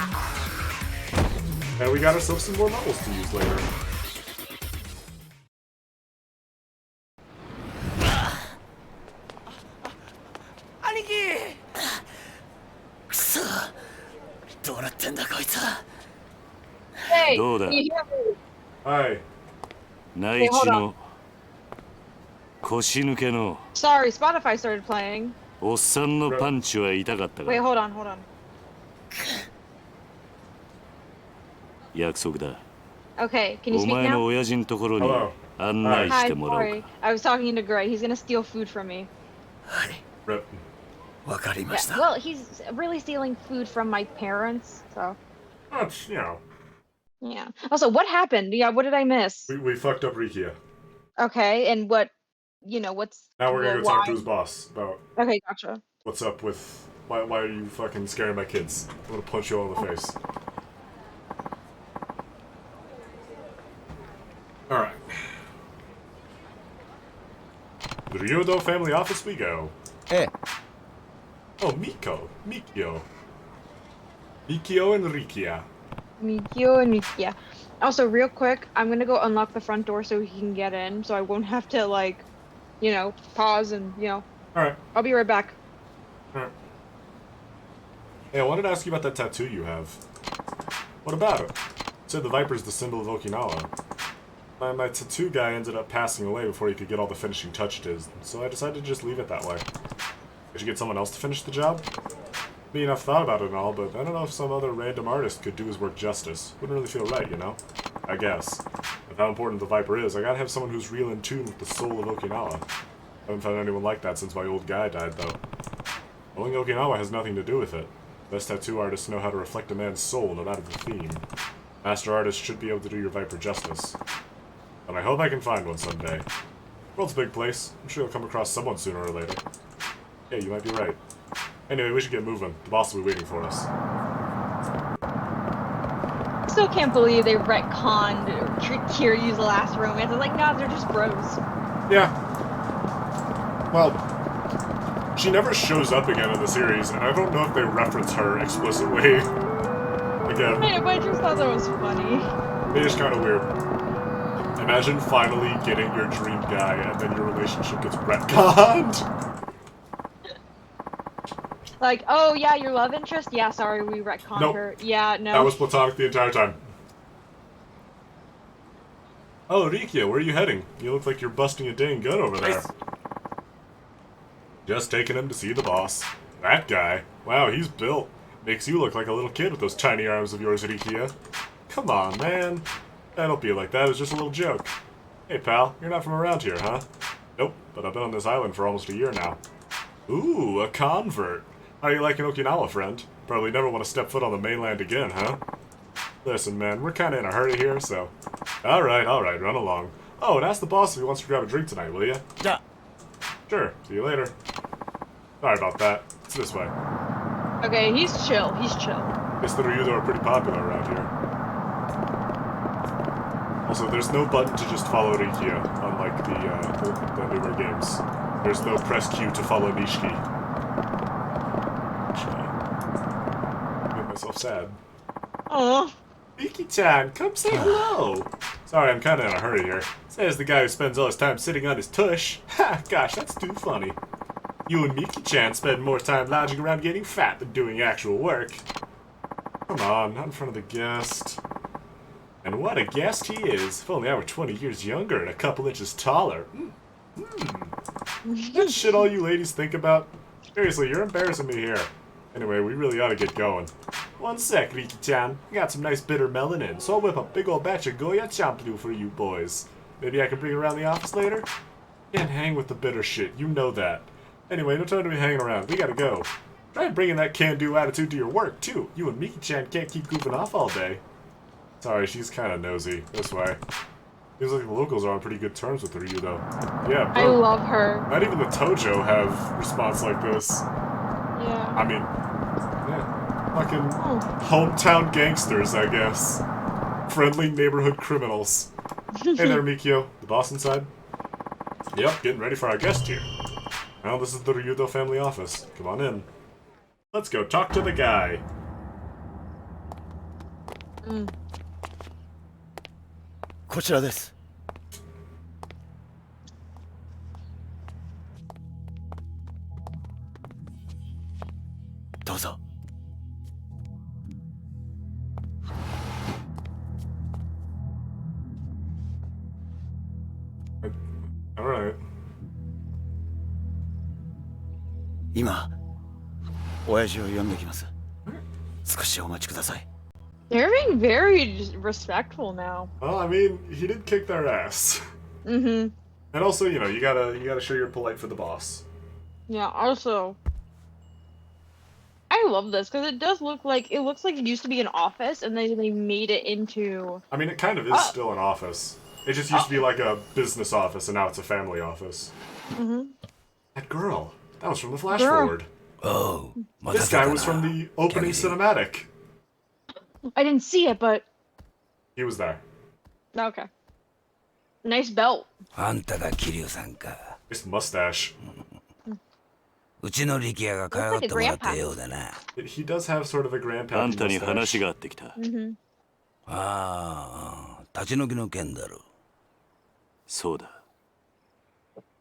And we got ourselves some more levels to use later. Hey, どうだ can you hear me? はい。内地の腰抜けの Sorry, Spotify started playing. おっさんのパンチは痛かったか Wait, hold on, hold on. 約束だ Okay, can you お speak 前の now? 親父のところに案内し Hi, てもらおう sorry. I was talking to Gray. He's gonna steal food from me. わかりま Yeah, した。 well, he's really stealing food from my parents, so. That's, you know. Yeah. Also, what happened? Yeah, what did I miss? We fucked up Rikia. Okay, and what, what's... Now we're gonna go talk why? to his boss about Okay, gotcha. what's up with... Why are you fucking scaring my kids? I'm gonna punch you all in the face. Alright. The Ryodo family office we go. Hey. Oh, Mikio. Mikio and Rikia. Mikio and Mikia. Also, real quick, I'm gonna go unlock the front door so he can get in, so I won't have to, pause and, Alright. I'll be right back. Alright. Hey, I wanted to ask you about that tattoo you have. What about it? You said the viper's the symbol of Okinawa. My tattoo guy ended up passing away before he could get all the finishing touches, so I decided to just leave it that way. Did you get someone else to finish the job? I mean, I've thought about it and all, but I don't know if some other random artist could do his work justice. Wouldn't really feel right, you know? I guess. With how important the Viper is, I gotta have someone who's real in tune with the soul of Okinawa. I haven't found anyone like that since my old guy died, though. Knowing Okinawa has nothing to do with it. Best tattoo artists know how to reflect a man's soul, no matter the theme. Master artists should be able to do your Viper justice. And I hope I can find one someday. The world's a big place. I'm sure you'll come across someone sooner or later. Yeah, you might be right. Anyway, we should get moving. The boss will be waiting for us. I still can't believe they retconned Kiryu's last romance. I was like, nah, they're just bros. Yeah. Well, she never shows up again in the series, and I don't know if they reference her explicitly. Again. I know, but I just thought that was funny. It is kind of weird. Imagine finally getting your dream guy, and then your relationship gets retconned. Like, oh yeah, your love interest? Yeah, sorry, we retconned Nope. her. Yeah, no. That was platonic the entire time. Oh, Rikia, where are you heading? You look like you're busting a dang gun over there. Just taking him to see the boss. That guy. Wow, he's built. Makes you look like a little kid with those tiny arms of yours, Rikia. Come on, man. Don't be like that. It was just a little joke. Hey, pal, you're not from around here, huh? Nope, but I've been on this island for almost a year now. Ooh, a convert. How you liking Okinawa, friend? Probably never want to step foot on the mainland again, huh? Listen, man, we're kind of in a hurry here, so... Alright, run along. Oh, and ask the boss if he wants to grab a drink tonight, will ya? Yeah. Sure, see you later. Sorry about that. It's this way. Okay, he's chill. He's chill. Guess the Ryudo are pretty popular around here. Also, there's no button to just follow Rikiya, unlike the newer games. There's no press Q to follow Nishiki. I made myself sad. Aww. Miki-chan, come say hello! Sorry, I'm kinda in a hurry here. Says the guy who spends all his time sitting on his tush. Ha, gosh, that's too funny. You and Miki-chan spend more time lounging around getting fat than doing actual work. Come on, not in front of the guest. And what a guest he is. If only I were 20 years younger and a couple inches taller. That shit all you ladies think about? Seriously, you're embarrassing me here. Anyway, we really ought to get going. One sec, Riki-chan. I got some nice bitter melanin, so I'll whip a big old batch of Goya Champloo for you boys. Maybe I can bring it around the office later? Can't hang with the bitter shit, you know that. Anyway, no time to be hanging around. We gotta go. Try bringing that can-do attitude to your work, too. You and Miki-chan can't keep goofing off all day. Sorry, she's kinda nosy. This way. Seems like the locals are on pretty good terms with Ryu, though. Yeah, bro. I love her. Not even the Tojo have response like this. Yeah. I mean, yeah. Fucking hometown gangsters, I guess. Friendly neighborhood criminals. Hey there, Mikio. The boss inside? Yep, getting ready for our guest here. Well, this is the Ryudo family office. Come on in. Let's go talk to the guy. Mm. こちらです。どうぞ。Alright. 今、親父を呼んできます。少しお待ちください。 They're being very respectful now. Well, I mean, he did kick their ass. Mm-hmm. And also, you know, you gotta show you're polite for the boss. Yeah, also... I love this, because it looks like it used to be an office, and then they made it into... I mean, it kind of is still an office. It just used to be like a business office, and now it's a family office. Mm-hmm. That girl. That was from the flash forward. Oh. This guy was from the opening cinematic. I didn't see it, but... He was there. Okay. Nice belt. あんたが桐生さんか。 Nice mustache. うちの力也が可愛がってもらったようだな。He does have sort of a grandpa. あんたに話があってきた。Mm-hmm. ああ、立ち退きの件だろう。そうだ。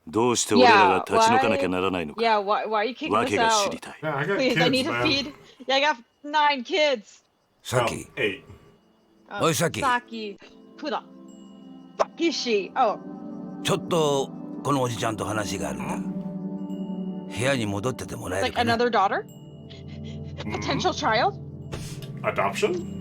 どうして俺らが立ち退かなきゃならないのか。 Yeah, why are you kicking us out? 訳が知りたい。 Yeah, I got Please, kids, I need to man. feed. Yeah, I got 9 kids. さき。8. おいさき。 Saki. Kuda. Sakishi. Oh. ちょっとこのおじちゃんと話があるんだ。部屋に戻っててもらえる Like かな。 another daughter? Potential child? Adoption?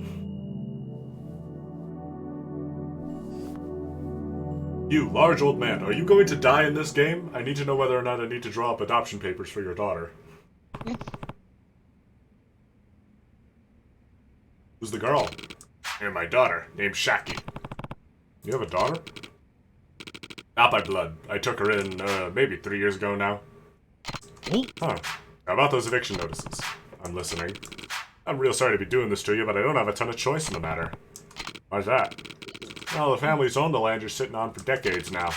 You, large old man, are you going to die in this game? I need to know whether or not I need to draw up adoption papers for your daughter. Who's the girl? And my daughter, named Shaki. You have a daughter? Not by blood. I took her in, maybe 3 years ago now. Huh. How about those eviction notices? I'm listening. I'm real sorry to be doing this to you, but I don't have a ton of choice in the matter. Why's that? Well, the family's owned the land you're sitting on for decades now.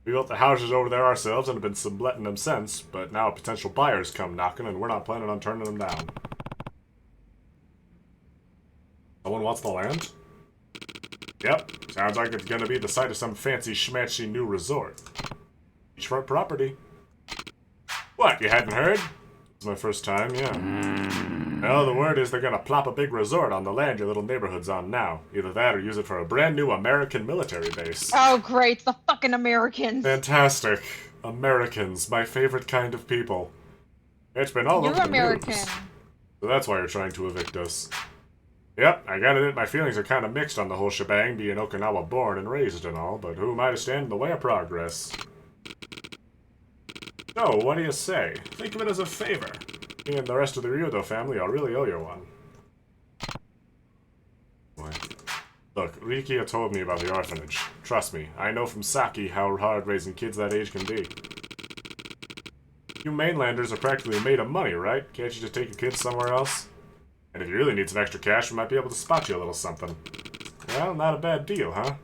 We built the houses over there ourselves and have been subletting them since, but now potential buyers come knocking and we're not planning on turning them down. Someone wants the land? Yep, sounds like it's gonna be the site of some fancy schmancy new resort. Beachfront property. What, you hadn't heard? It's my first time, yeah. Well, the word is they're gonna plop a big resort on the land your little neighborhood's on now. Either that or use it for a brand new American military base. Oh, great. The fucking Americans. Fantastic. Americans, my favorite kind of people. It's been all over the American. news. So that's why you're trying to evict us. Yep, I gotta admit my feelings are kind of mixed on the whole shebang, being Okinawa born and raised and all, but who am I to stand in the way of progress? So, what do you say? Think of it as a favor. Me and the rest of the Ryudo family, I'll really owe you one. Look, Rikiya told me about the orphanage. Trust me, I know from Saki how hard raising kids that age can be. You mainlanders are practically made of money, right? Can't you just take your kids somewhere else? And if you really need some extra cash, we might be able to spot you a little something. Well, not a bad deal, huh?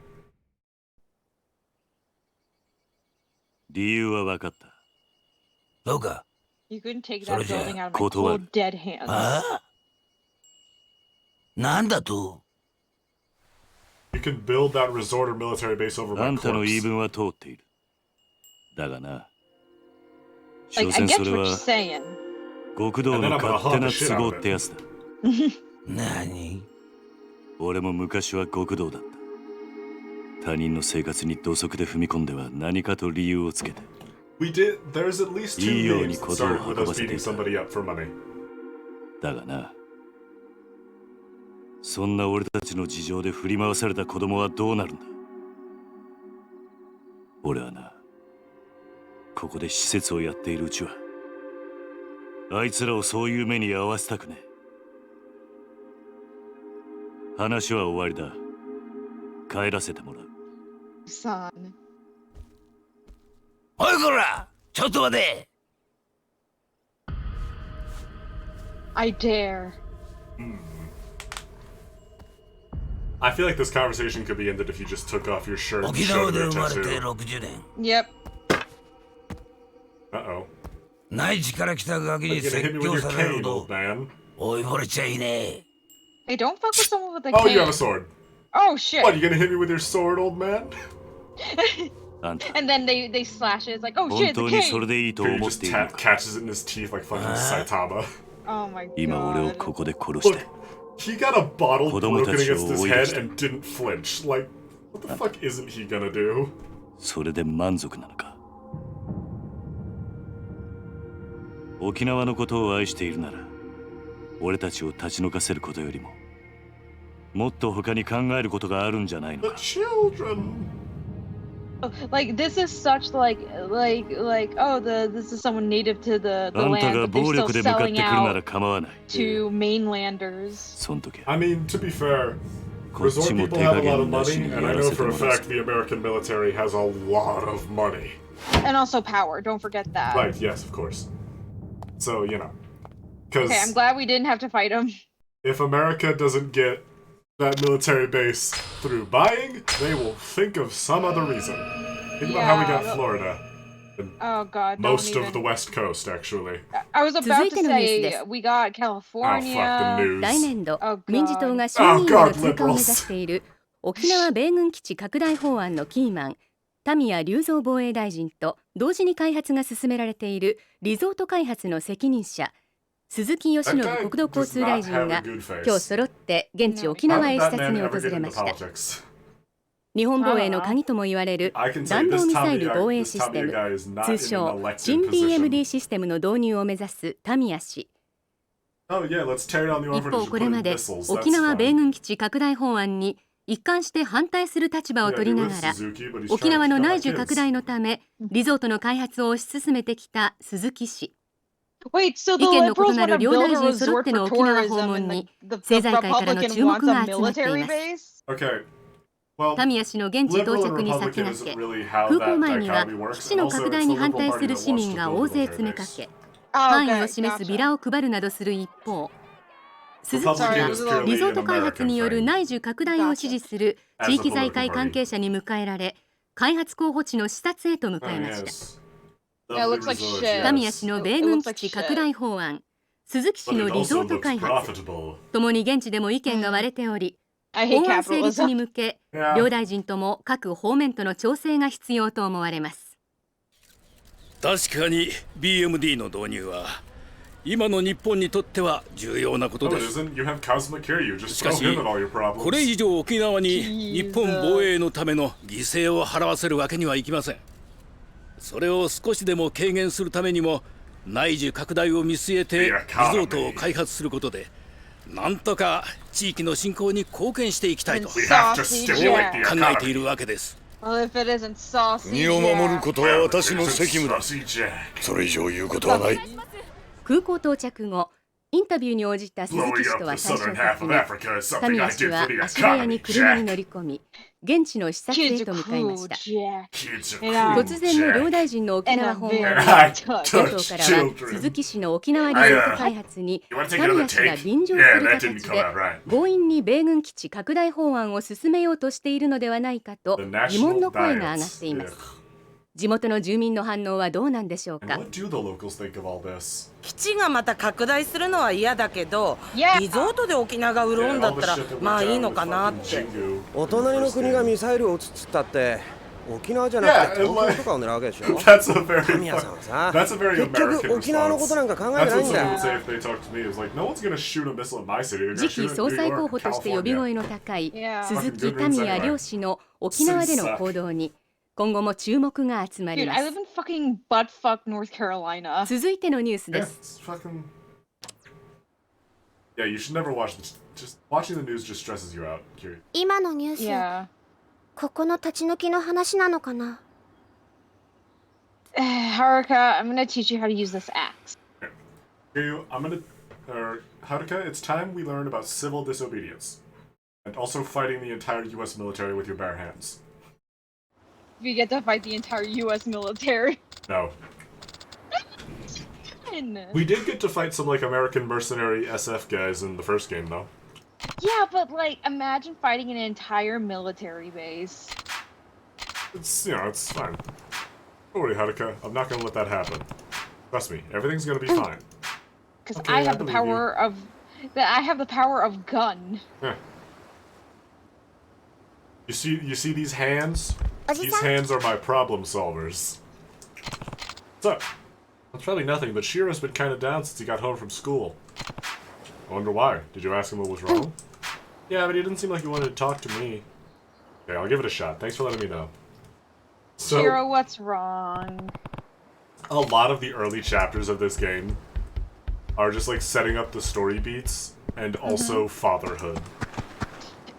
理由は分かった。そうか。 You couldn't take そ that れじゃ building out of my 断 cold る。 dead hands. ああ。なんだと。 You can build that resort or military base over あ my んたの言い corpse. 分は通っている。だがな。 Like, 所 I 詮 get それ what you're は saying. 極道の勝手な都合ってやつだ。何？俺も昔は極道だった。他人の生活に土足で踏み込んでは何かと理由をつけて。We did. There's at least 2いいよう games に that 小僧を started with 運 us ばせて beating いた。 somebody up for money. だがな。そんな俺たちの事情で振り回された子供はどうなるんだ。俺はな、ここで施設をやっているうちは、あいつらをそういう目に遭わせたくねえ。話は終わりだ。帰らせてもらう。Son. おいこら、ちょっと待て。I dare. I feel like this conversation could be ended if you just took off your shirt and 沖 showed 縄で your 生まれて tattoo. 60年。 Yep. Uh-oh. 内地から来たガキ Are に you gonna 説 hit me with 教 your される cane, と old man? 追い惚れちゃいねえ。 Hey, don't fuck with someone with a Oh, cane. you have a sword. Oh shit. What, you gonna hit me with your sword, old man? And then they slash it. It's like, oh 本 shit, 当 the にそ cane. れでいいと He 思っ just ているのか。 catches it in his teeth like fucking Saitama. Oh my 今俺を god. ここで殺して。 He got a bottle 子供 broken たちを against his 追い出 head した。 and didn't flinch. Like, what the fuck isn't he gonna do? それで満足なのか。沖縄のことを愛しているなら、俺たちを立ち退かせることよりも、もっと他に考えることがあるんじゃないのか。 Children. Like this is such like oh this is someone native to the あんた land が but they're 暴 still 力で向かってく selling るなら out 構わない。 to mainlanders. そん時 I mean, to be fair, こっち resort も people 手 have 加 a lot 減 of なし money, に and や I ら know せて for a もらう fact the American military has a lot of money. And also power, don't forget that. Right, yes, of course. So, you know. Because Okay, I'm glad we didn't have to fight him. if America doesn't get that military base through buying, they will think of some other reason. Think about how we got Yeah, Florida. Oh god, don't Most of even. the West Coast, actually. I was 続 about い to てのニュースで say す。 we got Oh, fuck the California. news. 来年度 Oh, 民自党 God. が衆議院へ Oh, の God, 通過を目指 liberals. している沖縄米軍基地拡大法案のキーマン田宮隆三防衛大臣と同時に開発が進められているリゾート開発の責任者鈴木義信国土交通大臣が今日揃って現地沖縄へ視 How did that 察 man に ever 訪 get れ into ました politics? 日本防衛の鍵とも言われる I can say 弾道 this ミサイ Tamiya ル防衛 this システ Tamiya ム guy is not 通 in 称 an elected 新 position. BMD システムの導入を目指す田宮氏 Oh yeah, let's tear down the 一 orphanage 方 and こ put れ in まで missiles. 沖 That's 縄 fun. 米軍基地拡大法案に一貫して反対する立場を Yeah, 取り he な lives がら Suzuki, but he's 沖 trying 縄 to の kill 内 my 需 kids. 拡大のためリゾートの開発を推し進めてきた鈴木氏 Wait, so 意 the 見の異 liberals な want る to 両 build 大 a 臣揃っ resort て for の沖縄訪 tourism 問 and に the 政財界からの Republican 注目 wants が a 集まってい military ます base? Okay. Well, 田宮氏の現地到 liberal 着 and に先 Republican 駆 isn't け really how 空港 that 前には dichotomy works. 基地の And 拡 also, 大 it's に the 反 liberal 対 party する that 市 wants 民 to が build 大 a 勢 military 詰めか base. け Oh, 範囲 okay, を示す gotcha. ビラを配るなどする一方鈴木氏 Sorry, は I was a little リゾー an ト開発による American thing. 内需拡大を支持する Gotcha. 地域財界関係者に迎えられ開発候補地の視察へと向かいました Yes. Yeah, it looks like Lovely resort, shit. 田宮氏の It 米軍 looks 基 like 地 shit. 拡大法案鈴木氏 But の it リゾ also ート looks 開発 profitable. ともに現地でも意見が割れており I hate 法案成立に capitalism. 向け Yeah. 両大臣とも各方面との調整が必要と思われます確かに BMD の導入は今の日本にとっては重要なこと No, で it す isn't. You have Cosmic here. You just し throw かし him at all your problems. これ以上沖縄に日本防衛のための犠牲を払わせるわけにはいきませんそれを少しでも軽減するためにも内需拡大を見据えてリゾートを開発することでなんとか地域の振興に貢献していきたいと考 We have to stimulate the economy. えているわけです。 Well, if it isn't saucy 国を守ることは私の It's 責務だ Saucy Jack. それ以上言うことはない空港到着後インタビューに応じた鈴木氏とは最初にタミヤ氏は足早に車に乗り込み現地の視察へと向かいました。突然の両大臣の沖縄訪問に野党からは鈴木氏の沖縄リゾート開発にタミヤ氏が便乗する形で強引に米軍基地拡大法案を進めようとしているのではないかと疑問の声が上がっています。地元の住民の反応はどうなんでしょうか。基地がまた拡大するのは嫌だけど、リゾートで沖縄が潤うんだったらまあいいのかなって。お隣の国がミサイルを撃つっつったって沖縄じゃなくて東京とかを狙うわけでしょ。神谷さんはさ、結局沖縄のことなんか考えてないんだよ。次期総裁候補として呼び声の高い鈴木民也両氏の沖縄での行動に今後も注目が集まります。 Dude, I live in fucking buttfuck North Carolina. 続いてのニュースです。Yeah, you should never watch this. Just watching the news just stresses you out. 今のニュース、ここの立ち退きの話なのかな。Haruka, I'm gonna teach you how to use this axe. Haruka, it's time we learn about civil disobedience. And also fighting the entire US military with your bare hands. You get to fight the entire US military. No. We did get to fight some like American mercenary SF guys in the first game though. Yeah, but like imagine fighting an entire military base. It's, you know, it's fine. Don't worry, Haruka. I'm not gonna let that happen. Trust me, everything's gonna be fine. Because I have the power of... I have the power of gun. Yeah. You see these hands? These hands are my problem solvers. What's up? It's probably nothing, but Shiro's been kind of down since he got home from school. I wonder why. Did you ask him what was wrong? Yeah, but he didn't seem like he wanted to talk to me. Okay, I'll give it a shot. Thanks for letting me know. So, Shiro, what's wrong? A lot of the early chapters of this game are just like setting up the story beats and also fatherhood.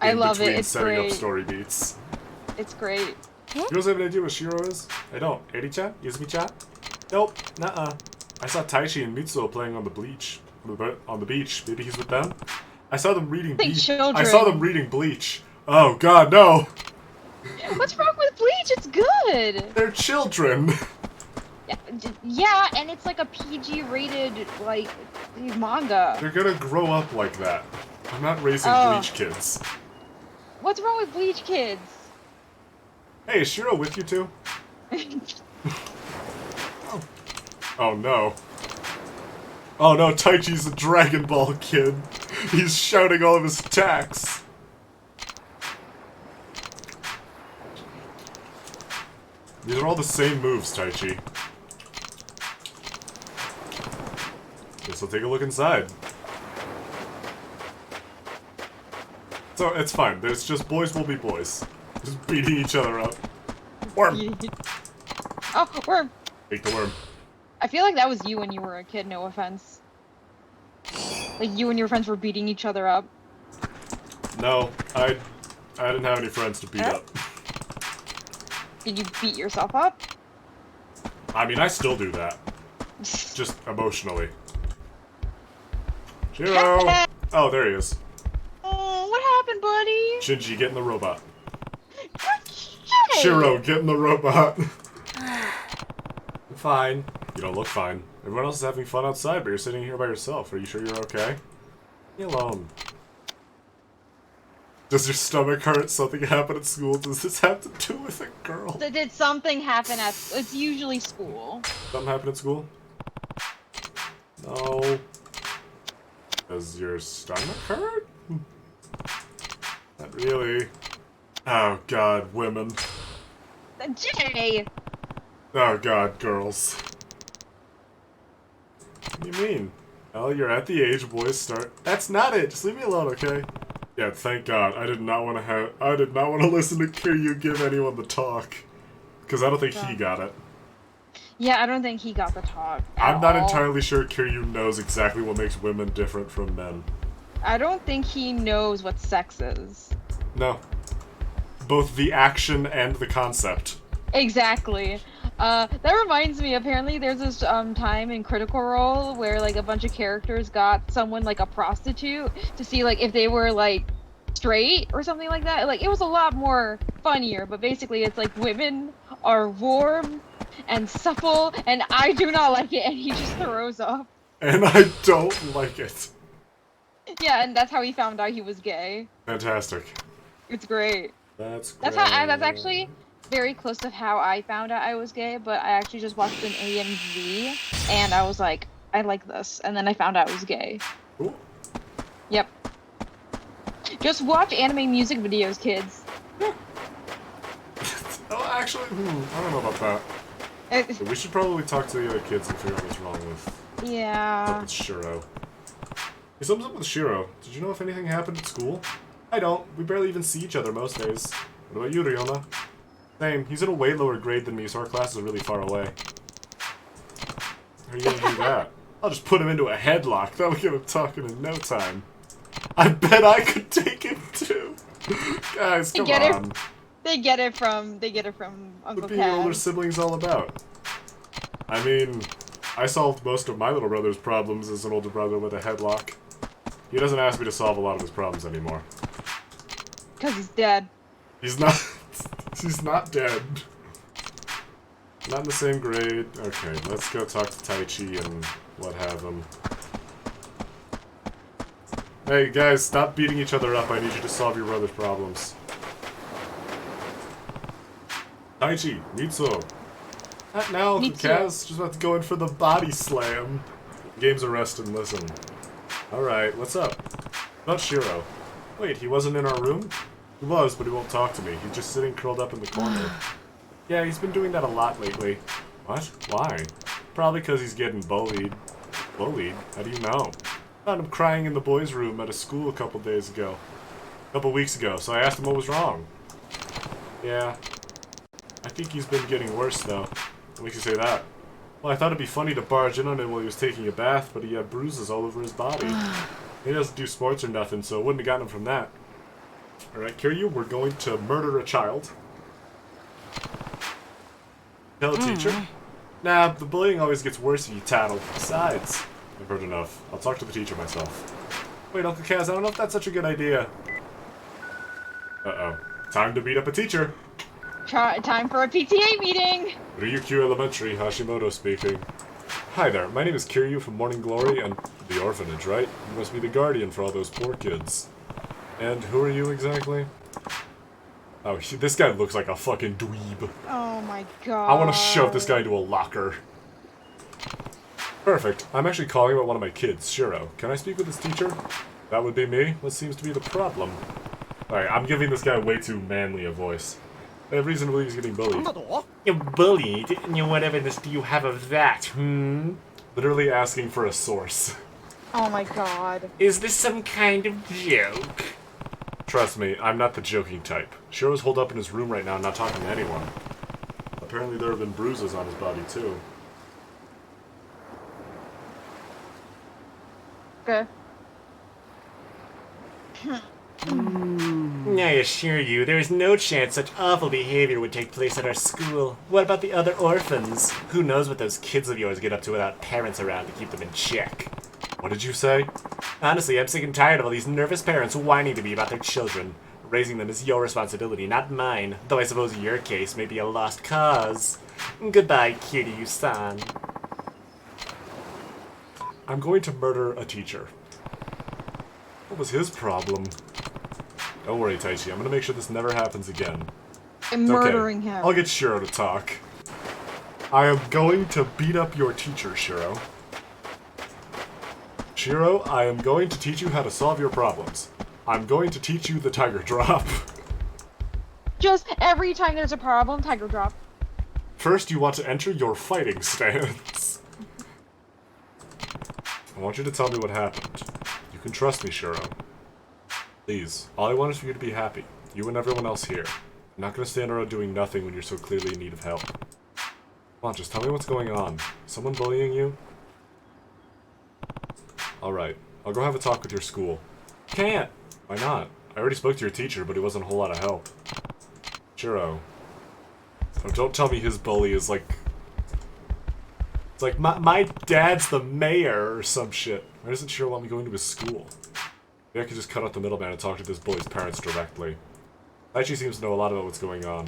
I love it. It's setting great. Up story beats. It's great. You guys have an idea what Shiro is? I don't. Eri-chan? Yuzumi-chan? Nope. Nuh-uh. I saw Taichi and Mitsuo playing on the beach. On the beach. Maybe he's with them? I saw them reading Bleach. I saw them reading Bleach. Oh god, no! What's wrong with Bleach? It's good! They're children! Yeah, and it's like a PG-rated, like, manga. They're gonna grow up like that. I'm not raising Bleach kids. What's wrong with Bleach kids? Hey, is Shiro with you too? Oh no. Oh no, Taichi's a Dragon Ball kid. He's shouting all of his attacks. These are all the same moves, Taichi. Guess I'll take a look inside. So, it's fine. There's just boys will be boys. Just beating each other up. Worm! Oh, worm! Take the worm. I feel like that was you when you were a kid, no offense. Like you and your friends were beating each other up. No, I didn't have any friends to beat up. Did you beat yourself up? I mean, I still do that. Just emotionally. Shiro! Oh, there he is. Oh, what happened, buddy? Shinji, get in the robot. Shiro, get in the robot. Fine. You don't look fine. Everyone else is having fun outside, but you're sitting here by yourself. Are you sure you're okay? Leave me alone. Does your stomach hurt? Something happened at school? Does this have to do with a girl? Did something happen at... It's usually school. Something happened at school? No. Does your stomach hurt? Not really. Oh god, women. Jay! Oh god, girls. What do you mean? Well, you're at the age boys start. That's not it. Just leave me alone, okay? Yeah, thank God. I did not want to listen to Kiryu give anyone the talk, because I don't think he got it. Yeah, I don't think he got the talk. I'm not entirely sure Kiryu knows exactly what makes women different from men. I don't think he knows what sex is. No. Both the action and the concept. Exactly. That reminds me, apparently there's this time in Critical Role where like a bunch of characters got someone like a prostitute to see like if they were like straight or something like that. Like it was a lot more funnier, but basically it's like women are warm and supple and I do not like it and he just throws up. And I don't like it. Yeah, and that's how he found out he was gay. Fantastic. It's great. That's That's actually very close to how I found out I was gay, but I actually just watched an AMV and I was like, I like this, and then I found out I was gay. Ooh. Yep. Just watch anime music videos, kids. Oh, actually, I don't know about that. We should probably talk to the other kids and figure out what's wrong with. Yeah. What's up with Shiro? Hey, something's up with Shiro. Did you know if anything happened at school? I don't. We barely even see each other most days. What about you, Ryoma? Same. He's in a way lower grade than me, so our classes are really far away. How are you gonna do that? I'll just put him into a headlock. That'll get him talking in no time. I bet I could take him too. Guys, come on. They get it from Uncle What being an older Kaz. sibling's all about. I mean, I solved most of my little brother's problems as an older brother with a headlock. He doesn't ask me to solve a lot of his problems anymore. Because he's dead. He's not. He's not dead. Not in the same grade. Okay, let's go talk to Taichi and what have him. Hey guys, stop beating each other up. I need you to solve your brother's problems. Taichi, Mitsuo. Not now, Kaz. Just about to go in for the body slam. Game's a rest and listen. Alright, what's up? Not Shiro. Wait, he wasn't in our room? He was, but he won't talk to me. He's just sitting curled up in the corner. Yeah, he's been doing that a lot lately. What? Why? Probably because he's getting bullied. Bullied? How do you know? Found him crying in the boys' room at a school a couple weeks ago, so I asked him what was wrong. Yeah. I think he's been getting worse, though. What makes you say that? Well, I thought it'd be funny to barge in on him while he was taking a bath, but he had bruises all over his body. He doesn't do sports or nothing, so it wouldn't have gotten him from that. Alright, Kiryu, we're going to murder a child. Tell the teacher? Nah, the bullying always gets worse if you tattle. Besides, I've heard enough. I'll talk to the teacher myself. Wait, Uncle Kaz, I don't know if that's such a good idea. Uh-oh. Time to beat up a teacher. Time for a PTA meeting! Ryukyu Elementary, Hashimoto speaking. Hi there, my name is Kiryu from Morning Glory and the orphanage, right? You must be the guardian for all those poor kids. And who are you exactly? Oh, this guy looks like a fucking dweeb. Oh my god. I want to shove this guy into a locker. Perfect. I'm actually calling about one of my kids, Shiro. Can I speak with his teacher? That would be me. What seems to be the problem? Alright, I'm giving this guy way too manly a voice. I have reason to believe he's getting bullied. You're bullied? What evidence do you have of that, Literally asking for a source. Oh my god. Is this some kind of joke? Trust me, I'm not the joking type. Shiro's holed up in his room right now, not talking to anyone. Apparently there have been bruises on his body, too. Okay. I assure you, there is no chance such awful behavior would take place at our school. What about the other orphans? Who knows what those kids of yours get up to without parents around to keep them in check? What did you say? Honestly, I'm sick and tired of all these nervous parents whining to me about their children. Raising them is your responsibility, not mine, though I suppose your case may be a lost cause. Goodbye, Kiryu-san. I'm going to murder a teacher. What was his problem? Don't worry, Taichi. I'm gonna make sure this never happens again. I'm murdering him. I'll get Shiro to talk. I am going to beat up your teacher, Shiro. Shiro, I am going to teach you how to solve your problems. I'm going to teach you the tiger drop. Just every time there's a problem, tiger drop. First, you want to enter your fighting stance. I want you to tell me what happened. You can trust me, Shiro. Please, all I want is for you to be happy. You and everyone else here. I'm not going to stand around doing nothing when you're so clearly in need of help. Come on, just tell me what's going on. Someone bullying you? Alright, I'll go have a talk with your school. Can't. Why not? I already spoke to your teacher, but he wasn't a whole lot of help. Shiro. Oh, don't tell me his bully is like... It's like, my dad's the mayor or some shit. Why doesn't Shiro let me go into his school? Maybe I could just cut out the middleman and talk to this bully's parents directly. Daichi seems to know a lot about what's going on.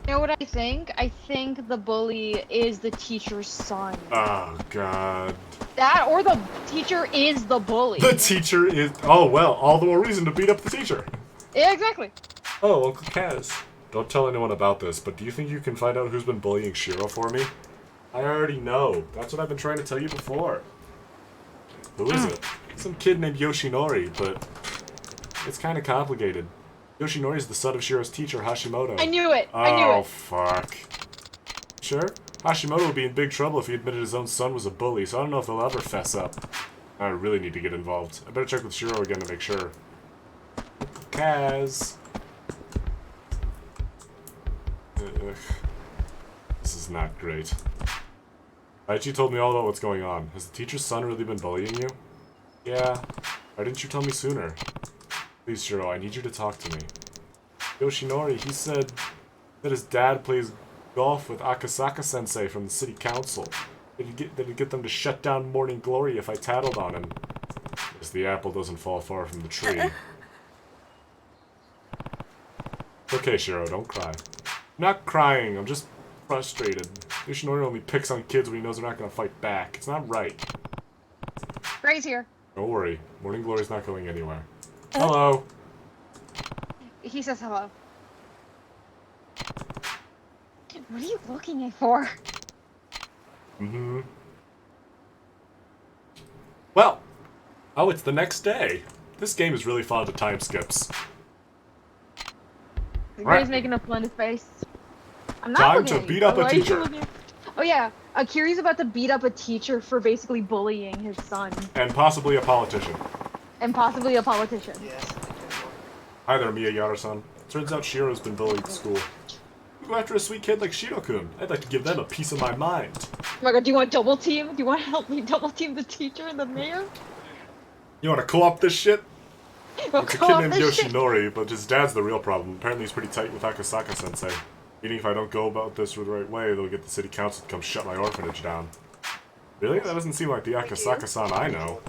You know what I think? I think the bully is the teacher's son. Oh, God. That or the teacher is the bully. The teacher is... Oh, well, all the more reason to beat up the teacher. Yeah, exactly. Oh, Uncle Kaz. Don't tell anyone about this, but do you think you can find out who's been bullying Shiro for me? I already know. That's what I've been trying to tell you before. Who is it? Some kid named Yoshinori, but it's kind of complicated. Yoshinori is the son of Shiro's teacher, Hashimoto. I knew it. I knew it. Oh, fuck. Sure? Hashimoto would be in big trouble if he admitted his own son was a bully, so I don't know if he'll ever fess up. I really need to get involved. I better check with Shiro again to make sure. Kaz. Ugh. This is not great. Daichi told me all about what's going on. Has the teacher's son really been bullying you? Yeah. Why didn't you tell me sooner? Please, Shiro, I need you to talk to me. Yoshinori, he said that his dad plays golf with Akasaka-sensei from the city council. That he'd get them to shut down Morning Glory if I tattled on him. Guess the apple doesn't fall far from the tree. Okay, Shiro, don't cry. I'm not crying, I'm just frustrated. Yoshinori only picks on kids when he knows they're not gonna fight back. It's not right. Gray's here. Don't worry, Morning Glory's not going anywhere. Hello. He says hello. What are you looking at for? Mm-hmm. Well. Oh, it's the next day. This game is really fond of time skips. Gray's making a blended face. I'm not Time looking to at you. beat up a Why are you teacher. looking at- Oh yeah, Akiri's about to beat up a teacher for basically bullying his son. And possibly a politician. And possibly a politician. Hi there, Miyayara-san. Turns out Shiro's been bullied at school. We go after a sweet kid like Shiro-kun. I'd like to give them a piece of my mind. Oh my god, do you want double team? Do you want to help me double team the teacher and the mayor? You wanna co-op this shit? We'll It's a co-op kid named this shit. Yoshinori, but his dad's the real problem. Apparently he's pretty tight with Akasaka-sensei. Meaning if I don't go about this the right way, they'll get the city council to come shut my orphanage down. Really? That doesn't seem like the Akasaka-san I know.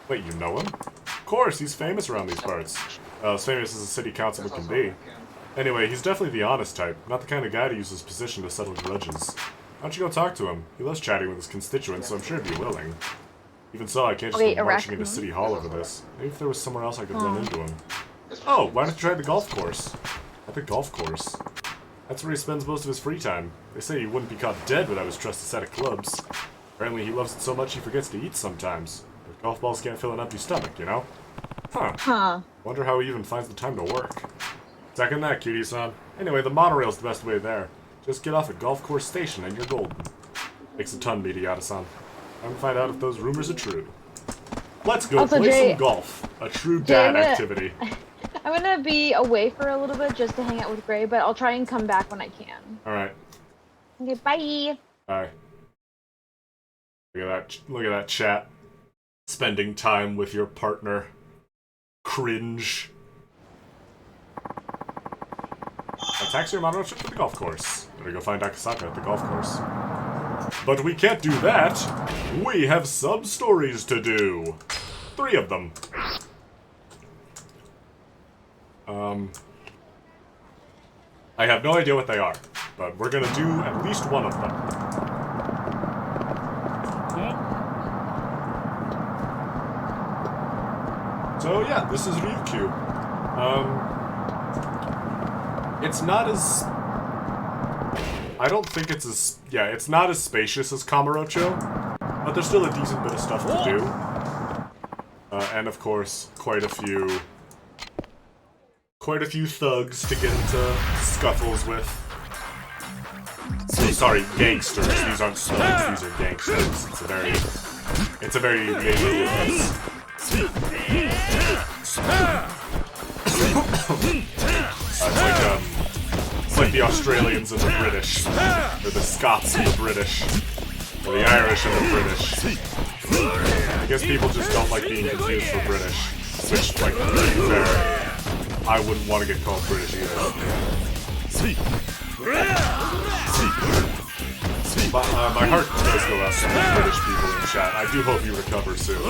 Wait, you know him? Of course, he's famous around these parts. As famous as a city councilman can be. Anyway, he's definitely the honest type, not the kind of guy to use his position to settle grudges. Why don't you go talk to him? He loves chatting with his constituents, so I'm sure he'd be willing. Even so, I can't just Okay, go a marching into raccoon? City Hall over this. Maybe if there was somewhere else I could run into him. Oh, why don't you try the golf course? At the golf course? That's where he spends most of his free time. They say he wouldn't be caught dead without his trusty set of clubs. Apparently he loves it so much he forgets to eat sometimes. But golf balls can't fill an empty stomach, you know? Huh. Wonder how he even finds the time to work. Second that, cutie-san. Anyway, the monorail's the best way there. Just get off at Golf Course Station and you're golden. Thanks a ton, Miyayara-san. Time to find out if those rumors are true. Let's go Also, play Jay- some golf. A true Jay, dad I'm gonna- activity. I'm gonna be away for a little bit just to hang out with Gray, but I'll try and come back when I can. Alright. Okay, bye. Bye. Look at that chat. Spending time with your partner. Cringe. A taxi or monorail trip to the golf course. Better go find Akasaka at the golf course. But we can't do that. We have sub-stories to do. 3 of them. I have no idea what they are, but we're gonna do at least one of them. So yeah, this is Ryukyu. It's not as... I don't think it's as... Yeah, it's not as spacious as Kamurocho, but there's still a decent bit of stuff to do. And of course, quite a few thugs to get into scuffles with. Oh, sorry, gangsters. These aren't thugs, these are gangsters. It's a very neighborhood. It's like the Australians and the British, or the Scots and the British, or the Irish and the British. I guess people just don't like being confused for British. Which, like, to be fair, I wouldn't want to get called British either. My heart does go out to the British people in chat. I do hope you recover soon.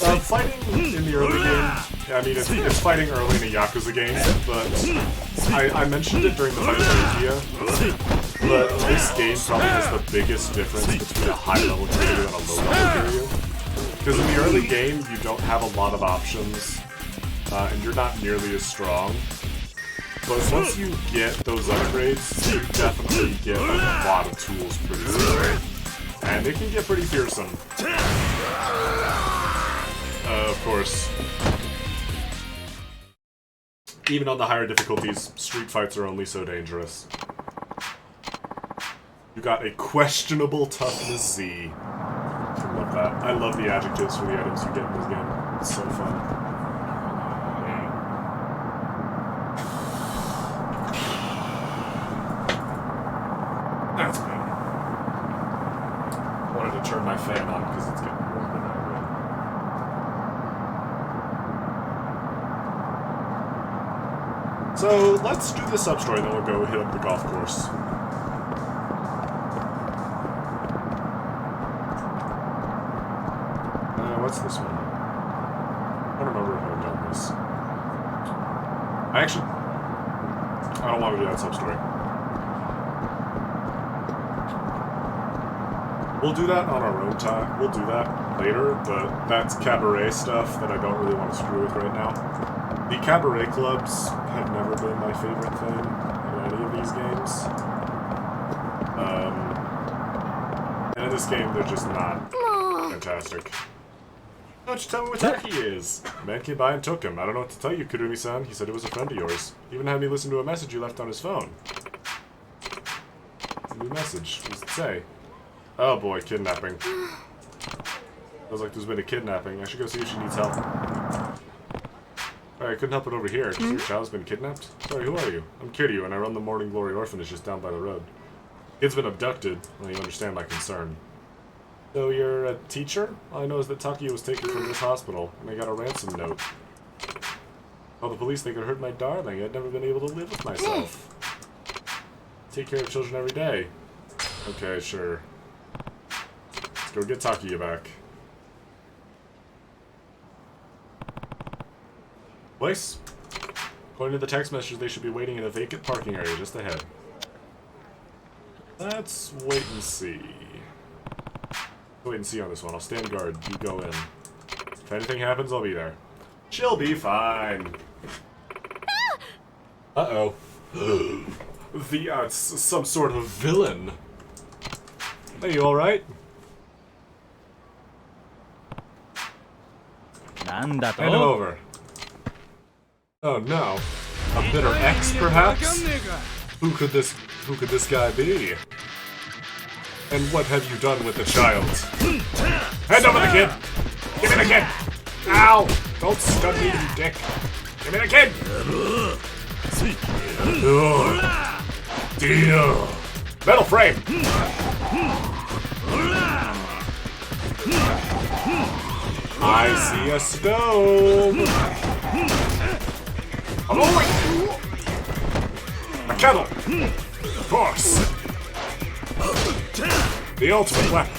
But fighting in the early game, I mean, it's fighting early in a Yakuza game, but I mentioned it during the fight with India, but this game probably has the biggest difference between a high-level Kiryu and a low-level Kiryu. Because in the early game, you don't have a lot of options, and you're not nearly as strong. But once you get those upgrades, you definitely get a lot of tools pretty soon. And it can get pretty fearsome. Of course, even on the higher difficulties, street fights are only so dangerous. You got a questionable toughness Z. I love that. I love the adjectives for the items you get in this game. It's so fun. That's better. I wanted to turn my fan on because it's getting warm in that room. So let's do this sub-story, then we'll go hit up the golf course. What's this one? I don't remember if I've done this. I don't want to do that sub-story. We'll do that on our own time. We'll do that later, but that's cabaret stuff that I don't really want to screw with right now. The cabaret clubs have never been my favorite thing in any of these games. And in this game, they're just not fantastic. Why don't you tell me what Taki is? A man came by and took him. I don't know what to tell you, Kurumi-san. He said it was a friend of yours. He even had me listen to a message you left on his phone. It's a new message. What does it say? Oh boy, kidnapping. Feels like there's been a kidnapping. I should go see if she needs help. Alright, I couldn't help it over here. Your child's been kidnapped? Sorry, who are you? I'm Kiryu, and I run the Morning Glory Orphanage just down by the road. Kid's been abducted. Well, you understand my concern. So you're a teacher? All I know is that Takuya was taken from this hospital, and I got a ransom note. Tell the police they could hurt my darling. I'd never been able to live with myself. Take care of children every day. Okay, sure. Let's go get Takuya back. Place? According to the text message, they should be waiting in a vacant parking area just ahead. Let's wait and see. Wait and see on this one. I'll stand guard. You go in. If anything happens, I'll be there. She'll be fine. Uh-oh. Some sort of villain. Are you alright? Hand him over. Oh no. A bitter ex, perhaps? Who could this guy be? And what have you done with the child? Hand over the kid! Give me the kid! Ow! Don't stun me, you dick! Give me the kid! Deal! Metal frame! I see a stove! Oh, a kettle! Of course! The ultimate weapon.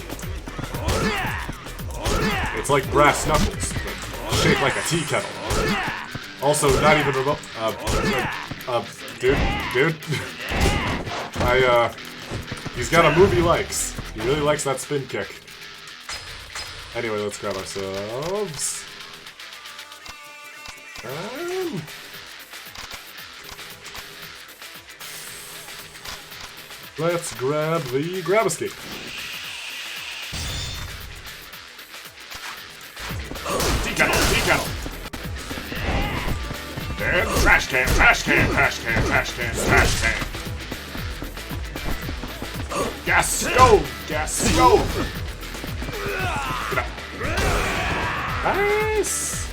It's like brass knuckles, but shaped like a tea kettle. Also, not even remote. Dude. He's got a move he likes. He really likes that spin kick. Anyway, let's grab ourselves. Let's grab the grab escape. Tea kettle. And trash can. Gas stove. Get up. Nice.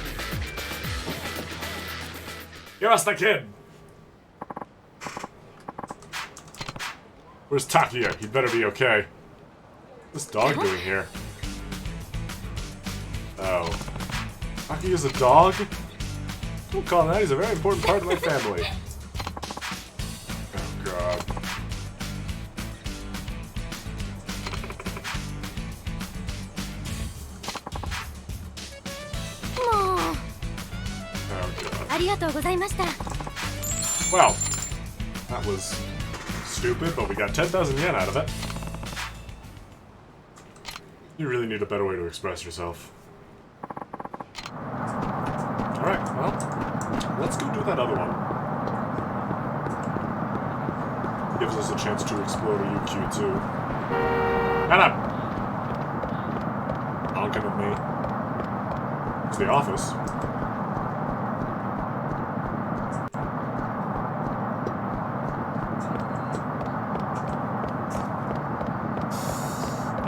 Give us the kid. Where's Takuya? He'd better be okay. What's this dog doing here? Oh. Aki is a dog? Don't call him that, he's a very important part of my family. Oh god. Oh god. ありがとうございました。 Well, that was stupid, but we got 10,000 yen out of it. You really need a better way to express yourself. Alright, well, let's go do that other one. Gives us a chance to explore the UQ too. Shut up! Honking at me. It's the office.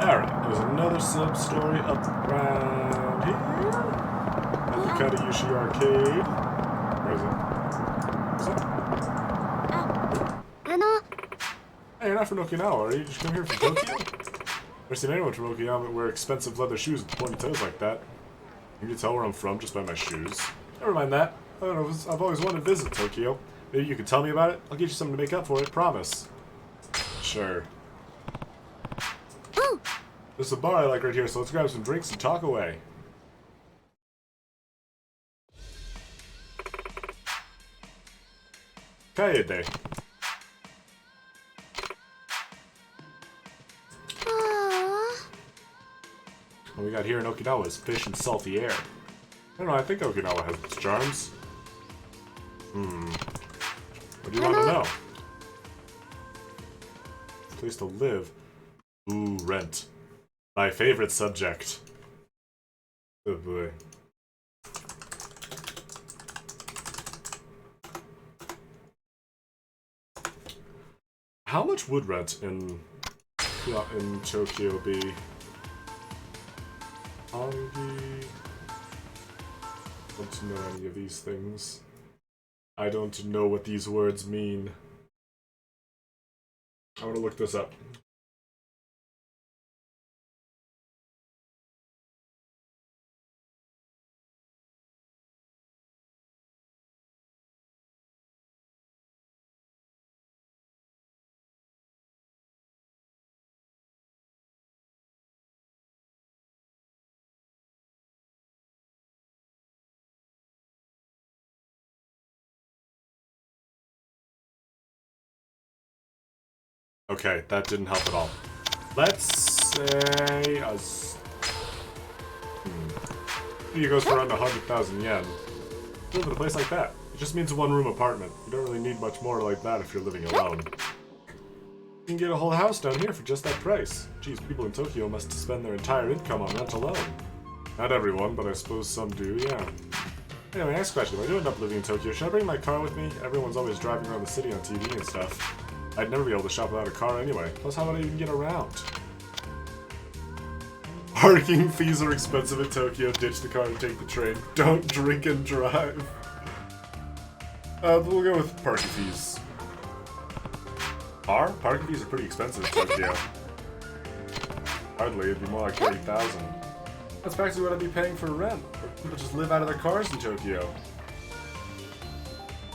Alright, there's another sub-story up around here. At the Kadayushi Arcade. Where is it? What's up? Hey, you're not from Okinawa, are you? You just come here from Tokyo? Never seen anyone from Okinawa wear expensive leather shoes with pointy toes like that. You can tell where I'm from just by my shoes. Never mind that. I don't know, I've always wanted to visit Tokyo. Maybe you can tell me about it? I'll get you something to make up for it, promise. Sure. There's a bar I like right here, so let's grab some drinks and talk away. Kaede. What we got here in Okinawa is fish and salty air. I don't know, I think Okinawa has its charms. What do you want to know? Place to live. Ooh, rent. My favorite subject. Oh boy. How much would rent in Tokyo be? Hongi. Don't know any of these things. I don't know what these words mean. I want to look this up. Okay, that didn't help at all. Let's say It goes for around 100,000 yen. Live in a place like that. It just means a one-room apartment. You don't really need much more like that if you're living alone. You can get a whole house down here for just that price. Geez, people in Tokyo must spend their entire income on rent alone. Not everyone, but I suppose some do, yeah. Anyway, next question. If I do end up living in Tokyo, should I bring my car with me? Everyone's always driving around the city on TV and stuff. I'd never be able to shop without a car anyway. Plus, how would I even get around? Parking fees are expensive in Tokyo. Ditch the car and take the train. Don't drink and drive. We'll go with parking fees. Parking fees are pretty expensive in Tokyo. Hardly, it'd be more like 30,000. That's practically what I'd be paying for rent. Or people just live out of their cars in Tokyo.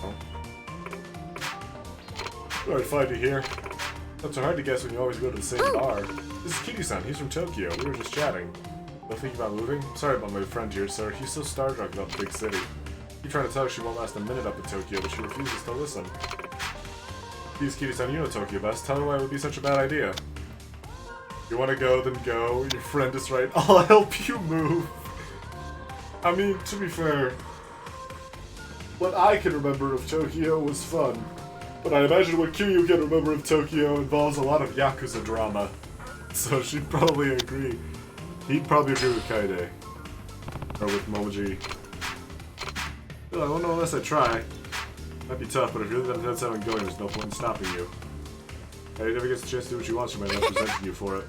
Oh. I'd find you here. Not so hard to guess when you always go to the same bar. This is Kitty-san, he's from Tokyo. We were just chatting. No thinking about moving? Sorry about my friend here, sir. He's so starstruck about the big city. Keep trying to tell her she won't last a minute up in Tokyo, but she refuses to listen. Please, Kitty-san, you know Tokyo best. Tell her why it would be such a bad idea. If you want to go, then go. Your friend is right. I'll help you move. I mean, to be fair, what I can remember of Tokyo was fun. But I imagine what Kiryu can remember of Tokyo involves a lot of Yakuza drama. So she'd probably agree. He'd probably agree with Kaede. Or with Momoji. Well, I won't know unless I try. Might be tough, but if you're really that sound going, there's no point in stopping you. Kaede never gets a chance to do what she wants, she might end up presenting you for it.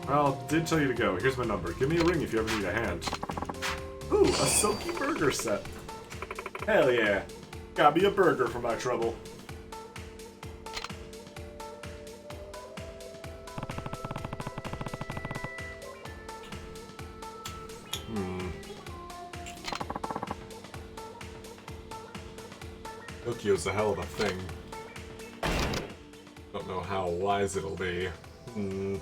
Well, did tell you to go. Here's my number. Give me a ring if you ever need a hand. Ooh, a silky burger set. Hell yeah. Got me a burger for my trouble. Tokyo's a hell of a thing. Don't know how wise it'll be. Okay.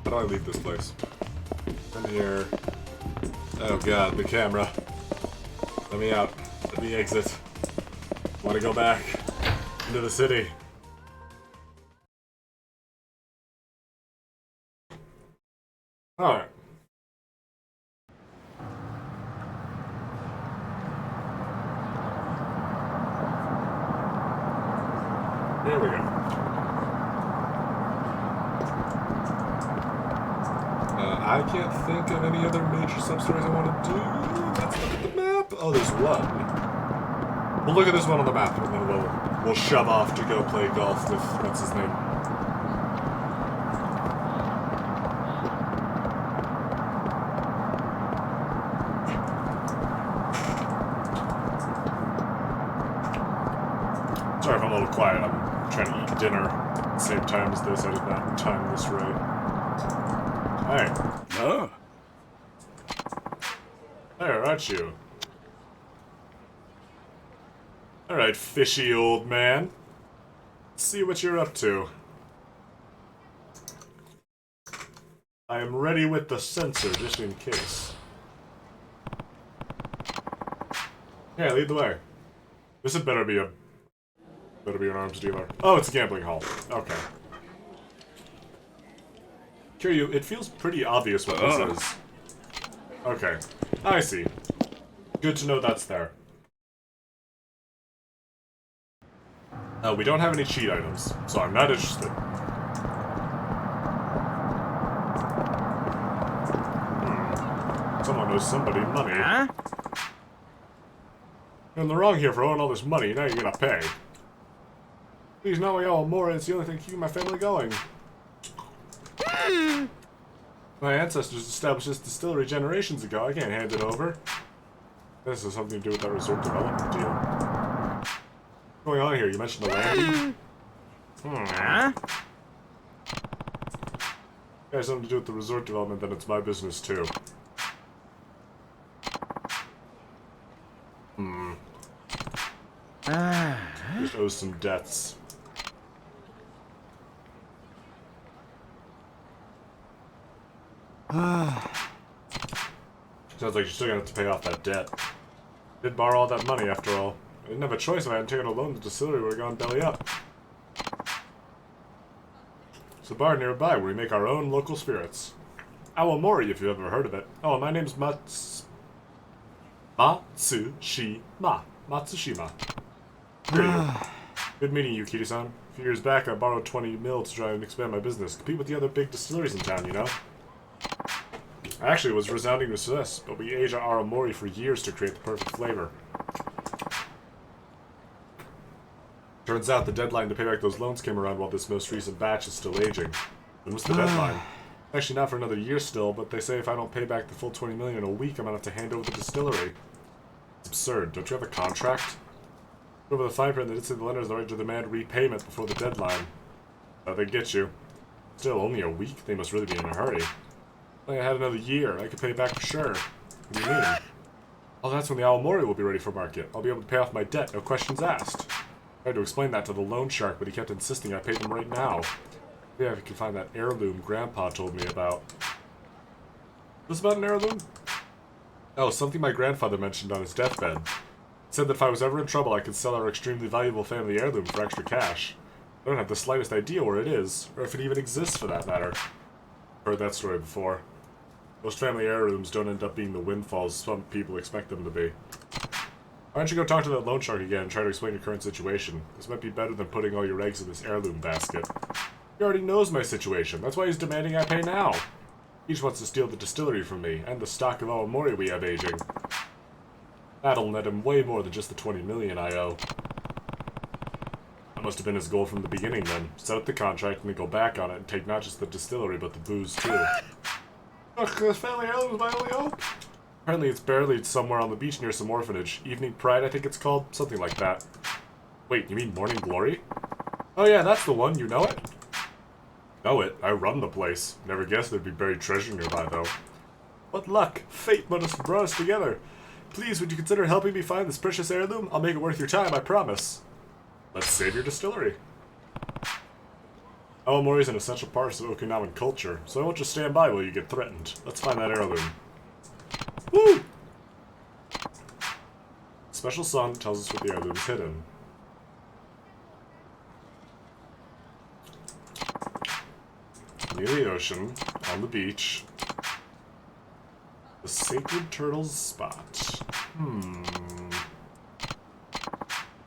How do I leave this place? I'm here. Oh god, the camera. Let me out. Let me exit. Want to go back into the city. Alright. Here we go. I can't think of any other major sub-stories I want to do. Let's look at the map. Oh, there's one. We'll look at this one on the map, and then we'll shove off to go play golf with what's his name. Sorry if I'm a little quiet. I'm trying to eat dinner at the same time as this. I did not time this right. Alright. Oh. There, aren't you? Alright, fishy old man. Let's see what you're up to. I am ready with the sensor, just in case. Yeah, lead the way. This had better be an arms dealer. Oh, it's a gambling hall. Okay. Kiryu, it feels pretty obvious what this is. Okay. I see. Good to know that's there. We don't have any cheat items, so I'm not interested. Someone owes somebody money. Huh? You're in the wrong here for owing all this money, now you're gonna pay. Please, not my Aomori, it's the only thing keeping my family going. My ancestors established this distillery generations ago. I can't hand it over. This has something to do with that resort development deal. What's going on here? You mentioned the land deed? Huh? If it has something to do with the resort development, then it's my business too. Just owe some debts. Sounds like you're still gonna have to pay off that debt. Did borrow all that money after all. I didn't have a choice if I hadn't taken a loan. The distillery would have gone belly up. It's a bar nearby where we make our own local spirits. Aomori, if you've ever heard of it. Oh, my name's Matsushima. Matsushima. Here you. Good meeting you, Kiri-san. A few years back, I borrowed 20 mil to try and expand my business. Compete with the other big distilleries in town, you know? Actually, it was resounding success, but we aged our Aomori for years to create the perfect flavor. Turns out the deadline to pay back those loans came around while this most recent batch is still aging. When was the deadline? Actually, not for another year still, but they say if I don't pay back the full 20 million in a week, I'm gonna have to hand over the distillery. It's absurd. Don't you have a contract? Over the fine print, they did say the lenders are right to demand repayment before the deadline. They get you. Still, only a week? They must really be in a hurry. If I had another year, I could pay back for sure. What do you mean? Oh, that's when the Aomori will be ready for market. I'll be able to pay off my debt, no questions asked. I tried to explain that to the loan shark, but he kept insisting I pay them right now. Yeah, if you can find that heirloom Grandpa told me about. Was this about an heirloom? Oh, something my grandfather mentioned on his deathbed. He said that if I was ever in trouble, I could sell our extremely valuable family heirloom for extra cash. I don't have the slightest idea where it is, or if it even exists for that matter. I've heard that story before. Most family heirlooms don't end up being the windfalls some people expect them to be. Why don't you go talk to that loan shark again and try to explain your current situation? This might be better than putting all your eggs in this heirloom basket. He already knows my situation. That's why he's demanding I pay now. He just wants to steal the distillery from me, and the stock of Aomori we have aging. That'll net him way more than just the 20 million I owe. That must have been his goal from the beginning then. Set up the contract and then go back on it and take not just the distillery, but the booze too. Ugh, this family heirloom is my only hope. Apparently it's buried somewhere on the beach near some orphanage. Evening Pride, I think it's called. Something like that. Wait, you mean Morning Glory? Oh yeah, that's the one. You know it? Know it. I run the place. Never guessed there'd be buried treasure nearby, though. What luck! Fate must have brought us together. Please, would you consider helping me find this precious heirloom? I'll make it worth your time, I promise. Let's save your distillery. Awamori is an essential part of Okinawan culture, so I won't just stand by while you get threatened. Let's find that heirloom. Woo! Special song tells us where the heirloom is hidden. Near the ocean, on the beach. The Sacred Turtles spot.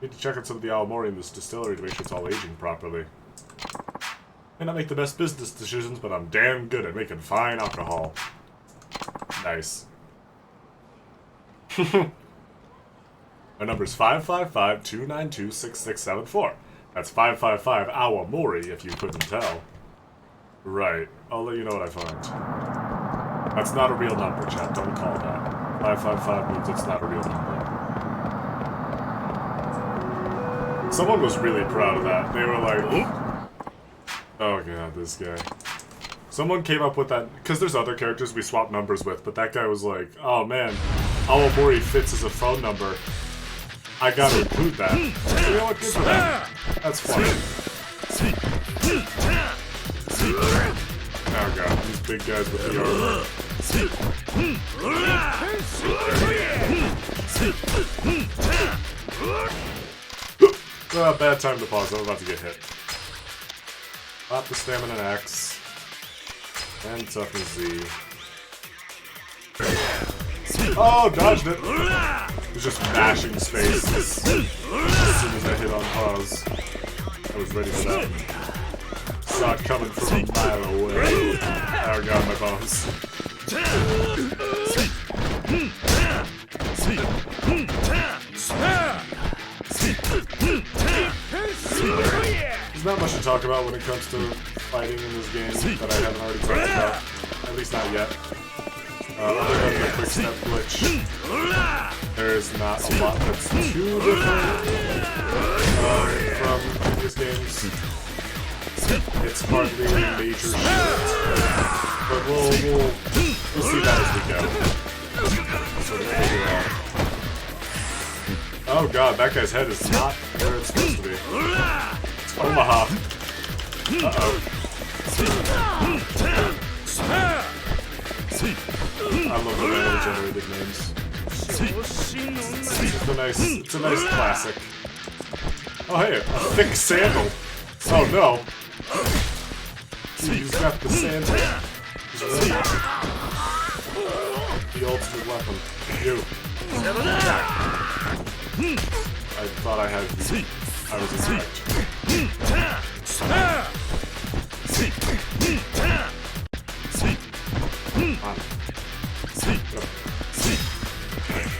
Need to check on some of the Awamori in this distillery to make sure it's all aging properly. May not make the best business decisions, but I'm damn good at making fine alcohol. Nice. My number is 555-292-6674. That's 555 Awamori, if you couldn't tell. Right. I'll let you know what I find. That's not a real number, chat. Don't call that. 555 means it's not a real number. Someone was really proud of that. They were like, oh god, this guy. Someone came up with that, because there's other characters we swap numbers with, but that guy was like, oh man, Awamori fits as a phone number. I gotta include that. So you know what, good for that. That's funny. Oh god, these big guys with the armor. Bad time to pause, I'm about to get hit. Pop the stamina X. And toughness Z. Oh, dodged it! He's just mashing space as soon as I hit on pause. I was ready for that. Saw it coming from a mile away. Oh god, my bones. There's not much to talk about when it comes to fighting in this game that I haven't already talked about. At least not yet. Other than the quick step glitch, there's not a lot that's too different from previous games. It's hardly a major shift, but we'll see that as we go. Sort of figure out. Oh god, that guy's head is not where it's supposed to be. It's Omaha. Uh-oh. I love the randomly generated names. It's a nice classic. Oh hey, a thick sandal. Oh no. He's got the sandal. The ultimate weapon. You. I thought I had you. I was incorrect.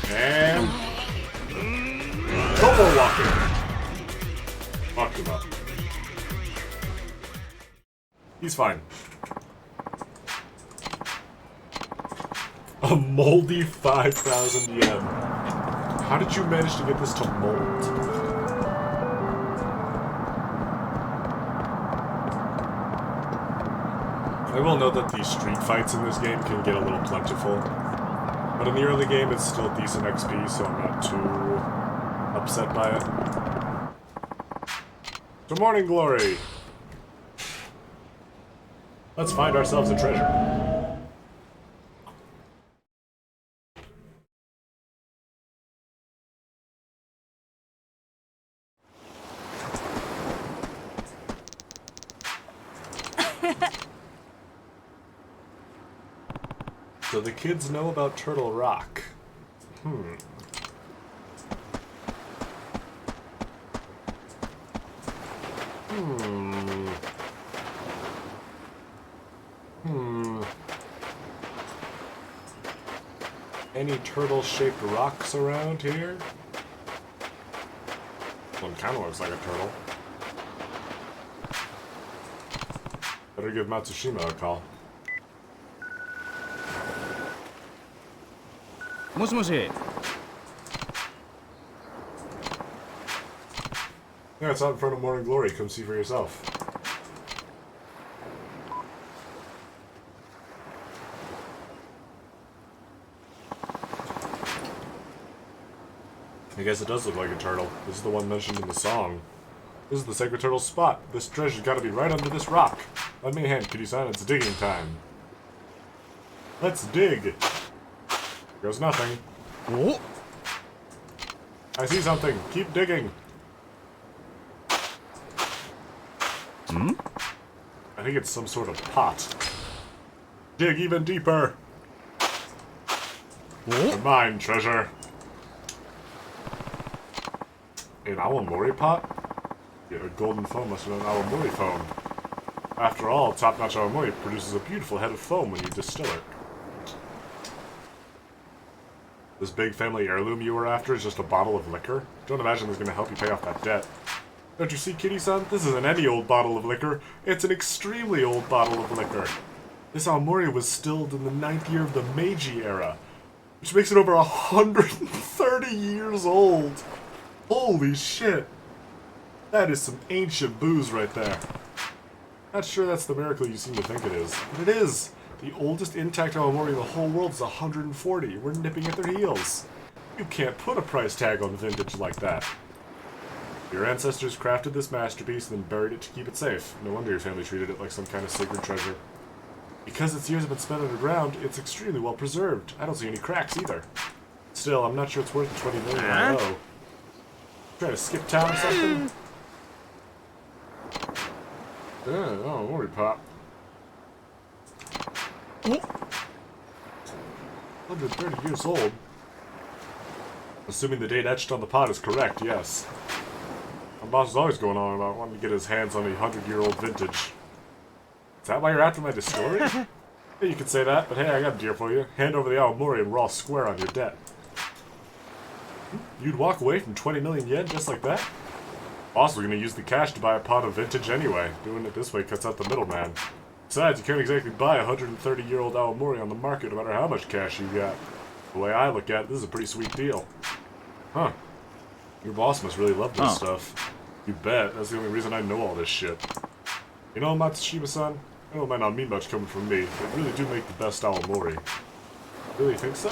And Kobo walking. Fuck him up. He's fine. A moldy 5,000 yen. How did you manage to get this to mold? I will note that the street fights in this game can get a little plentiful. But in the early game, it's still decent XP, so I'm not too upset by it. Good morning, Glory! Let's find ourselves a treasure. So the kids know about Turtle Rock. Any turtle-shaped rocks around here? One kind of looks like a turtle. Better give Matsushima a call. もしもし Yeah, it's out in front of Morning Glory. Come see for yourself. I guess it does look like a turtle. This is the one mentioned in the song. This is the sacred turtle's spot. This treasure's gotta be right under this rock. Lend me a hand, Kitty-san. It's digging time. Let's dig. Here goes nothing. Oh. I see something. Keep digging. Hmm? I think it's some sort of pot. Dig even deeper. Oh. Mine, treasure. An awamori pot? Yeah, a golden foam must have been an awamori foam. After all, top-notch awamori produces a beautiful head of foam when you distill it. This big family heirloom you were after is just a bottle of liquor? Don't imagine it's going to help you pay off that debt. Don't you see, Kitty-san? This isn't any old bottle of liquor. It's an extremely old bottle of liquor. This awamori was distilled in the 9th year of the Meiji era, which makes it over 130 years old. Holy shit. That is some ancient booze right there. Not sure that's the miracle you seem to think it is, but it is. The oldest intact awamori in the whole world is 140. We're nipping at their heels. You can't put a price tag on vintage like that. Your ancestors crafted this masterpiece and then buried it to keep it safe. No wonder your family treated it like some kind of sacred treasure. Because its years have been spent underground, it's extremely well preserved. I don't see any cracks either. Still, I'm not sure it's worth the 20 million I owe. Trying to skip town or something? Yeah, oh, worry, Pop. 130 years old. Assuming the date etched on the pot is correct, yes. My boss is always going on about wanting to get his hands on a 100-year-old vintage. Is that why you're after my distillery? Yeah, you could say that, but hey, I got a deal for you. Hand over the awamori and we're all square on your debt. You'd walk away from 20 million yen just like that? Boss was going to use the cash to buy a pot of vintage anyway. Doing it this way cuts out the middleman. Besides, you can't exactly buy a 130-year-old awamori on the market no matter how much cash you got. The way I look at it, this is a pretty sweet deal. Huh. Your boss must really love this stuff. You bet. That's the only reason I know all this shit. You know, Matsushima-san, I know it might not mean much coming from me, but you really do make the best awamori. Really think so?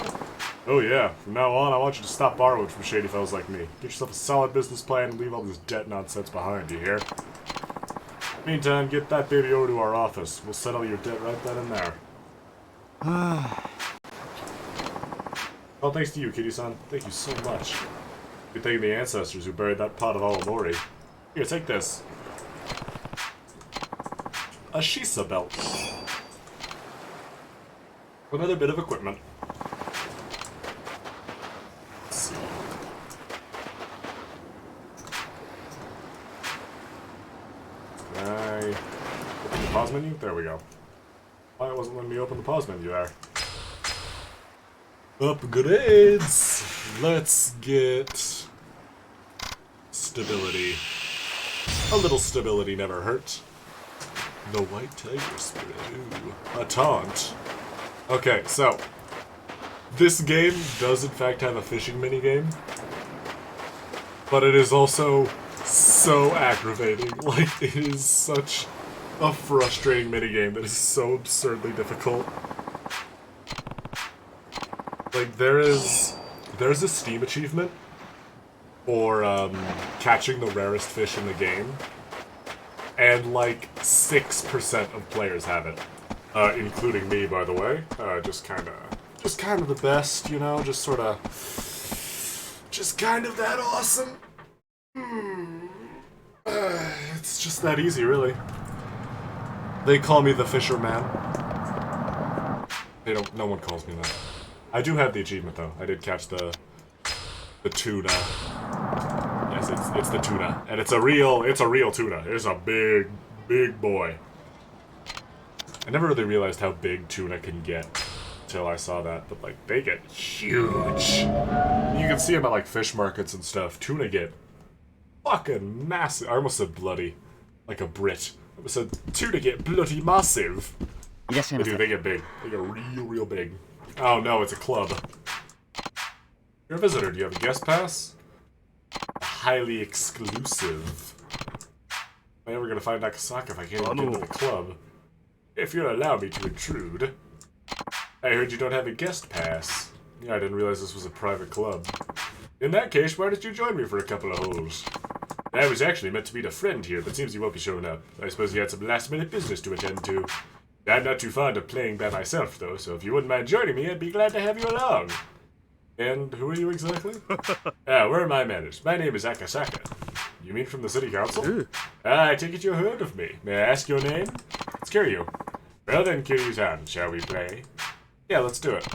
Oh yeah. From now on, I want you to stop borrowing from shady fellas like me. Get yourself a solid business plan and leave all this debt nonsense behind, you hear? Meantime, get that baby over to our office. We'll settle your debt right then and there. All thanks to you, Kitty-san. Thank you so much. You're thanking the ancestors who buried that pot of awamori. Here, take this. A shisa belt. Another bit of equipment. Let's see. Can I open the pause menu? There we go. Why it wasn't letting me open the pause menu there? Upgrades! Let's get stability. A little stability never hurt. The white tiger spread. Ooh, a taunt. Okay, so this game does in fact have a fishing minigame, but it is also so aggravating. Like, it is such a frustrating minigame that is so absurdly difficult. Like, there's a Steam achievement for catching the rarest fish in the game, and like 6% of players have it, including me, by the way. Just kind of the best, you know, just kind of that awesome. It's just that easy, really. They call me the Fisherman. They don't. No one calls me that. I do have the achievement though. I did catch the tuna. Yes, it's the tuna, and it's a real tuna. It's a big boy. I never really realized how big tuna can get until I saw that, but like they get huge. You can see them at like fish markets and stuff. Tuna get fucking massive. I almost said bloody, like a Brit. I almost said tuna get bloody massive. Yes, they do. They get big. They get real big. Oh no, it's a club. You're a visitor. Do you have a guest pass? Highly exclusive. Am I ever gonna find Nakasaka if I can't even get into the club? If you'll allow me to intrude. I heard you don't have a guest pass. Yeah, I didn't realize this was a private club. In that case, why don't you join me for a couple of holes? I was actually meant to meet a friend here, but seems he won't be showing up. I suppose he had some last-minute business to attend to. I'm not too fond of playing by myself, though, so if you wouldn't mind joining me, I'd be glad to have you along. And who are you exactly? Where are my manners? My name is Akasaka. You mean from the city council? I take it you heard of me. May I ask your name? It's Kiryu. Well then, Kiryu-san, shall we play? Yeah, let's do it.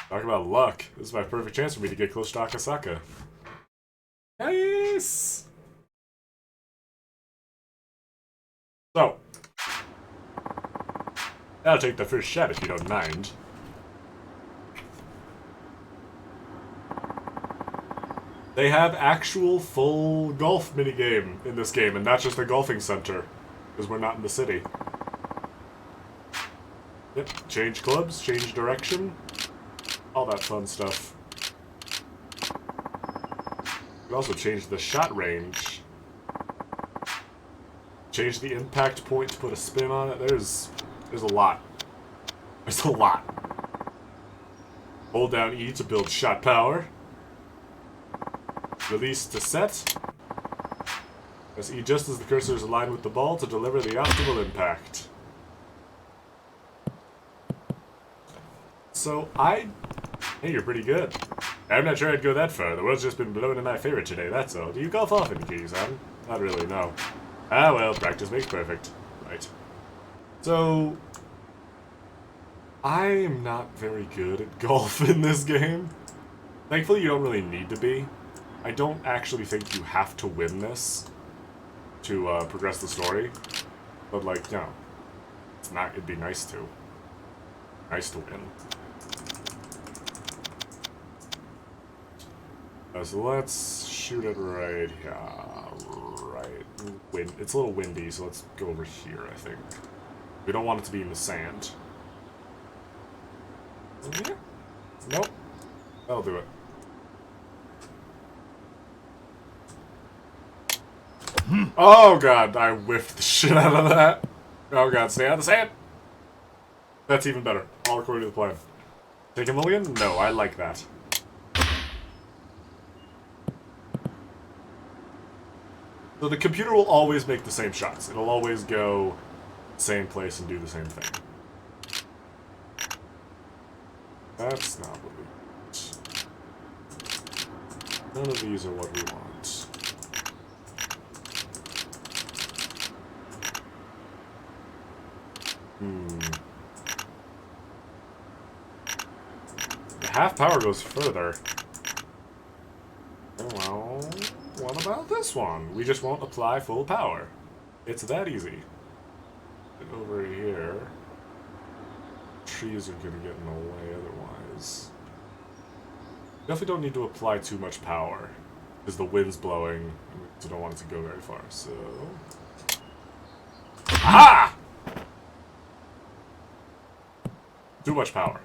Talk about luck. This is my perfect chance for me to get close to Akasaka. Nice! So, I'll take the first shot if you don't mind. They have actual full golf minigame in this game, and not just a golfing center, because we're not in the city. Yep, change clubs, change direction, all that fun stuff. You can also change the shot range. Change the impact point to put a spin on it. There's a lot. There's a lot. Hold down E to build shot power. Release to set. Press E just as the cursor is aligned with the ball to deliver the optimal impact. So hey, you're pretty good. I'm not sure I'd go that far. The world's just been blowing in my favor today, that's all. Do you golf often, Kiryu-san? Not really, no. Ah well, practice makes perfect. Right. So, I am not very good at golf in this game. Thankfully, you don't really need to be. I don't actually think you have to win this to progress the story. But, like, you know, it's not. It'd be nice to. Nice to win. So let's shoot it right here. Right. It's a little windy, so let's go over here, I think. We don't want it to be in the sand. Nope. That'll do it. Oh god, I whiffed the shit out of that. Oh god, stay out of the sand. That's even better. All according to the plan. Take a mulligan? No, I like that. So the computer will always make the same shots. It'll always go same place and do the same thing. That's not what we want. None of these are what we want. The half power goes further. Well, what about this one? We just won't apply full power. It's that easy. And over here, trees are gonna get in the way otherwise. Definitely don't need to apply too much power, because the wind's blowing, so don't want it to go very far, so... Aha! Too much power.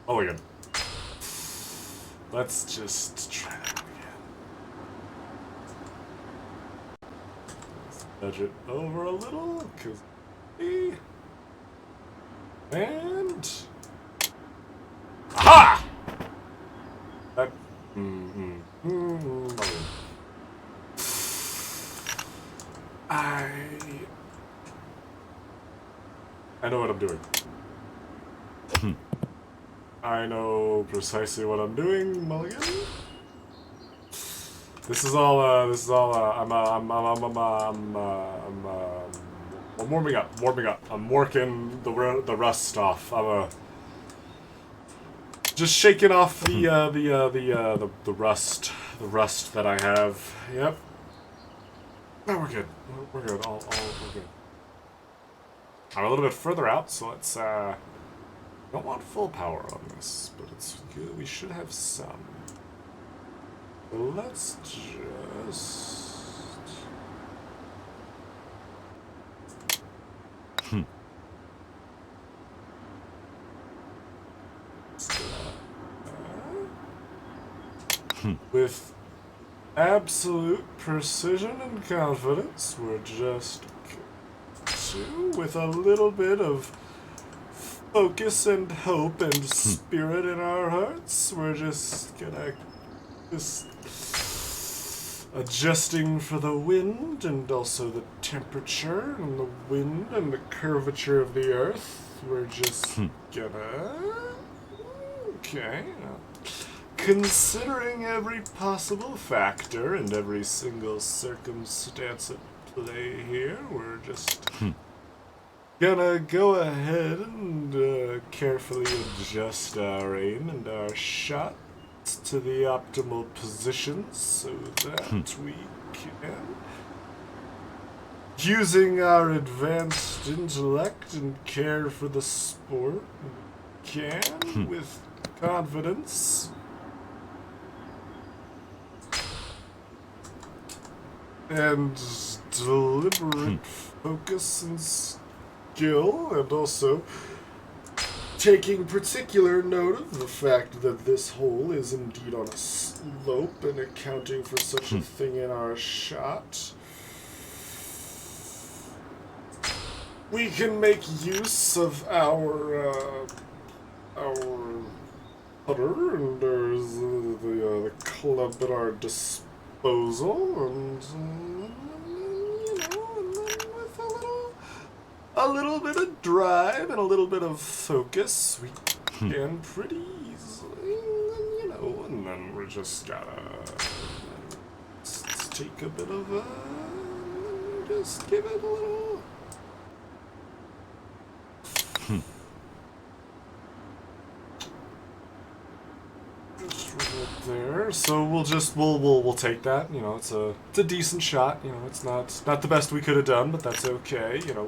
Oh, again. Let's just try that again. Let's nudge it over a little, because... And... Aha! That... I know what I'm doing. I know precisely what I'm doing, Mulligan. This is all, I'm warming up. I'm working the rust off. Just shaking off the rust that I have. Yep. No, we're good. We're good. We're good. I'm a little bit further out, so let's, don't want full power on this, but it's good. We should have some. So let's just... With absolute precision and confidence, we're just with a little bit of focus and hope and spirit in our hearts. We're just gonna just adjusting for the wind and also the temperature and the wind and the curvature of the earth. We're just gonna... Okay. Considering every possible factor and every single circumstance at play here, we're just gonna go ahead and carefully adjust our aim and our shot to the optimal positions so that we can, using our advanced intellect and care for the sport, can, with confidence, and deliberate focus and skill, and also taking particular note of the fact that this hole is indeed on a slope and accounting for such a thing in our shot, we can make use of our putter, and there's the club at our disposal, and you know, and then with a little bit of drive and a little bit of focus, we can pretty easily, you know, and then we're just gotta take a bit of just give it a little. Just right there. So we'll take that. You know, it's a decent shot. You know, it's not the best we could have done, but that's okay. You know,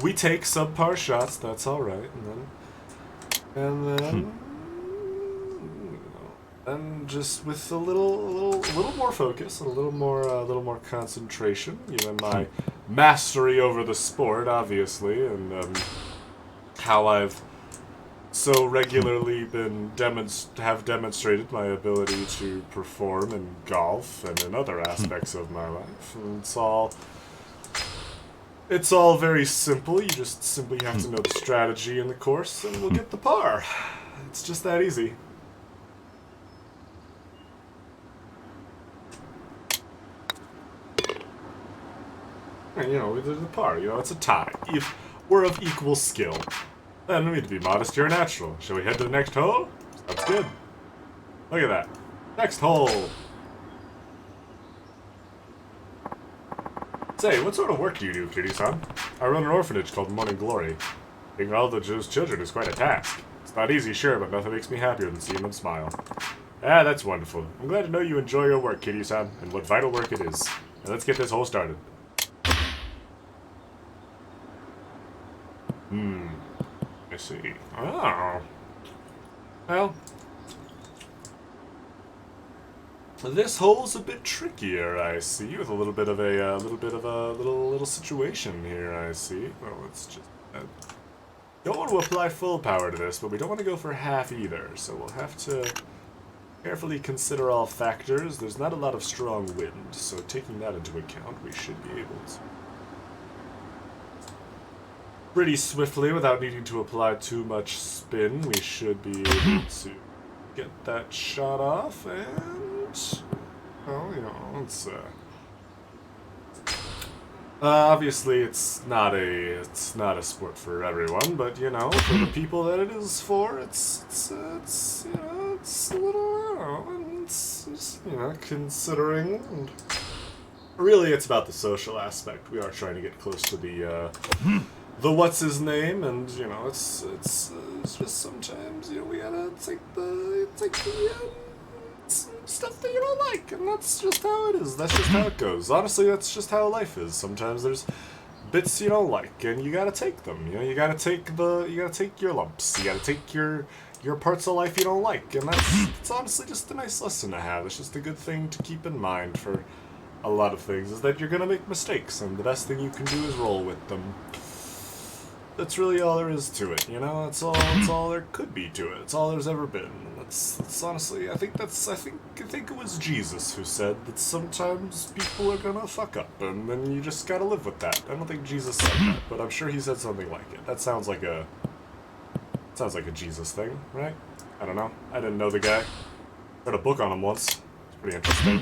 we take subpar shots. That's all right. And then and just with a little more focus and a little more concentration, given my mastery over the sport, obviously, and how I've so regularly been have demonstrated my ability to perform in golf and in other aspects of my life. And it's all very simple. You just simply have to know the strategy in the course, and we'll get the par. It's just that easy. And, you know, we did the par. You know, it's a tie. If we're of equal skill, then we need to be modest here natural. Shall we head to the next hole? That's good. Look at that. Next hole. Say, what sort of work do you do, Kitty-san? I run an orphanage called Morning Glory. Being all those children is quite a task. It's not easy, sure, but nothing makes me happier than seeing them smile. Ah, that's wonderful. I'm glad to know you enjoy your work, Kitty-san, and what vital work it is. Now let's get this hole started. I see. Oh. Well, this hole's a bit trickier, I see, with a little bit of a little situation here, I see. Well, let's just don't want to apply full power to this, but we don't want to go for half either, so we'll have to carefully consider all factors. There's not a lot of strong wind, so taking that into account, we should be able to pretty swiftly, without needing to apply too much spin, we should be able to get that shot off, and, well, you know, it's, obviously it's not a sport for everyone, but, you know, for the people that it is for, it's you know, it's a little, I don't know, it's just, you know, considering, and really it's about the social aspect. We are trying to get close to the what's his name, and you know, it's just sometimes, you know, we gotta take the stuff that you don't like, and that's just how it is. That's just how it goes. Honestly, that's just how life is. Sometimes there's bits you don't like, and you gotta take them. You know, you gotta take your lumps. You gotta take your parts of life you don't like, and it's honestly just a nice lesson to have. It's just a good thing to keep in mind for a lot of things, is that you're gonna make mistakes, and the best thing you can do is roll with them. That's really all there is to it, you know? That's all there could be to it. It's all there's ever been. That's honestly, I think it was Jesus who said that sometimes people are gonna fuck up, and then you just gotta live with that. I don't think Jesus said that, but I'm sure he said something like it. That sounds like a Sounds like a Jesus thing, right? I don't know. I didn't know the guy. Read a book on him once. It's pretty interesting.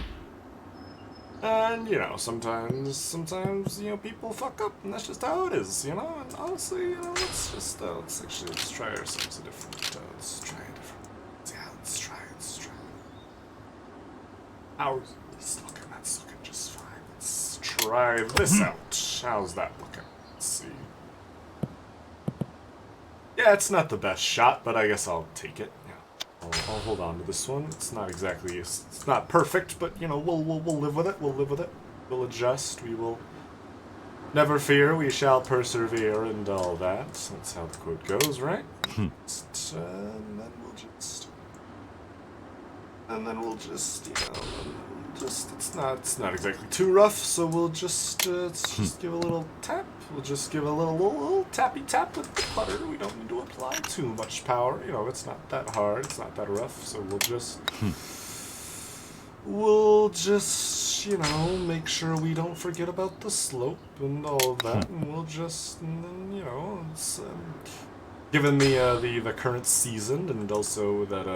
And, you know, sometimes, you know, people fuck up, and that's just how it is, you know? And honestly, you know, let's try ourselves a different, let's try a different, yeah, let's try. Ours, that's looking just fine. Let's try this out. How's that looking? Let's see. Yeah, it's not the best shot, but I guess I'll take it. I'll hold on to this one. It's not exactly, it's not perfect, but you know, we'll live with it. We'll live with it. We'll adjust. We will never fear. We shall persevere, and all that. That's how the quote goes, right? And then we'll just, you know, it's not exactly too rough. So we'll just give a little tap. We'll just give a little tappy tap with the putter. We don't need to apply too much power. You know, it's not that hard. It's not that rough. So we'll just, you know, make sure we don't forget about the slope and all of that, and then, you know, it's given the current season and also that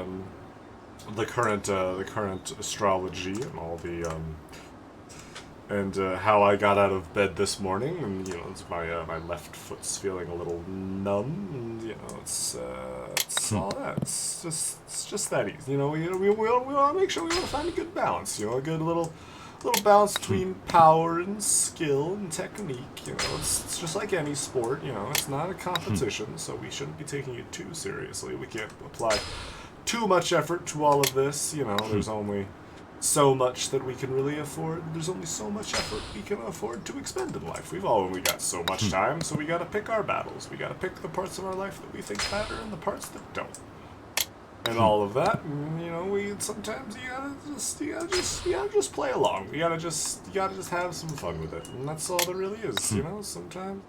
the current astrology and all the and how I got out of bed this morning, and you know, it's my left foot's feeling a little numb, and you know, it's all that. It's just that easy. You know, we want to make sure we want to find a good balance. You know, a good little balance between power and skill and technique. You know, it's just like any sport. You know, it's not a competition, so we shouldn't be taking it too seriously. We can't apply too much effort to all of this. You know, there's only so much that we can really afford. There's only so much effort we can afford to expend in life. We've only got so much time, so we gotta pick our battles. We gotta pick the parts of our life that we think matter and the parts that don't. And all of that, and, you know, sometimes you gotta just play along. You gotta just have some fun with it, and that's all there really is. You know, sometimes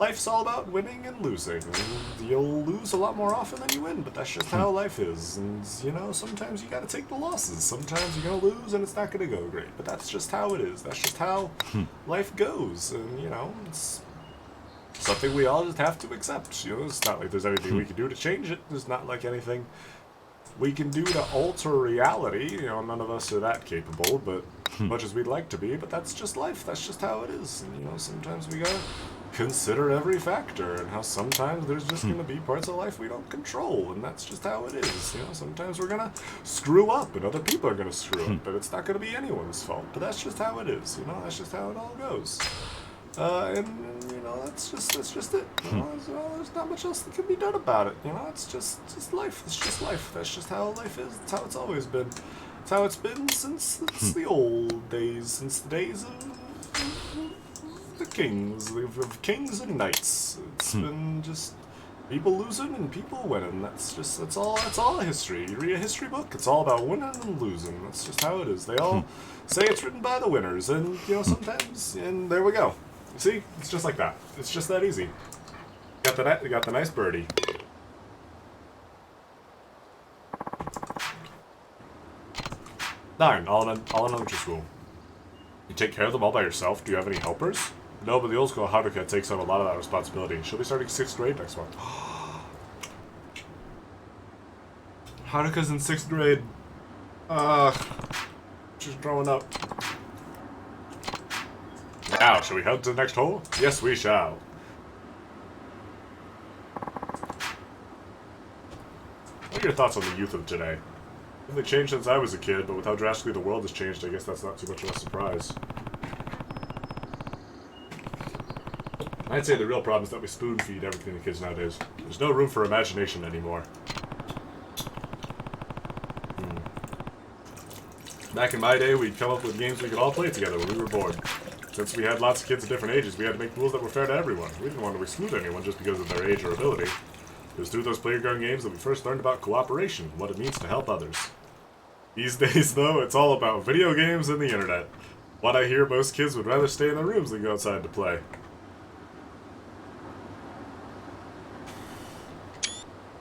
life's all about winning and losing. And you'll lose a lot more often than you win, but that's just how life is. And, you know, sometimes you gotta take the losses. Sometimes you're gonna lose and it's not gonna go great. But that's just how it is. That's just how life goes. And, you know, it's something we all just have to accept. You know, it's not like there's anything we can do to change it. There's not like anything we can do to alter reality. You know, none of us are that capable, but much as we'd like to be. But that's just life. That's just how it is. And, you know, sometimes we gotta consider every factor, and how sometimes there's just going to be parts of life we don't control, and that's just how it is. You know, sometimes we're going to screw up, and other people are going to screw up, but it's not going to be anyone's fault. But that's just how it is. You know, that's just how it all goes. And you know, that's just it. You know, there's not much else that can be done about it. You know, it's just life. It's just life. That's just how life is. It's how it's always been. It's how it's been since the old days, since the days of the kings and knights. It's been just people losing and people winning. That's all history. You read a history book, it's all about winning and losing. That's just how it is. They all say it's written by the winners, and you know, sometimes, and there we go. See, it's just like that. It's just that easy. Got the nice birdie. Darn, all in elementary school. You take care of them all by yourself? Do you have any helpers? No, but the old school Haruka takes on a lot of that responsibility. She'll be starting 6th grade next month. Haruka's in 6th grade. She's growing up. Now, shall we head to the next hole? Yes, we shall. What are your thoughts on the youth of today? They changed since I was a kid, but with how drastically the world has changed, I guess that's not too much of a surprise. I'd say the real problem is that we spoon-feed everything to kids nowadays. There's no room for imagination anymore. Back in my day, we'd come up with games we could all play together when we were bored. Since we had lots of kids of different ages, we had to make rules that were fair to everyone. We didn't want to exclude anyone just because of their age or ability. It was through those playground games that we first learned about cooperation, what it means to help others. These days, though, it's all about video games and the internet. What I hear, most kids would rather stay in their rooms than go outside to play.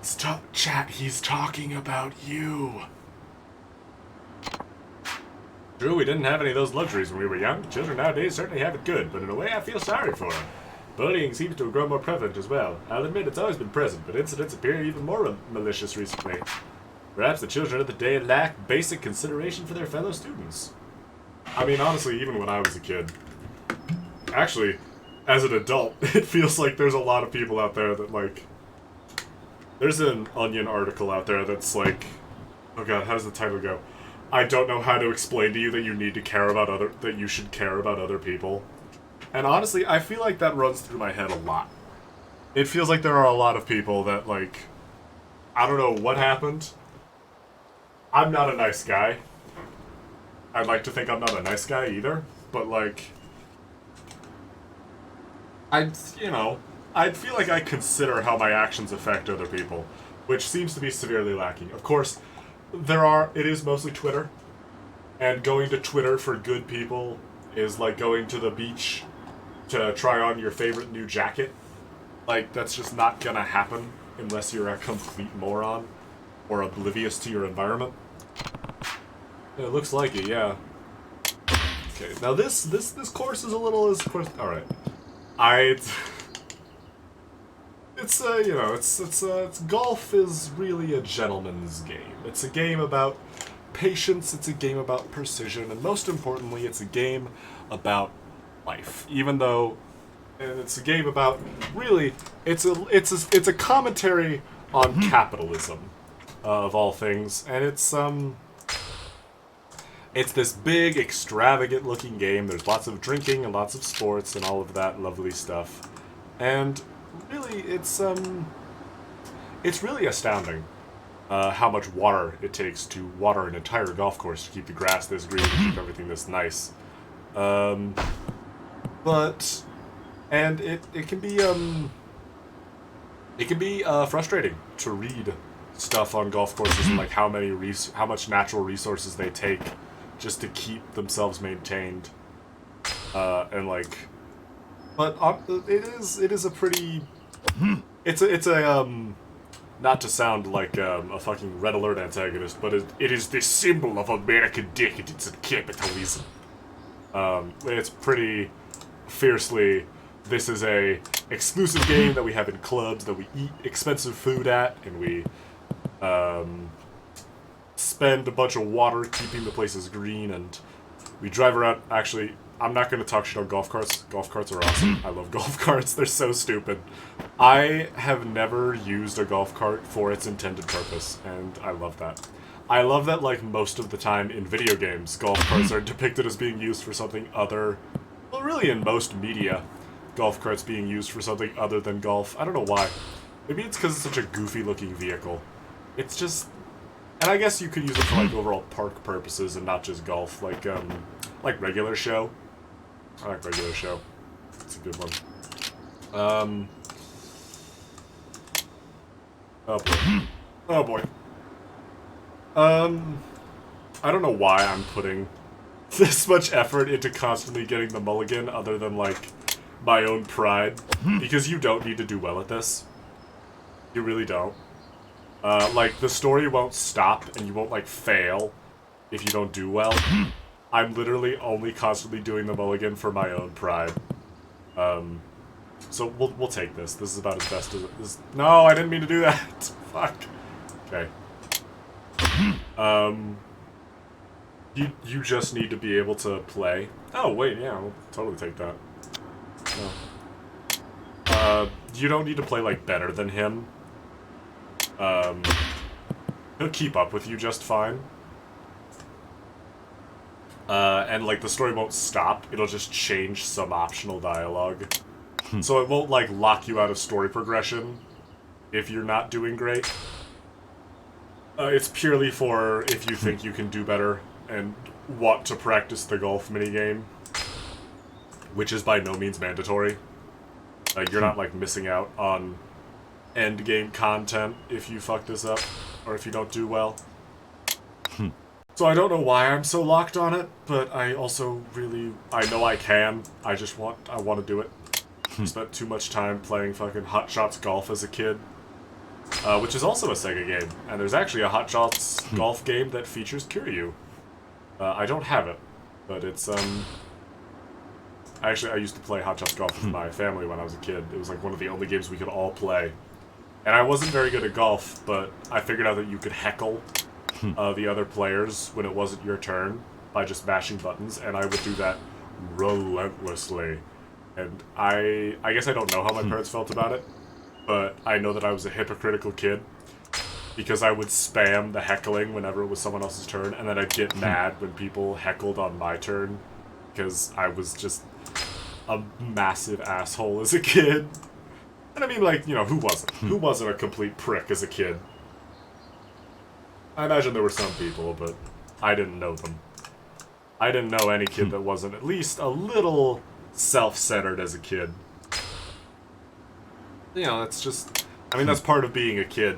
Stop, chat, he's talking about you. True, we didn't have any of those luxuries when we were young. Children nowadays certainly have it good, but in a way I feel sorry for them. Bullying seems to have grown more prevalent as well. I'll admit it's always been present, but incidents appear even more malicious recently. Perhaps the children of the day lack basic consideration for their fellow students. I mean, honestly, even when I was a kid, actually, as an adult, it feels like there's a lot of people out there that, like, there's an Onion article out there that's like, oh god, how does the title go? I don't know how to explain to you that you need to care about that you should care about other people. And honestly, I feel like that runs through my head a lot. It feels like there are a lot of people that, like, I don't know what happened. I'm not a nice guy. I'd like to think I'm not a nice guy either, but, like, I feel like I consider how my actions affect other people, which seems to be severely lacking. Of course, it is mostly Twitter, and going to Twitter for good people is like going to the beach to try on your favorite new jacket. Like, that's just not gonna happen unless you're a complete moron or oblivious to your environment. It looks like it, yeah. Okay, now this course is a little, alright. It's golf is really a gentleman's game. It's a game about patience, it's a game about precision, and most importantly, it's a game about life. Even though, and it's a game about, really, it's a commentary on capitalism, of all things, and it's this big, extravagant-looking game. There's lots of drinking and lots of sports and all of that lovely stuff. And really, it's really astounding how much water it takes to water an entire golf course to keep the grass this green and keep everything this nice. And it can be frustrating to read stuff on golf courses and like how much natural resources they take just to keep themselves maintained, and like, but it is a pretty, it's a not to sound like a fucking Red Alert antagonist, but it is the symbol of American decadence and capitalism. It's pretty fiercely, this is a exclusive game that we have in clubs that we eat expensive food at, and we spend a bunch of water keeping the places green, and we drive around. Actually, I'm not going to talk shit on golf carts. Golf carts are awesome. I love golf carts. They're so stupid. I have never used a golf cart for its intended purpose, and I love that. I love that, like, most of the time in video games, golf carts are depicted as being used for something other... Well, really in most media, golf carts being used for something other than golf. I don't know why. Maybe it's because it's such a goofy-looking vehicle. It's just... And I guess you could use it for, like, overall park purposes and not just golf, like Regular Show. I like Regular Show. It's a good one. Oh boy. Oh boy. I don't know why I'm putting this much effort into constantly getting the mulligan other than, like, my own pride. Because you don't need to do well at this. You really don't. Like, the story won't stop and you won't, like, fail if you don't do well. I'm literally only constantly doing the mulligan for my own pride. So we'll take this. This is about as best as it is. No, I didn't mean to do that. Fuck. Okay. You just need to be able to play. Oh, wait, yeah, I'll totally take that. No. You don't need to play, like, better than him. He'll keep up with you just fine. And, like, the story won't stop. It'll just change some optional dialogue. So it won't, like, lock you out of story progression if you're not doing great. It's purely for if you think you can do better and want to practice the golf minigame, which is by no means mandatory. You're not, like, missing out on endgame content if you fuck this up, or if you don't do well. So I don't know why I'm so locked on it, but I also really, I know I can. I want to do it. I spent too much time playing fucking Hot Shots Golf as a kid, which is also a Sega game. And there's actually a Hot Shots Golf game that features Kiryu. I don't have it, but it's I used to play hot shots golf with my family when I was a kid. It was like one of the only games we could all play. And I wasn't very good at golf, but I figured out that you could heckle the other players when it wasn't your turn by just mashing buttons, and I would do that relentlessly. And I guess I don't know how my parents felt about it, but I know that I was a hypocritical kid because I would spam the heckling whenever it was someone else's turn, and then I'd get mad when people heckled on my turn because I was just a massive asshole as a kid. And I mean, like, you know, who wasn't? Who wasn't a complete prick as a kid? I imagine there were some people, but I didn't know them. I didn't know any kid that wasn't at least a little self-centered as a kid. You know, that's just... I mean, that's part of being a kid.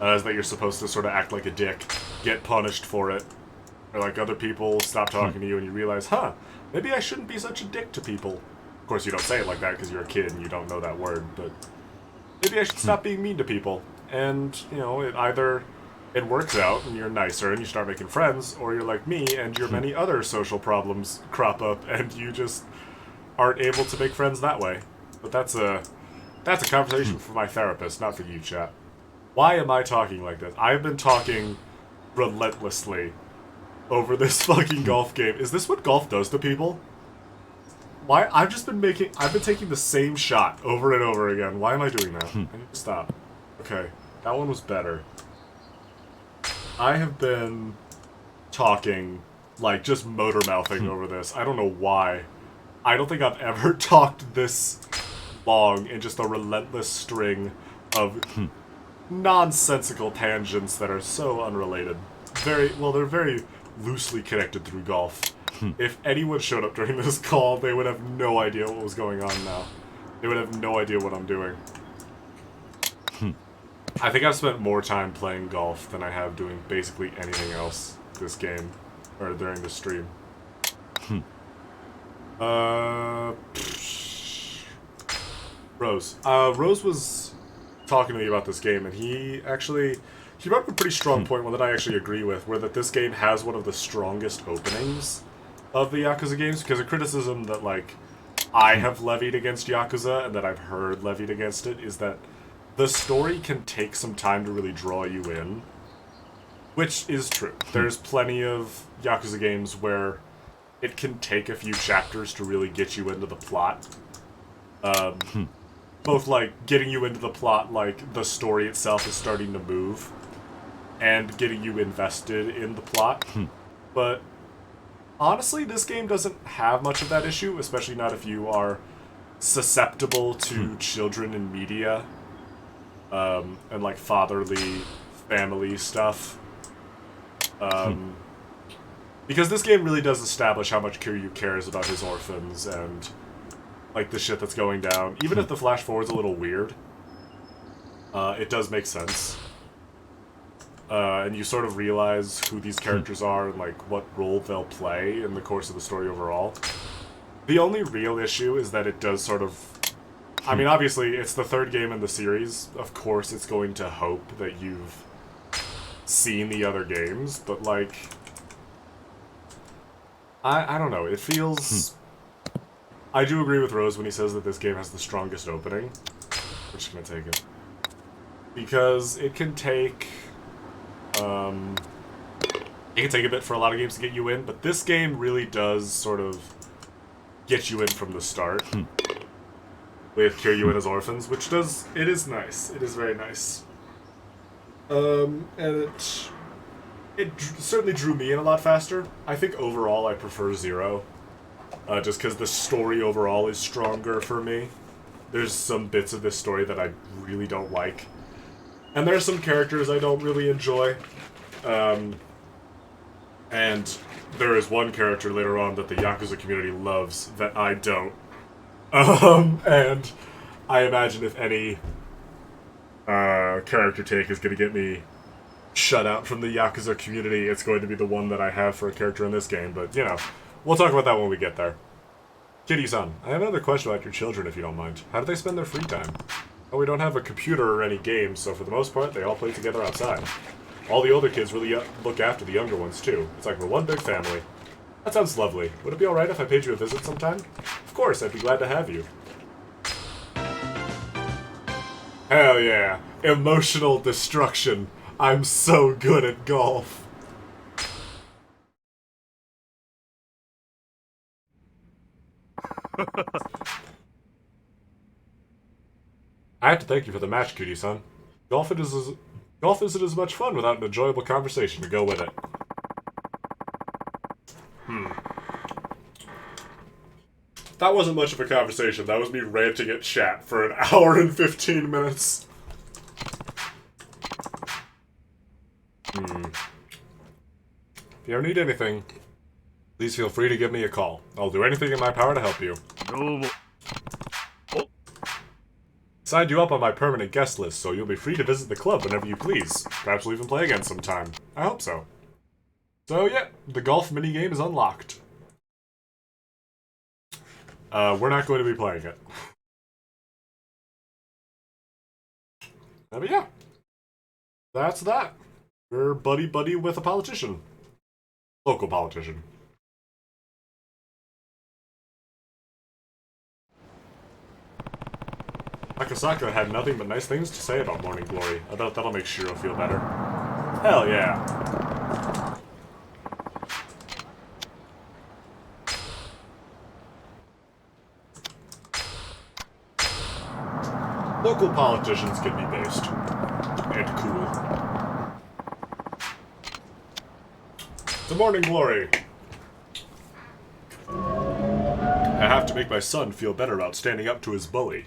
Is that you're supposed to sort of act like a dick, get punished for it. Or like other people stop talking to you and you realize, huh, maybe I shouldn't be such a dick to people. Of course, you don't say it like that because you're a kid and you don't know that word, but maybe I should stop being mean to people. And, you know, it works out and you're nicer and you start making friends, or you're like me and your many other social problems crop up and you just aren't able to make friends that way. But that's a conversation for my therapist, not for you, chat. Why am I talking like this? I've been talking relentlessly over this fucking golf game. Is this what golf does to people? Why? I've been taking the same shot over and over again. Why am I doing that? I need to stop. Okay, that one was better. I have been talking, like, just motor mouthing over this. I don't know why. I don't think I've ever talked this long in just a relentless string of nonsensical tangents that are so unrelated. They're very loosely connected through golf. If anyone showed up during this call, they would have no idea what was going on now. They would have no idea what I'm doing. I think I've spent more time playing golf than I have doing basically anything else this game, or during the stream. Rose. Rose was talking to me about this game, and he brought up a pretty strong point, one that I actually agree with, where that this game has one of the strongest openings of the Yakuza games, because a criticism that, like, I have levied against Yakuza, and that I've heard levied against it, is that the story can take some time to really draw you in, which is true. There's plenty of Yakuza games where it can take a few chapters to really get you into the plot. Both, like, getting you into the plot, like, the story itself is starting to move, and getting you invested in the plot. But honestly, this game doesn't have much of that issue, especially not if you are susceptible to children in media, and, like, fatherly family stuff. Because this game really does establish how much Kiryu cares about his orphans and, like, the shit that's going down. Even if the flash forward's a little weird, it does make sense. And you sort of realize who these characters are and, like, what role they'll play in the course of the story overall. The only real issue is that it does sort of... I mean, obviously, it's the third game in the series. Of course, it's going to hope that you've seen the other games, but, like... I don't know, it feels... I do agree with Rose when he says that this game has the strongest opening. We're just gonna take it. Because it can take... it can take a bit for a lot of games to get you in, but this game really does sort of get you in from the start. With Kiryu and his orphans, which does... It is nice. It is very nice. And it certainly drew me in a lot faster. I think overall I prefer Zero. Just because the story overall is stronger for me. There's some bits of this story that I really don't like. And there are some characters I don't really enjoy. And there is one character later on that the Yakuza community loves that I don't. And I imagine if any character take is going to get me shut out from the Yakuza community, it's going to be the one that I have for a character in this game. But, you know, we'll talk about that when we get there. Kitty-san, I have another question about your children, if you don't mind. How do they spend their free time? Well, we don't have a computer or any games, so for the most part, they all play together outside. All the older kids really look after the younger ones, too. It's like we're one big family. That sounds lovely. Would it be alright if I paid you a visit sometime? Of course, I'd be glad to have you. Hell yeah. Emotional destruction. I'm so good at golf. I have to thank you for the match, cutie-san. Golf isn't as much fun without an enjoyable conversation to go with it. That wasn't much of a conversation. That was me ranting at chat for an hour and 15 minutes. If you ever need anything, please feel free to give me a call. I'll do anything in my power to help you. Signed you up on my permanent guest list, so you'll be free to visit the club whenever you please. Perhaps we'll even play again sometime. I hope so. So yeah, the golf minigame is unlocked. We're not going to be playing it. But yeah. That's that. We're buddy-buddy with a politician. Local politician. Akasaka had nothing but nice things to say about Morning Glory. I bet that'll make Shiro feel better. Hell yeah. Local politicians can be based. And cool. The Morning Glory. I have to make my son feel better about standing up to his bully.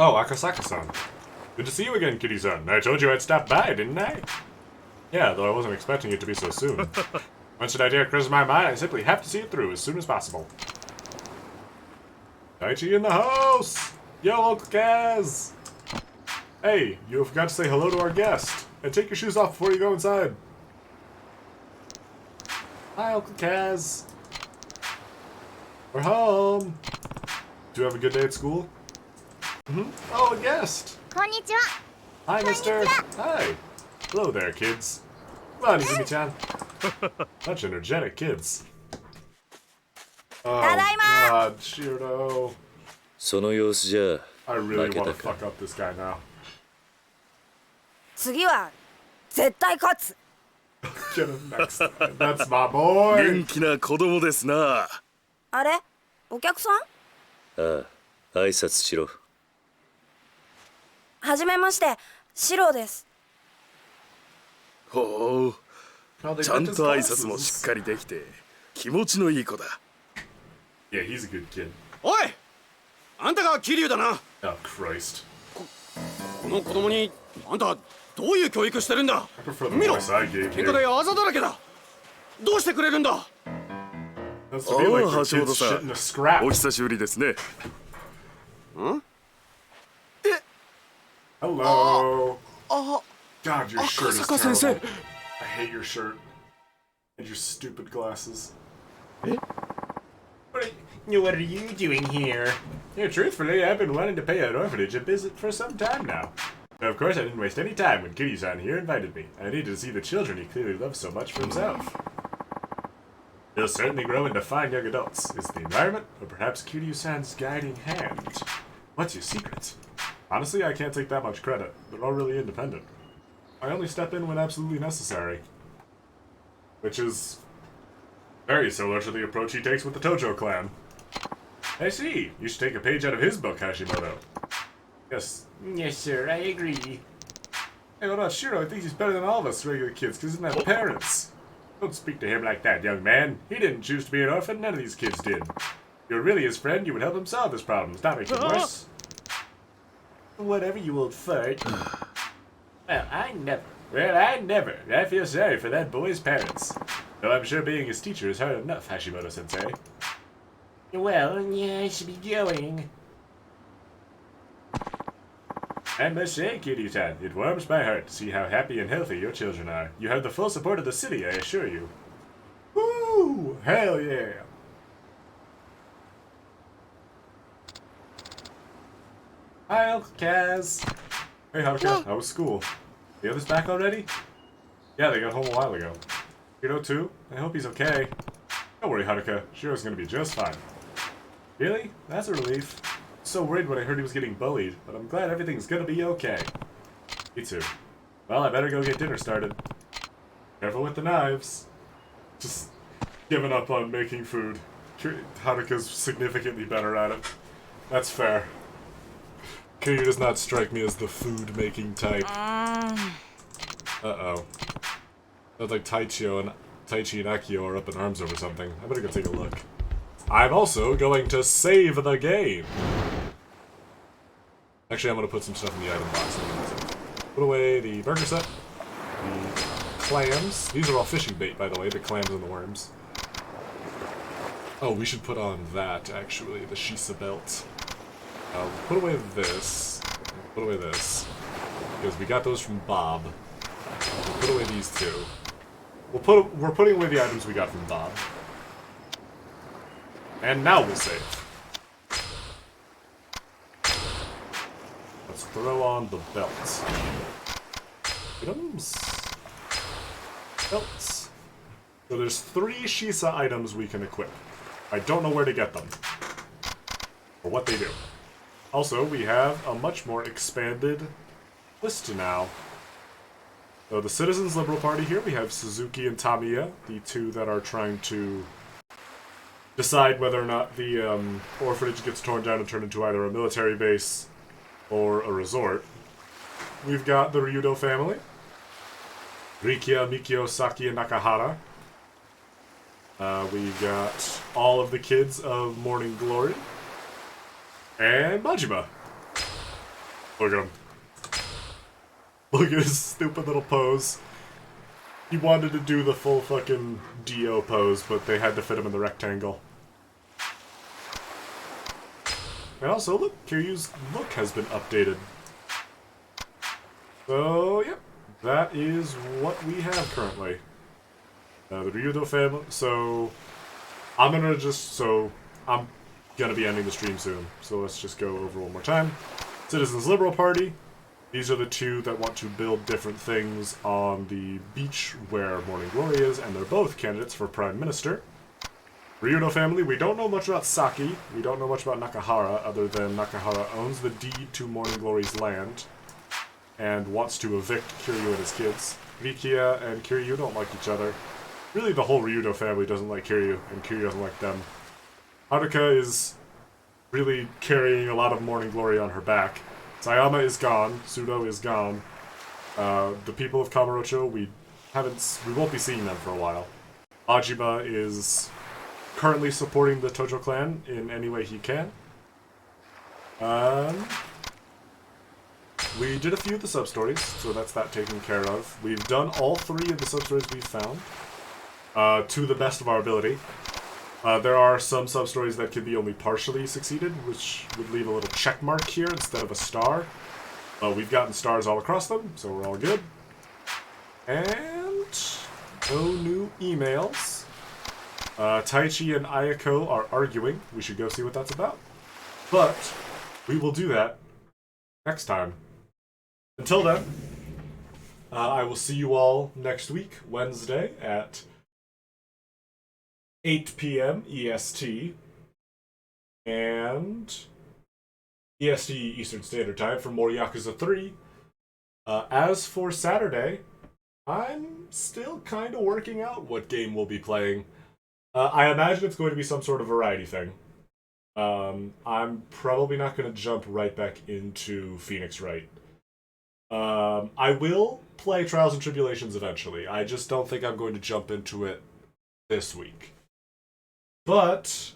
Oh, Akasaka-san. Good to see you again, Kitty-san. I told you I'd stop by, didn't I? Yeah, though I wasn't expecting it to be so soon. Once an idea crosses my mind, I simply have to see it through as soon as possible. Daichi in the house! Yo, Uncle Kaz! Hey, you forgot to say hello to our guest. And take your shoes off before you go inside. Hi, Uncle Kaz. We're home. Do you have a good day at school? Oh, a guest! Konnichiwa! Hi, mister! Hi! Hello there, kids. Come on, Izumi-chan. Such energetic kids. Oh, God, Shiro. その様子じゃ I really 負け want た to fuck up this guy now. 次は絶対勝つ。 Get him next time. That's my boy! 元気な子供ですな。あれお客さん？ああ、挨拶しろ。はじめまして、シロです。ほう、ちゃんと挨拶もしっかりできて気持ちのいい子だ。Yeah, he's a good kid. おい、あんたが桐生だな。Oh, Christ. この子供にあんたどういう教育してるんだ。見ろ、喧嘩であざだらけだ。どうしてくれるんだ。ああ、橋本さん、お久しぶりですね。んHello. God, your shirt is Akasaka sensei. terrible. I hate your shirt. And your stupid glasses. What are you doing here? Yeah, truthfully, I've been wanting to pay an orphanage a visit for some time now. But of course, I didn't waste any time when Kitty-san here invited me. I needed to see the children he clearly loves so much for himself. They'll certainly grow into fine young adults. Is it the environment, or perhaps Kiryu-san's guiding hand? What's your secret? Honestly, I can't take that much credit. They're all really independent. I only step in when absolutely necessary. Which is very similar to the approach he takes with the Tojo clan. I see. You should take a page out of his book, Hashimoto. Yes. Yes, sir. I agree. Hey, what about Shiro? He thinks he's better than all of us regular kids because he doesn't have parents. Don't speak to him like that, young man. He didn't choose to be an orphan. None of these kids did. If you're really his friend, you would help him solve his problems, not make them worse. Whatever, you old fart. Well, I never. I feel sorry for that boy's parents. Though I'm sure being his teacher is hard enough, Hashimoto-sensei. Well, yeah, I should be going. I must say, Kitty-san, it warms my heart to see how happy and healthy your children are. You have the full support of the city, I assure you. Woo! Hell yeah! Hi, Uncle Kaz. Hey, Haruka. How was school? The others back already? Yeah, they got home a while ago. Hiro too? I hope he's okay. Don't worry, Haruka. Shiro's gonna be just fine. Really? That's a relief. I was so worried when I heard he was getting bullied, but I'm glad everything's gonna be okay. Me too. Well, I better go get dinner started. Careful with the knives. Just giving up on making food. Haruka's significantly better at it. That's fair. Kiryu does not strike me as the food-making type. Uh-oh. Sounds like Taichi and Akio are up in arms over something. I better go take a look. I'm also going to save the game! Actually, I'm gonna put some stuff in the item box. Put away the burger set. The clams. These are all fishing bait, by the way, the clams and the worms. Oh, we should put on that, actually, the Shisa belt. We'll put away this. Put away this. Because we got those from Bob. We'll put away these two. We're putting away the items we got from Bob. And now we'll save. Let's throw on the belts. Items. Belts. So there's 3 Shisa items we can equip. I don't know where to get them. Or what they do. Also, we have a much more expanded list now. So the Citizens Liberal Party here, we have Suzuki and Tamiya, the two that are trying to decide whether or not the orphanage gets torn down and turned into either a military base or a resort. We've got the Ryudo family. Rikia, Mikio, Saki, and Nakahara. We got all of the kids of Morning Glory. And Majima. Look at him. Look at his stupid little pose. He wanted to do the full fucking Dio pose, but they had to fit him in the rectangle. And also, look, Kiryu's look has been updated. So, yep. That is what we have currently. The Ryudo family. So, I'm gonna be ending the stream soon. So let's just go over one more time. Citizens Liberal Party. These are the two that want to build different things on the beach where Morning Glory is, and they're both candidates for Prime Minister. Ryudo family, we don't know much about Saki. We don't know much about Nakahara, other than Nakahara owns the deed to Morning Glory's land and wants to evict Kiryu and his kids. Rikia and Kiryu don't like each other. Really, the whole Ryudo family doesn't like Kiryu, and Kiryu doesn't like them. Haruka is really carrying a lot of Morning Glory on her back. Sayama is gone. Sudo is gone. The people of Kamurocho, we won't be seeing them for a while. Majima is currently supporting the Tojo clan in any way he can. We did a few of the sub-stories, so that's that taken care of. We've done all 3 of the sub-stories we've found, to the best of our ability. There are some sub-stories that could be only partially succeeded, which would leave a little check mark here instead of a star. We've gotten stars all across them, so we're all good. And no new emails. Taichi and Ayako are arguing. We should go see what that's about. But we will do that next time. Until then, I will see you all next week, Wednesday, at 8 p.m. EST, and EST Eastern Standard Time for more Yakuza 3. As for Saturday, I'm still kind of working out what game we'll be playing. I imagine it's going to be some sort of variety thing. I'm probably not going to jump right back into Phoenix Wright. I will play Trials and Tribulations eventually. I just don't think I'm going to jump into it this week. But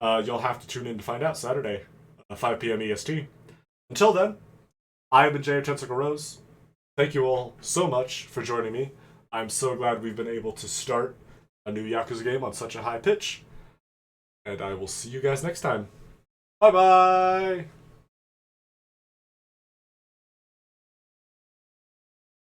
you'll have to tune in to find out Saturday, 5 p.m. EST. Until then, I have been Jay of Tentacle Rose. Thank you all so much for joining me. I'm so glad we've been able to start a new Yakuza game on such a high pitch. And I will see you guys next time. Bye-bye!